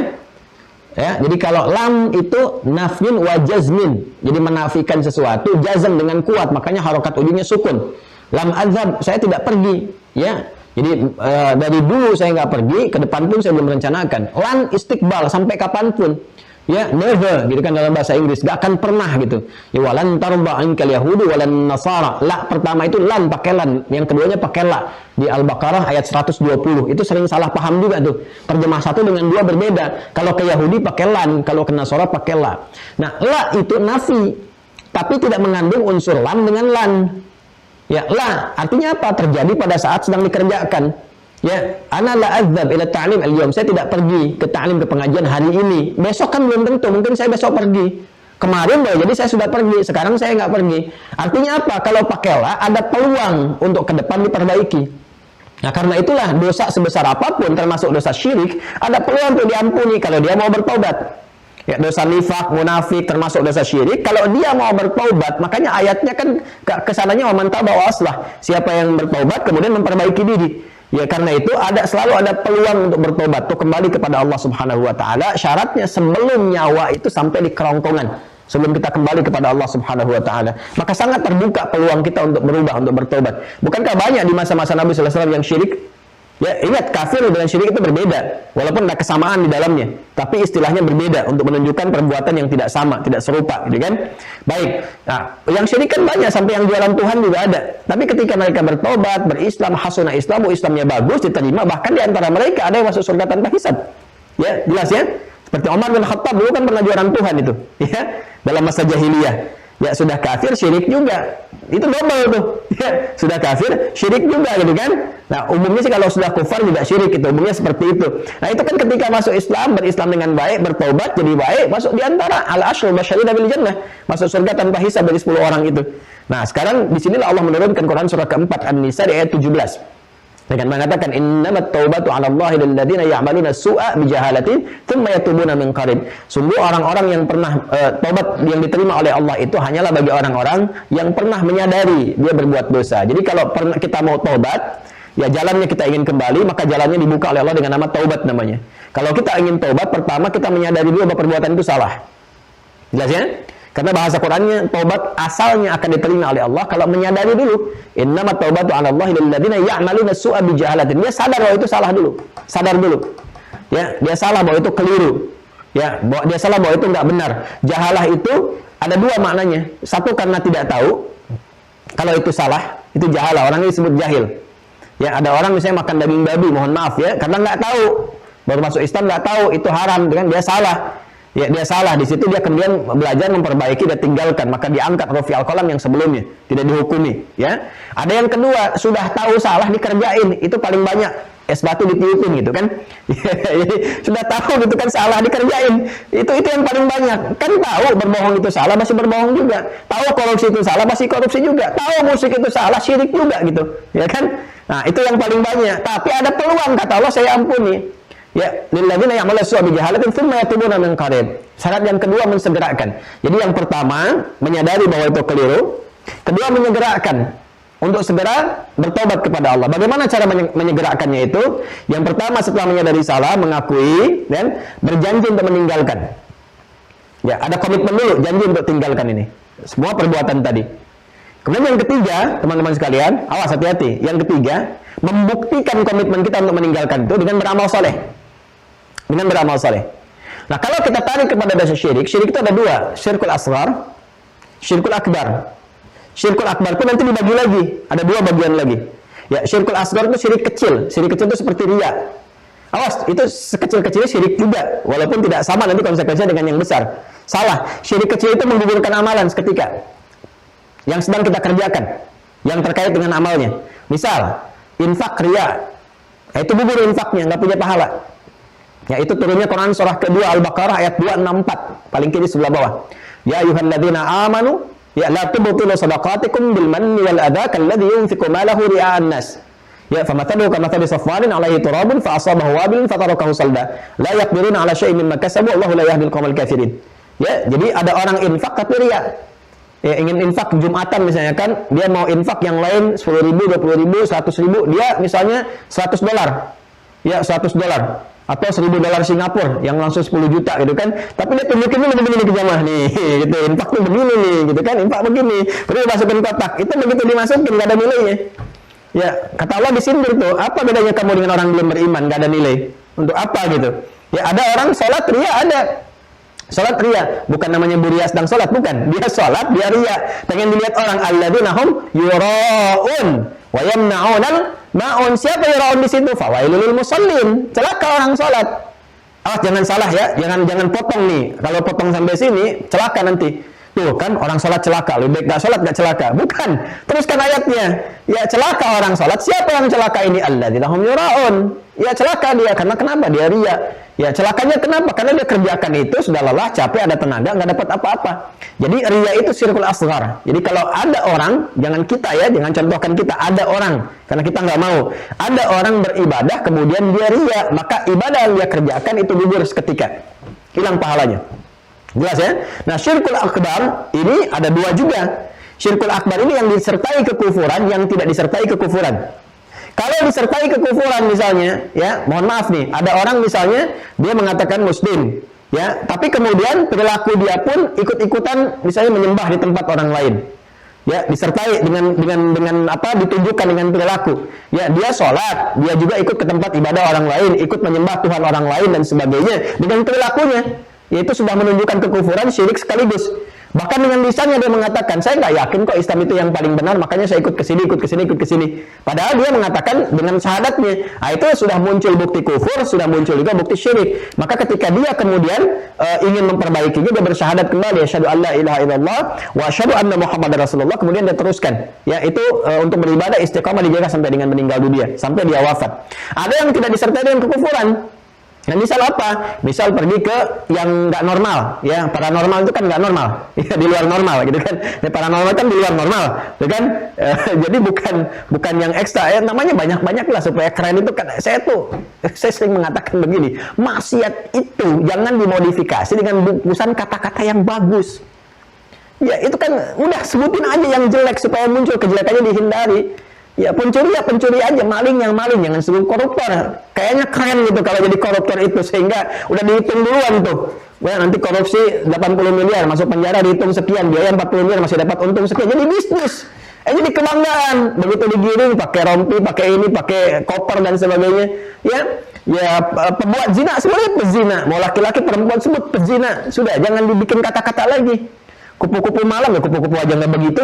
Ya, jadi kalau lam itu nafin wa jazmin. Jadi menafikan sesuatu, jazm dengan kuat, makanya harokat ujungnya sukun. Lam adzhab, saya tidak pergi, ya. Jadi dari dulu saya nggak pergi, ke depan pun saya belum merencanakan. Lan istiqbal, sampai kapanpun. Ya, never, gitu kan dalam bahasa Inggris, gak akan pernah gitu. Ya, walan tarba ankal yahudu walan nasara. La pertama itu lan, pakai lan. Yang keduanya pakai la. Di Al-Baqarah ayat 120. Itu sering salah paham juga tuh. Terjemah satu dengan dua berbeda. Kalau ke Yahudi pakai lan, kalau ke Nasara pakai la. Nah, la itu nafi, tapi tidak mengandung unsur lam dengan lan. Ya, la artinya apa? Terjadi pada saat sedang dikerjakan. Ya, ana la adzhab ila ta'lim al-yawm. Saya tidak pergi ke ta'lim, ke pengajian hari ini. Besok kan belum tentu, mungkin saya besok pergi. Kemarin boleh jadi saya sudah pergi, sekarang saya nggak pergi. Artinya apa? Kalau pakai la, ada peluang untuk ke depan diperbaiki. Nah, karena itulah dosa sebesar apapun, termasuk dosa syirik, ada peluang untuk diampuni kalau dia mau bertobat. Ya, dosa nifak, munafik, termasuk dosa syirik, kalau dia mau bertobat, makanya ayatnya kan kesananya wa man taba wa aslah. Siapa yang bertobat kemudian memperbaiki diri. Ya, karena itu selalu ada peluang untuk bertobat, untuk kembali kepada Allah Subhanahu wa taala. Syaratnya sebelum nyawa itu sampai di kerongkongan, sebelum kita kembali kepada Allah Subhanahu wa taala. Maka sangat terbuka peluang kita untuk berubah, untuk bertobat. Bukankah banyak di masa-masa Nabi sallallahu alaihi wasallam yang syirik? Ya, ingat, kafir dengan syirik itu berbeda, walaupun ada kesamaan di dalamnya, tapi istilahnya berbeda untuk menunjukkan perbuatan yang tidak sama, tidak serupa, gitu kan? Baik. Nah, yang syirik kan banyak, sampai yang jualan Tuhan juga ada. Tapi ketika mereka bertobat, berislam, hasunah Islamu, Islamnya bagus, diterima, bahkan di antara mereka ada yang masuk surga tanpa hisab. Ya, jelas ya? Seperti Umar bin Khattab dulu kan pernah jualan Tuhan itu, ya, dalam masa jahiliyah. Ya, sudah kafir, syirik juga. Itu double tuh. Ya, sudah kafir, syirik juga, gitu kan? Nah, umumnya sih kalau sudah kufar juga syirik, itu umumnya seperti itu. Nah, itu kan ketika masuk Islam, berislam dengan baik, bertobat jadi baik, masuk di antara al-ashrul basyarina bil jannah, masuk surga tanpa hisab dari 10 orang itu. Nah, sekarang di sinilah Allah menurunkan Quran surah keempat An-Nisa di ayat 17. Dengan mengatakan innamat taubatu 'ala Allahi lil ladzina ya'maluna su'a bi jahalatin tsumma yatubuna min qarib. Sungguh orang-orang yang pernah taubat yang diterima oleh Allah itu hanyalah bagi orang-orang yang pernah menyadari dia berbuat dosa. Jadi kalau kita mau taubat, ya jalannya kita ingin kembali, maka jalannya dibuka oleh Allah dengan nama taubat namanya. Kalau kita ingin taubat, pertama kita menyadari dulu bahwa perbuatan itu salah. Jelas ya? Karena bahasa Qur'annya taubat asalnya akan diterima oleh Allah kalau menyadari dulu. Innamat taubatu 'ala Allahi lil ladzina ya'maluna su'a bi jahalatin. Dia sadar bahwa itu salah dulu. Sadar dulu. Ya, dia salah bahwa itu keliru. Ya, dia salah bahwa itu enggak benar. Jahalah itu ada dua maknanya. Satu karena tidak tahu. Kalau itu salah, itu jahalah. Orangnya disebut jahil. Ya, ada orang misalnya makan daging babi, mohon maaf ya, karena enggak tahu. Baru masuk Islam enggak tahu itu haram, dengan dia salah. Ya, dia salah, di situ dia kemudian belajar memperbaiki dan tinggalkan, maka diangkat rafi al-qalam yang sebelumnya, tidak dihukumi, ya. Ada yang kedua, sudah tahu salah dikerjain, itu paling banyak, es batu ditiupin gitu kan. Jadi sudah tahu gitu kan salah dikerjain. Itu yang paling banyak. Kan tahu berbohong itu salah, masih berbohong juga. Tahu korupsi itu salah, masih korupsi juga. Tahu musik itu salah, syirik juga gitu, ya kan? Nah, itu yang paling banyak. Tapi ada peluang, kata Allah, saya ampuni. Ya, lilladzina ya'maluna su'a bi jahalatin tsumma yatubuna min qarib. Syarat yang kedua mensegerakan. Jadi yang pertama menyadari bahwa itu keliru, kedua menyegerakan untuk segera bertobat kepada Allah. Bagaimana cara menyegerakannya itu? Yang pertama setelah menyadari salah, mengakui dan berjanji untuk meninggalkan. Ya, ada komitmen dulu, janji untuk tinggalkan ini. Semua perbuatan tadi. Kemudian yang ketiga, teman-teman sekalian, awas hati-hati. Yang ketiga, membuktikan komitmen kita untuk meninggalkan itu dengan beramal soleh. Dengan beramal soleh. Nah, kalau kita tarik kepada dosa syirik, syirik itu ada dua, syirkul asghar, syirkul akbar. Syirkul akbar itu nanti dibagi lagi, ada dua bagian lagi. Ya, syirkul asghar itu syirik kecil. Syirik kecil itu seperti riya. Awas, itu sekecil-kecilnya syirik juga, walaupun tidak sama nanti konsekuensinya dengan yang besar. Salah, syirik kecil itu menggugurkan amalan seketika yang sedang kita kerjakan, yang terkait dengan amalnya. Misal, infak riya, itu gugur infaknya, nggak punya pahala. Ya, itu turunnya Quran surah kedua Al-Baqarah ayat 264, paling kiri sebelah bawah. Ya ayyuhalladzina amanu, ya la tubtilu shadaqatikum bil manni wal adha kalladzi yunfiqu malahu ria'an nas. Ya, famathaluhu kamathali safwanin 'alaihi turabun fa asabahu wabilun fatarakahu salda. La yaqdiruna 'ala syai'in mimma kasabu, Allahu la yahdil qaumal kafirin. Ya, jadi ada orang infak tapi riya. Ya, ingin infak Jumatan misalnya kan, dia mau infak yang lain 10.000, 20.000, 100.000, dia misalnya $100. Ya, $100 atau $1.000 Singapura yang langsung 10 juta gitu kan. Tapi dia tunjukin dulu begini ke jamaah nih, gitu. Infak tuh begini nih, gitu kan. Infak begini. Baru dimasukin kotak. Itu begitu dimasukin enggak ada nilainya. Ya, kata Allah disindir tuh, apa bedanya kamu dengan orang belum beriman, enggak ada nilai. Untuk apa gitu? Ya, ada orang sholat riya ada. Sholat riya, bukan namanya buria sedang sholat, bukan. Dia sholat, dia riya. Pengen dilihat orang, alladzina hum yura'un wa yamna'unal ma'un. Siapa yura'un di situ? Fawailul musallin. Celaka orang sholat. Awas jangan salah ya, jangan potong nih. Kalau potong sampai sini, celaka nanti. Tuh kan orang sholat celaka, lebih baik gak sholat gak celaka. Bukan, teruskan ayatnya. Ya celaka orang sholat, siapa yang celaka ini? Alladzina hum yura'un. Ya celaka dia, karena kenapa? Dia riya. Ya celakanya kenapa? Karena dia kerjakan itu sudah lelah, capek, ada tenaga, nggak dapat apa-apa. Jadi riya itu syirkul asghar. Jadi kalau ada orang, jangan kita ya, jangan contohkan kita, ada orang, karena kita nggak mau. Ada orang beribadah, kemudian dia riya, maka ibadah yang dia kerjakan itu gugur seketika, hilang pahalanya. Jelas ya? Nah, syirkul akbar ini ada dua juga. Syirkul akbar ini yang disertai kekufuran, yang tidak disertai kekufuran. Kalau disertai kekufuran misalnya, ya, mohon maaf nih, ada orang misalnya dia mengatakan muslim, ya, tapi kemudian perilaku dia pun ikut-ikutan misalnya menyembah di tempat orang lain. Ya, disertai dengan apa ditunjukkan dengan perilaku. Ya, dia sholat, dia juga ikut ke tempat ibadah orang lain, ikut menyembah Tuhan orang lain dan sebagainya dengan perilakunya. Yaitu sudah menunjukkan kekufuran, syirik sekaligus. Bahkan dengan lisannya dia mengatakan, saya nggak yakin kok Islam itu yang paling benar, makanya saya ikut ke sini. Padahal dia mengatakan dengan syahadatnya, itu sudah muncul bukti kufur, sudah muncul juga bukti syirik. Maka ketika dia kemudian ingin memperbaikinya, dia bersyahadat kembali, asyhadu an la ilaha illallah wa asyhadu anna Muhammadar Rasulullah, kemudian dia teruskan. Ya, itu untuk beribadah istiqamah dijaga sampai dengan meninggal dunia, sampai dia wafat. Ada yang tidak disertai dengan kekufuran. Nah, misal apa? Misal pergi ke yang nggak normal, ya, paranormal itu kan nggak normal, ya, di luar normal, gitu kan? Ya, paranormal kan di luar normal, gitu kan? Jadi bukan yang ekstra, ya, namanya banyak lah supaya keren itu kan. Saya sering mengatakan begini, maksiat itu jangan dimodifikasi dengan bungkusan kata-kata yang bagus. Ya, itu kan udah sebutin aja yang jelek supaya muncul kejelekannya dihindari. Ya, pencuri aja, maling, jangan sebut koruptor. Kayaknya keren gitu kalau jadi koruptor itu, sehingga udah dihitung duluan tuh. Wah, nanti korupsi 80 miliar, masuk penjara dihitung sekian, biaya 40 miliar, masih dapat untung sekian. Jadi bisnis. Jadi kebanggaan. Begitu digiring pakai rompi, pakai ini, pakai koper dan sebagainya. Ya, pembuat zina sebenarnya pezina. Mau laki-laki perempuan sebut pezina. Sudah, jangan dibikin kata-kata lagi. Kupu-kupu malam ya, kupu-kupu aja nggak begitu.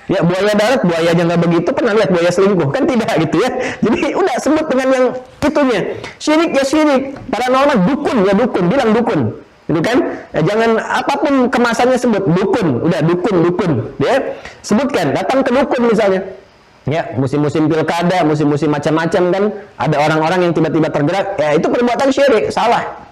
Ya, buaya darat, buaya aja nggak begitu. Pernah lihat buaya selingkuh? Kan tidak gitu ya. Jadi udah sebut dengan yang itunya. Syirik ya syirik. Paranormal dukun ya dukun, bilang dukun. Gitu kan? Ya, jangan apapun kemasannya sebut dukun. Udah dukun. Ya, sebutkan. Datang ke dukun misalnya. Ya, musim-musim pilkada, musim-musim macam-macam kan. Ada orang-orang yang tiba-tiba tergerak. Ya, itu perbuatan syirik, salah.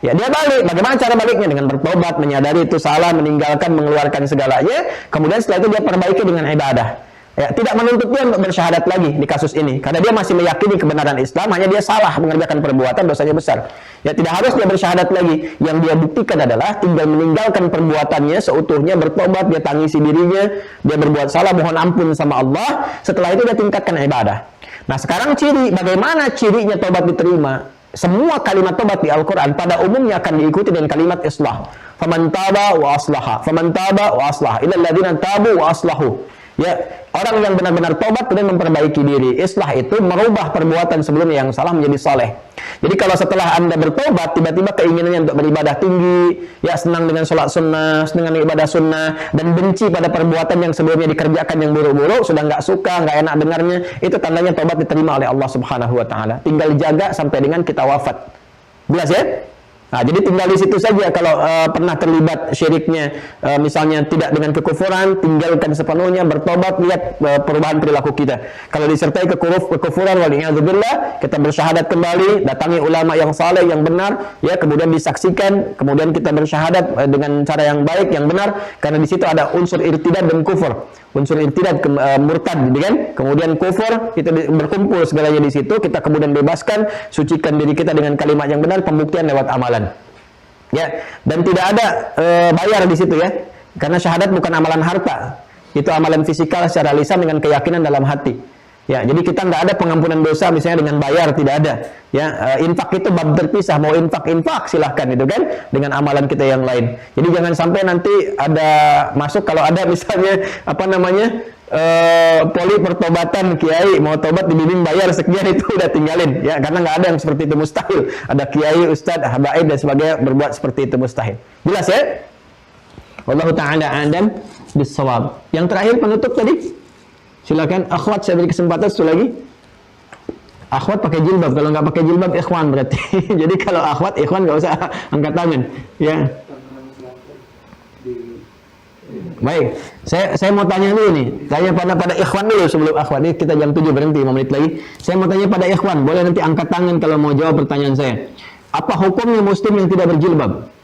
Ya, dia balik. Bagaimana cara baliknya? Dengan bertobat, menyadari itu salah, meninggalkan, mengeluarkan segalanya. Kemudian setelah itu dia perbaiki dengan ibadah. Ya, tidak menuntut dia untuk bersyahadat lagi di kasus ini. Karena dia masih meyakini kebenaran Islam, hanya dia salah mengerjakan perbuatan, dosanya besar. Ya, tidak harus dia bersyahadat lagi. Yang dia buktikan adalah tinggal meninggalkan perbuatannya seutuhnya, bertobat, dia tangisi dirinya, dia berbuat salah, mohon ampun sama Allah. Setelah itu dia tingkatkan ibadah. Nah, sekarang bagaimana cirinya tobat diterima? Semua kalimat tobat di Al-Quran pada umumnya akan diikuti dengan kalimat islah. Faman taba wa aslaha. Faman taba wa aslaha. Illal ladzina tabu wa aslahu. Ya, orang yang benar-benar tobat kemudian memperbaiki diri. Islah itu merubah perbuatan sebelumnya yang salah menjadi saleh. Jadi kalau setelah Anda bertobat, tiba-tiba keinginannya untuk beribadah tinggi, ya senang dengan sholat sunnah, senang dengan ibadah sunnah, dan benci pada perbuatan yang sebelumnya dikerjakan yang buruk-buruk, sudah nggak suka, nggak enak dengarnya, itu tandanya tobat diterima oleh Allah Subhanahu Wa Taala. Tinggal jaga sampai dengan kita wafat. Jelas ya? Nah, jadi tinggal di situ saja. Kalau pernah terlibat syiriknya, misalnya tidak dengan kekufuran, tinggalkan sepenuhnya, bertobat, lihat perubahan perilaku kita. Kalau disertai kekufuran, waliyadzubillah, kita bersyahadat kembali, datangi ulama yang saleh, yang benar, ya, kemudian disaksikan, kemudian kita bersyahadat dengan cara yang baik, yang benar, karena di situ ada unsur irtidad dan kufur. Unsur irtidad, murtad, gitu kan? Kemudian kufur, kita berkumpul segalanya di situ, kita kemudian bebaskan, sucikan diri kita dengan kalimat yang benar, pembuktian lewat amalan. Ya, dan tidak ada bayar di situ ya, karena syahadat bukan amalan harta, itu amalan fisikal secara lisan dengan keyakinan dalam hati. Ya, jadi kita nggak ada pengampunan dosa misalnya dengan bayar, tidak ada. Ya, infak itu bab terpisah, mau infak silahkan itu kan, dengan amalan kita yang lain. Jadi jangan sampai nanti ada masuk, kalau ada misalnya apa namanya poli pertobatan kiai mau tobat dibimbing bayar sekian, itu udah tinggalin ya, karena nggak ada yang seperti itu, mustahil. Ada kiai, ustadz, habaib dan sebagainya berbuat seperti itu, mustahil. Jelas ya? Wallahu ta'ala a'lam bis-shawab. Yang terakhir penutup tadi. Silakan akhwat, saya beri kesempatan satu lagi. Akhwat pakai jilbab, kalau nggak pakai jilbab ikhwan berarti. Jadi kalau akhwat ikhwan nggak usah angkat tangan, ya. Baik, saya mau tanya dulu nih, tanya pada ikhwan dulu sebelum akhwat. Ini kita jam 7 berhenti 5 menit lagi. Saya mau tanya pada ikhwan, boleh nanti angkat tangan kalau mau jawab pertanyaan saya. Apa hukumnya muslim yang tidak berjilbab?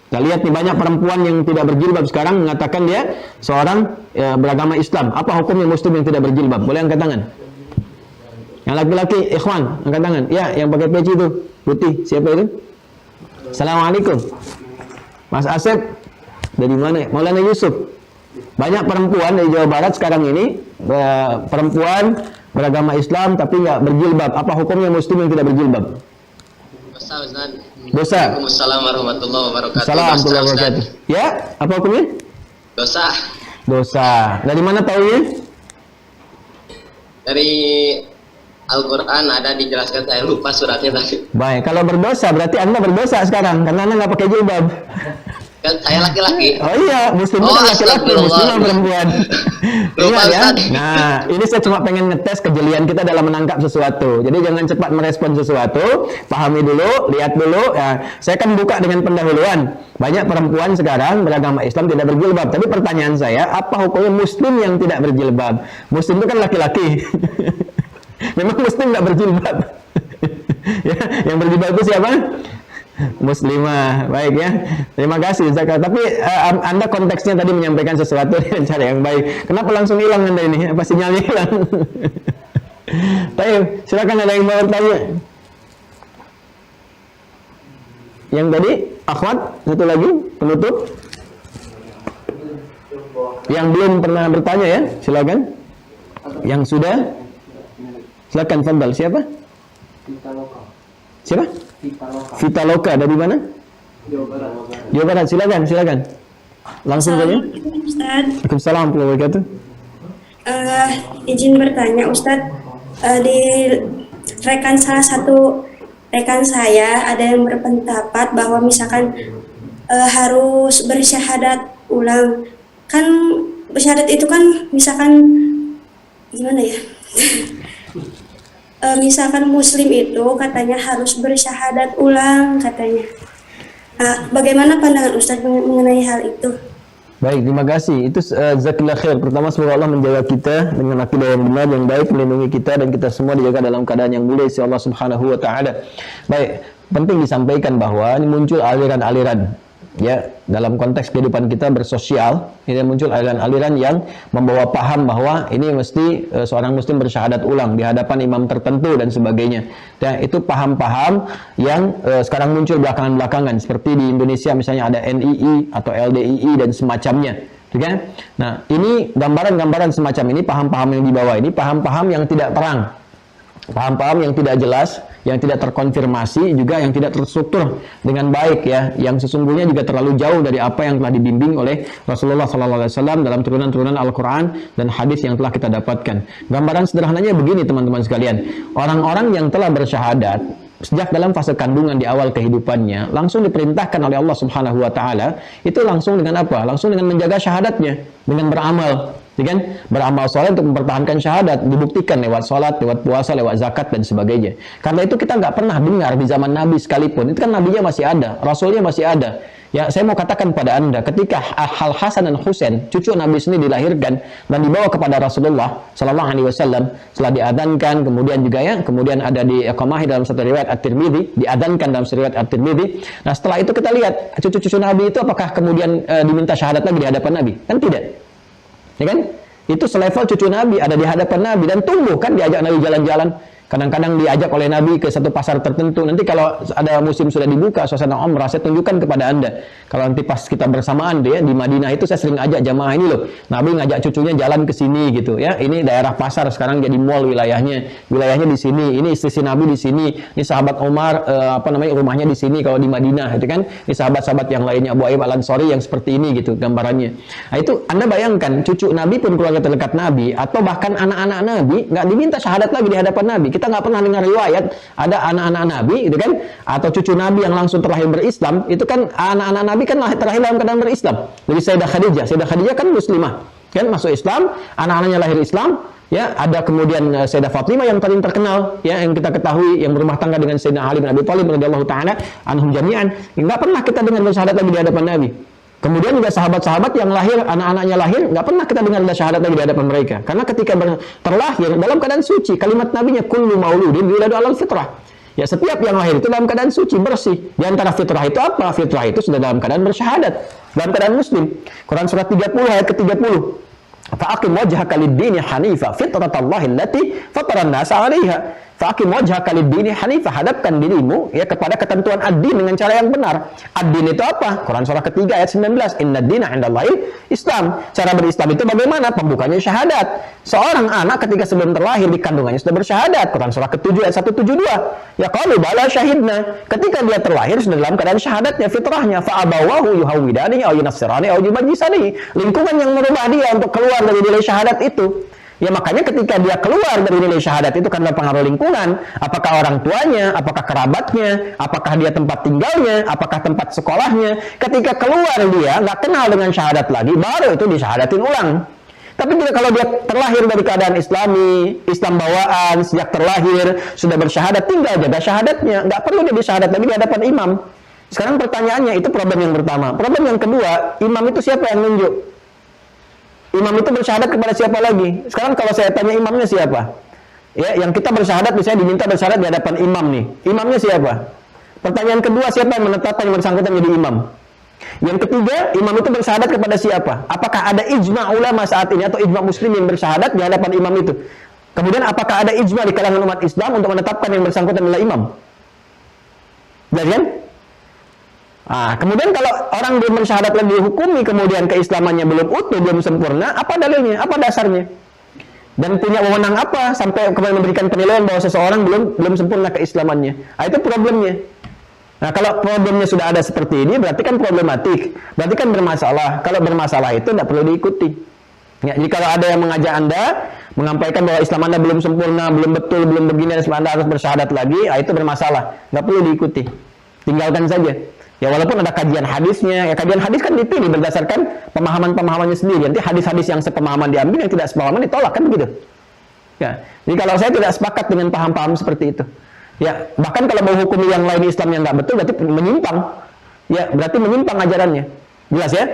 Kita lihat nih, banyak perempuan yang tidak berjilbab sekarang mengatakan dia seorang beragama Islam. Apa hukumnya muslim yang tidak berjilbab? Boleh angkat tangan. Yang laki-laki, ikhwan, angkat tangan. Ya, yang pakai peci itu, putih. Siapa itu? Assalamualaikum. Mas Asep, dari mana? Maulana Yusuf. Banyak perempuan dari Jawa Barat sekarang ini, perempuan beragama Islam tapi nggak berjilbab. Apa hukumnya muslim yang tidak berjilbab? Dosa, Ustaz. Dosa. Waalaikumsalam warahmatullahi wabarakatuh. Assalamualaikum warahmatullahi wabarakatuh. Ya, apa hukumnya? Dosa. Dosa. Dari mana taunya? Dari Al-Quran ada dijelaskan, saya lupa suratnya tadi. Baik, kalau berdosa berarti Anda berdosa sekarang karena Anda nggak pakai jilbab. Kan saya laki-laki. Oh iya, muslim itu kan laki-laki, muslim perempuan. Ingat ya? Nah, ini saya cuma pengen ngetes kejelian kita dalam menangkap sesuatu. Jadi jangan cepat merespon sesuatu, pahami dulu, lihat dulu. Ya, saya kan buka dengan pendahuluan. Banyak perempuan sekarang beragama Islam tidak berjilbab. Tapi pertanyaan saya, apa hukumnya muslim yang tidak berjilbab? Muslim itu kan laki-laki. Memang muslim nggak berjilbab. Ya, yang berjilbab itu siapa? Muslimah. Baik ya, terima kasih Zakat. Tapi Anda konteksnya tadi menyampaikan sesuatu dengan cara yang baik. Kenapa langsung hilang Anda ini? Apa sinyalnya hilang? Baik, silakan, ada yang mau bertanya. Yang tadi akhwat, satu lagi penutup. Yang belum pernah bertanya ya, silakan. Yang sudah, silakan. Fadal. Siapa? Siapa? Vitaloka, dari mana? Jawa Barat. Jawa Barat, silakan. Langsung saja. Ustaz. Waalaikumsalam warahmatullahi wabarakatuh. Izin bertanya Ustaz, di salah satu rekan saya ada yang berpendapat bahwa misalkan harus bersyahadat ulang. Kan bersyahadat itu kan misalkan gimana ya? Misalkan muslim itu katanya harus bersyahadat ulang katanya. Bagaimana pandangan Ustaz mengenai hal itu? Baik, terima kasih. Itu jazakallah khair. Pertama, semoga Allah menjaga kita dengan akidah yang benar, yang baik, melindungi kita dan kita semua dijaga dalam keadaan yang mulia oleh Allah Subhanahu wa taala. Baik, penting disampaikan bahwa ini muncul aliran-aliran ya dalam konteks kehidupan kita bersosial. Ini muncul aliran-aliran yang membawa paham bahwa ini mesti seorang muslim bersyahadat ulang di hadapan imam tertentu dan sebagainya. Dan itu paham-paham yang sekarang muncul belakangan-belakangan, seperti di Indonesia misalnya ada NII atau LDII dan semacamnya. Kan? Nah, ini gambaran-gambaran semacam ini, paham-paham yang dibawa ini paham-paham yang tidak terang, paham-paham yang tidak jelas, yang tidak terkonfirmasi, juga yang tidak terstruktur dengan baik ya, yang sesungguhnya juga terlalu jauh dari apa yang telah dibimbing oleh Rasulullah SAW dalam turunan-turunan Al-Quran dan hadis yang telah kita dapatkan. Gambaran sederhananya begini teman-teman sekalian, orang-orang yang telah bersyahadat sejak dalam fase kandungan di awal kehidupannya langsung diperintahkan oleh Allah Subhanahu wa taala itu langsung dengan apa? Langsung dengan menjaga syahadatnya, dengan beramal. Kan? Beramal soleh untuk mempertahankan syahadat, dibuktikan lewat sholat, lewat puasa, lewat zakat dan sebagainya. Karena itu kita nggak pernah dengar di zaman Nabi sekalipun, itu kan nabinya masih ada, rasulnya masih ada. Ya, saya mau katakan pada Anda, ketika Al Hasan dan Husain, cucu Nabi sendiri dilahirkan dan dibawa kepada Rasulullah Sallallahu Alaihi Wasallam, setelah diadzankan, kemudian juga ya, kemudian ada di iqamahi dalam satu riwayat At-Tirmidzi, diadzankan dalam satu riwayat At-Tirmidzi. Nah, setelah itu kita lihat cucu-cucu Nabi itu apakah kemudian diminta syahadat lagi di hadapan Nabi? Kan tidak. Ya kan? Itu selevel cucu Nabi ada di hadapan Nabi dan tumbuh kan diajak Nabi jalan-jalan. Kadang-kadang diajak oleh Nabi ke satu pasar tertentu. Nanti kalau ada musim sudah dibuka, suasana umrah, saya tunjukkan kepada Anda. Kalau nanti pas kita bersamaan deh, di Madinah itu saya sering ajak jamaah ini loh. Nabi ngajak cucunya jalan ke sini gitu ya. Ini daerah pasar sekarang jadi mall wilayahnya. Wilayahnya di sini. Ini istri Nabi di sini. Ini sahabat Umar rumahnya di sini kalau di Madinah itu kan. Ini sahabat-sahabat yang lainnya Abu Ayyub Al-Ansari yang seperti ini gitu gambarannya. Nah, itu Anda bayangkan cucu Nabi pun keluarga terdekat Nabi atau bahkan anak-anak Nabi nggak diminta syahadat lagi di hadapan Nabi. Kita nggak pernah dengar riwayat ada anak-anak Nabi itu kan atau cucu Nabi yang langsung terlahir berislam. Itu kan anak-anak Nabi kan terlahir dalam keadaan berislam. Jadi Sayyidah Khadijah kan muslimah kan masuk Islam, anak-anaknya lahir Islam. Ya, ada kemudian Sayyidah Fatimah yang paling terkenal ya, yang kita ketahui yang berumah tangga dengan Sayyidina Ali bin Abi Thalib radhiyallahu taala anhum jami'an. Enggak pernah kita dengar bersyahadat lagi di hadapan Nabi. Kemudian juga sahabat-sahabat yang lahir, anak-anaknya lahir, nggak pernah kita dengar syahadat lagi di hadapan mereka. Karena ketika terlahir dalam keadaan suci, kalimat Nabinya kullu mauludin yuladu alal fitrah. Ya, setiap yang lahir itu dalam keadaan suci, bersih. Di antara fitrah itu apa? Fitrah itu sudah dalam keadaan bersyahadat, dalam keadaan muslim. Quran surat 30 ayat ke-30. Fa'aqim wajhaka lid-dini hanifa fitratallahi allati fataran nasa 'alaiha. Fa'aqim wajhaka lid-dini hanifa, hadapkan dirimu ya kepada ketentuan ad-din dengan cara yang benar. Ad-din itu apa? Quran surah ketiga ayat 19. Innad-dina 'indallahil Islam. Cara berislam itu bagaimana? Pembukanya syahadat. Seorang anak ketika sebelum terlahir di kandungannya sudah bersyahadat. Quran surah ke-7 ayat 172. Ya qalu bala syahidna. Ketika dia terlahir sudah dalam keadaan syahadatnya, fitrahnya, fa'abawahu yuhawwidani aw yunassirani aw yumajjisani. Lingkungan yang merubah dia untuk keluar dari nilai syahadat itu. Ya, makanya ketika dia keluar dari nilai syahadat itu karena pengaruh lingkungan, apakah orang tuanya, apakah kerabatnya, apakah dia tempat tinggalnya, apakah tempat sekolahnya, ketika keluar dia nggak kenal dengan syahadat lagi, baru itu disyahadatin ulang. Tapi kalau dia terlahir dari keadaan Islami, Islam bawaan, sejak terlahir sudah bersyahadat, tinggal jaga syahadatnya, nggak perlu dia bersyahadat lagi di hadapan imam. Sekarang pertanyaannya, itu problem yang pertama. Problem yang kedua, imam itu siapa yang nunjuk? Imam itu bersyahadat kepada siapa lagi? Sekarang kalau saya tanya imamnya siapa? Ya, yang kita bersyahadat misalnya diminta bersyahadat di hadapan imam nih. Imamnya siapa? Pertanyaan kedua, siapa yang menetapkan yang bersangkutan jadi imam? Yang ketiga, imam itu bersyahadat kepada siapa? Apakah ada ijma ulama saat ini atau ijma muslim yang bersyahadat di hadapan imam itu? Kemudian apakah ada ijma di kalangan umat Islam untuk menetapkan yang bersangkutan adalah imam? Jelas kan? Nah, kemudian kalau orang belum bersyahadat lagi dihukumi, kemudian keislamannya belum utuh, belum sempurna, apa dalilnya? Apa dasarnya? Dan punya wewenang apa sampai kemudian memberikan penilaian bahwa seseorang belum sempurna keislamannya? Nah, itu problemnya. Nah, kalau problemnya sudah ada seperti ini, berarti kan problematik, berarti kan bermasalah. Kalau bermasalah itu tidak perlu diikuti. Ya, jadi kalau ada yang mengajak Anda menyampaikan bahwa Islam Anda belum sempurna, belum betul, belum begini, dan Anda harus bersyahadat lagi, itu bermasalah, nggak perlu diikuti, tinggalkan saja. Ya, walaupun ada kajian hadisnya, ya kajian hadis kan dipilih berdasarkan pemahaman-pemahamannya sendiri. Nanti hadis-hadis yang sepemahaman diambil, yang tidak sepemahaman ditolak, kan begitu. Ya, jadi kalau saya tidak sepakat dengan paham-paham seperti itu. Ya, bahkan kalau mau hukumi yang lain Islam yang nggak betul, berarti menyimpang. Ya, berarti menyimpang ajarannya. Jelas ya?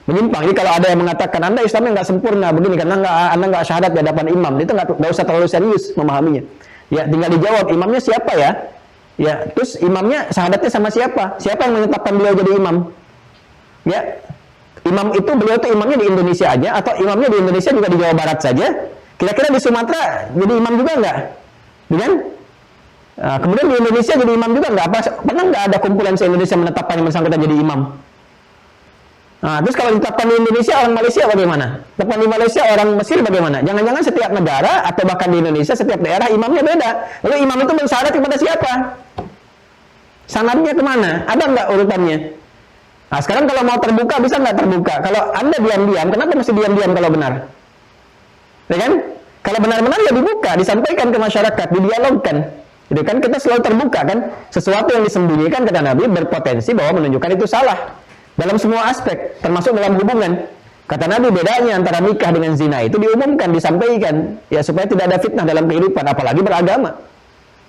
Menyimpang. Jadi kalau ada yang mengatakan Anda Islamnya nggak sempurna begini karena Anda nggak syahadat di hadapan imam, itu nggak usah terlalu serius memahaminya. Ya, tinggal dijawab imamnya siapa ya? Ya, terus imamnya syahadatnya sama siapa? Siapa yang menetapkan beliau jadi imam? Ya, imam itu beliau tuh imamnya di Indonesia aja atau imamnya di Indonesia juga di Jawa Barat saja? Kira-kira di Sumatera jadi imam juga nggak? Kan? Nah, kemudian di Indonesia jadi imam juga nggak? Pernah nggak ada kumpulan se-Indonesia menetapkan yang bersangkutan jadi imam? Nah, terus kalau ditetapkan di Indonesia, orang Malaysia bagaimana? Tetapkan di Malaysia, orang Mesir bagaimana? Jangan-jangan setiap negara atau bahkan di Indonesia setiap daerah imamnya beda. Lalu imam itu mensyahadat kepada siapa? Sanadnya kemana? Ada nggak urutannya? Nah, sekarang kalau mau terbuka bisa nggak terbuka? Kalau Anda diam-diam, kenapa mesti diam-diam kalau benar? Ya kan? Kalau benar-benar ya dibuka, disampaikan ke masyarakat, didialogkan. Itu kan kita selalu terbuka kan? Sesuatu yang disembunyikan kata Nabi berpotensi bahwa menunjukkan itu salah. Dalam semua aspek, termasuk dalam hubungan. Kata Nabi bedanya antara nikah dengan zina itu diumumkan, disampaikan. Ya supaya tidak ada fitnah dalam kehidupan, apalagi beragama.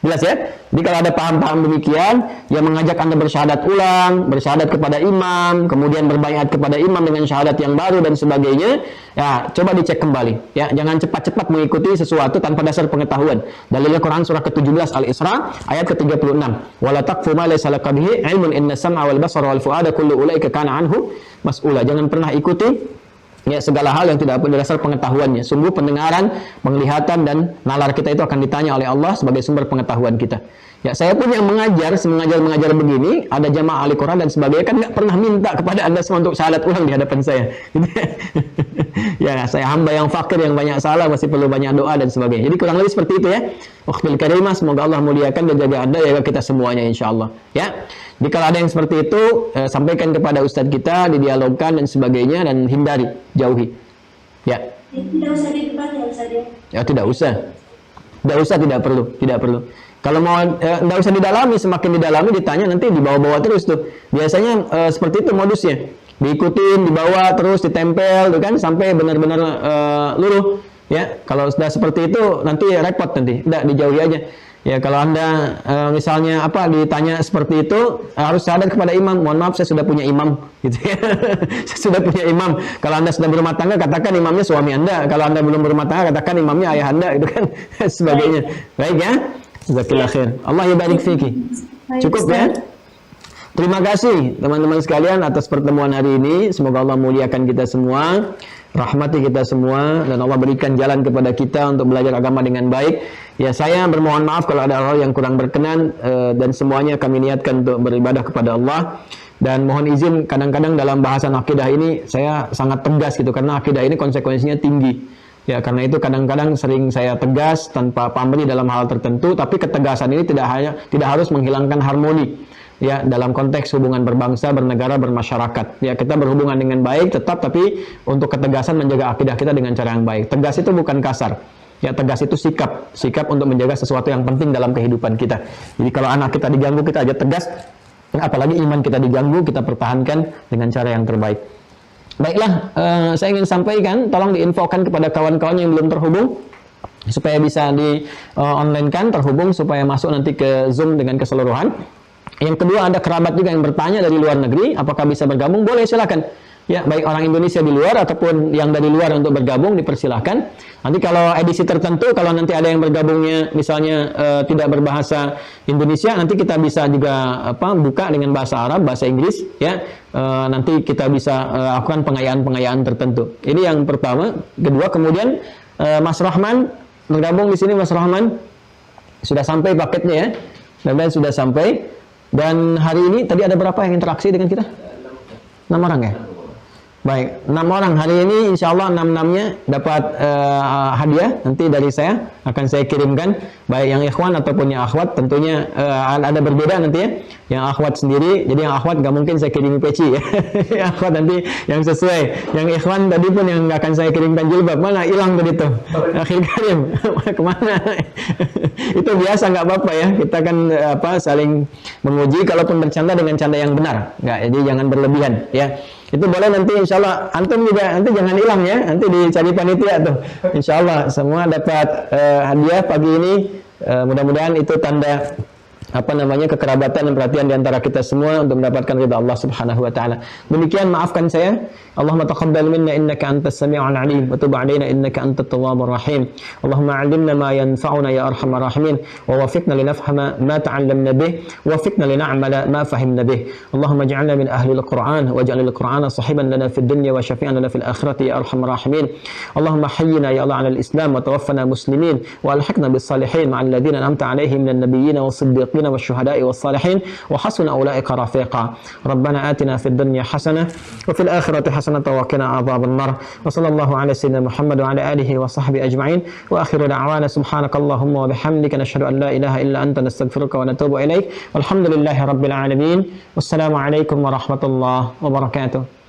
Jelas ya? Jadi kalau ada paham-paham demikian, yang mengajak Anda bersyahadat ulang, bersyahadat kepada imam, kemudian berbaiat kepada imam dengan syahadat yang baru dan sebagainya, ya coba dicek kembali. Ya, jangan cepat-cepat mengikuti sesuatu tanpa dasar pengetahuan. Dalilnya Quran surah ke-17 Al-Isra ayat ke-36. Wala taqfu ma laysa laka bihi ilmun inna sam'a wal basara wal fuada kullu ulaika kana anhu mas'ula. Jangan pernah ikuti ya segala hal yang tidak berdasar pengetahuannya. Sungguh pendengaran, penglihatan dan nalar kita itu akan ditanya oleh Allah sebagai sumber pengetahuan kita. Ya, saya pun yang mengajar begini, ada jamaah ahli Quran dan sebagainya, kan nggak pernah minta kepada Anda semua untuk syahadat ulang di hadapan saya. Ya, saya hamba yang fakir, yang banyak salah, masih perlu banyak doa dan sebagainya. Jadi kurang lebih seperti itu ya. Ukhtul karimah, semoga Allah muliakan dan jaga Anda, jaga kita semuanya insyaallah. Ya. Jadi kalau ada yang seperti itu, sampaikan kepada ustadz kita, didialogkan dan sebagainya, dan hindari, jauhi. Ya. Tidak usah didebat ya Ustaz ya? Ya tidak usah. Tidak usah, tidak perlu. Kalau mau tidak usah didalami, semakin didalami ditanya nanti dibawa-bawa terus tuh. Biasanya seperti itu modusnya. Diikutin, dibawa terus, ditempel, tuh kan sampai benar-benar luruh. Ya, kalau sudah seperti itu nanti repot nanti. Tidak, dijauhi aja. Ya, kalau Anda misalnya ditanya seperti itu, harus syahadat kepada imam. Mohon maaf, saya sudah punya imam, gitu ya. Saya sudah punya imam. Kalau Anda sudah berumah tangga, katakan imamnya suami Anda. Kalau Anda belum berumah tangga, katakan imamnya ayah Anda, gitu kan. Sebagainya. Baik ya. Jazakallahu khair. Allah yabarik fiki. Cukup ya. Terima kasih teman-teman sekalian atas pertemuan hari ini. Semoga Allah muliakan kita semua, rahmati kita semua, dan Allah berikan jalan kepada kita untuk belajar agama dengan baik. Ya, saya bermohon maaf kalau ada hal yang kurang berkenan, dan semuanya kami niatkan untuk beribadah kepada Allah. Dan mohon izin, kadang-kadang dalam bahasan akidah ini saya sangat tegas gitu, karena akidah ini konsekuensinya tinggi. Ya, karena itu kadang-kadang sering saya tegas tanpa pamrih dalam hal tertentu, tapi ketegasan ini tidak harus menghilangkan harmoni. Ya, dalam konteks hubungan berbangsa, bernegara, bermasyarakat. Ya, kita berhubungan dengan baik tetap, tapi untuk ketegasan menjaga akidah kita dengan cara yang baik. Tegas itu bukan kasar. Ya, tegas itu sikap untuk menjaga sesuatu yang penting dalam kehidupan kita. Jadi kalau anak kita diganggu, kita aja tegas. Apalagi iman kita diganggu, kita pertahankan dengan cara yang terbaik. Baiklah, saya ingin sampaikan, tolong diinfokan kepada kawan-kawan yang belum terhubung, supaya bisa di online-kan, terhubung, supaya masuk nanti ke Zoom dengan keseluruhan. Yang kedua, ada kerabat juga yang bertanya dari luar negeri, apakah bisa bergabung? Boleh, silakan. Ya, baik orang Indonesia di luar ataupun yang dari luar untuk bergabung, dipersilahkan. Nanti kalau edisi tertentu, kalau nanti ada yang bergabungnya misalnya tidak berbahasa Indonesia, nanti kita bisa juga buka dengan bahasa Arab, bahasa Inggris, ya. Nanti kita bisa lakukan pengayaan-pengayaan tertentu. Ini yang pertama. Kedua, kemudian Mas Rahman bergabung di sini. Mas Rahman sudah sampai paketnya ya, dan sudah sampai. Dan hari ini tadi ada berapa yang interaksi dengan kita? 6 orang ya. Baik, 6 orang hari ini, insya Allah 6-6-nya dapat hadiah nanti dari saya, akan saya kirimkan, baik yang ikhwan ataupun yang akhwat. Tentunya ada berbeda nanti ya, yang akhwat sendiri, jadi yang akhwat nggak mungkin saya kirimi peci ya. Yang akhwat nanti yang sesuai, yang ikhwan tadi pun yang nggak akan saya kirimkan jilbab, mana hilang begitu, akhir karim, kemana? Itu biasa, nggak apa-apa ya, kita kan saling menguji, kalaupun bercanda dengan canda yang benar, nggak, jadi jangan berlebihan ya. Itu boleh nanti insya Allah, antum juga nanti jangan hilang ya, nanti dicari panitia tuh. Insya Allah semua dapat hadiah pagi ini. Mudah-mudahan itu tanda kekerabatan dan perhatian di antara kita semua untuk mendapatkan ridha Allah Subhanahu wa taala. Demikian, maafkan saya. Allahumma taqabbal minna innaka antas sami'ul 'alim wa tub 'alaina innaka antat tawwabur rahim. Allahumma 'allimna ma yanfa'una ya arhamar rahimin wa waffiqna linafhama ma ta'allamna bih wa waffiqna lin'amala ma fahimna bih. Allahumma ij'alna min ahli al-Qur'an waj'al al-Qur'ana sahiban lana fid dunya wa syafi'an lana fil akhirati ya arhamar rahimin. Allahumma hayyina ya Allah 'ala al-islam wa tawaffana muslimin wa alhiqna bis salihin ma'al ladzina an'amta 'alaihim minan nabiyyin was siddiqin النبيين والشهداء والصالحين وحسن أولئك رفيقا ربنا آتنا في الدنيا حسنة وفي الآخرة حسنة وقنا عذاب النار وصلى الله على سيدنا محمد وعلى آله وصحبه أجمعين وآخر دعوانا سبحانك اللهم وبحمدك نشهد أن لا إله إلا أنت نستغفرك ونتوب إليك والحمد لله رب العالمين والسلام عليكم ورحمة الله وبركاته.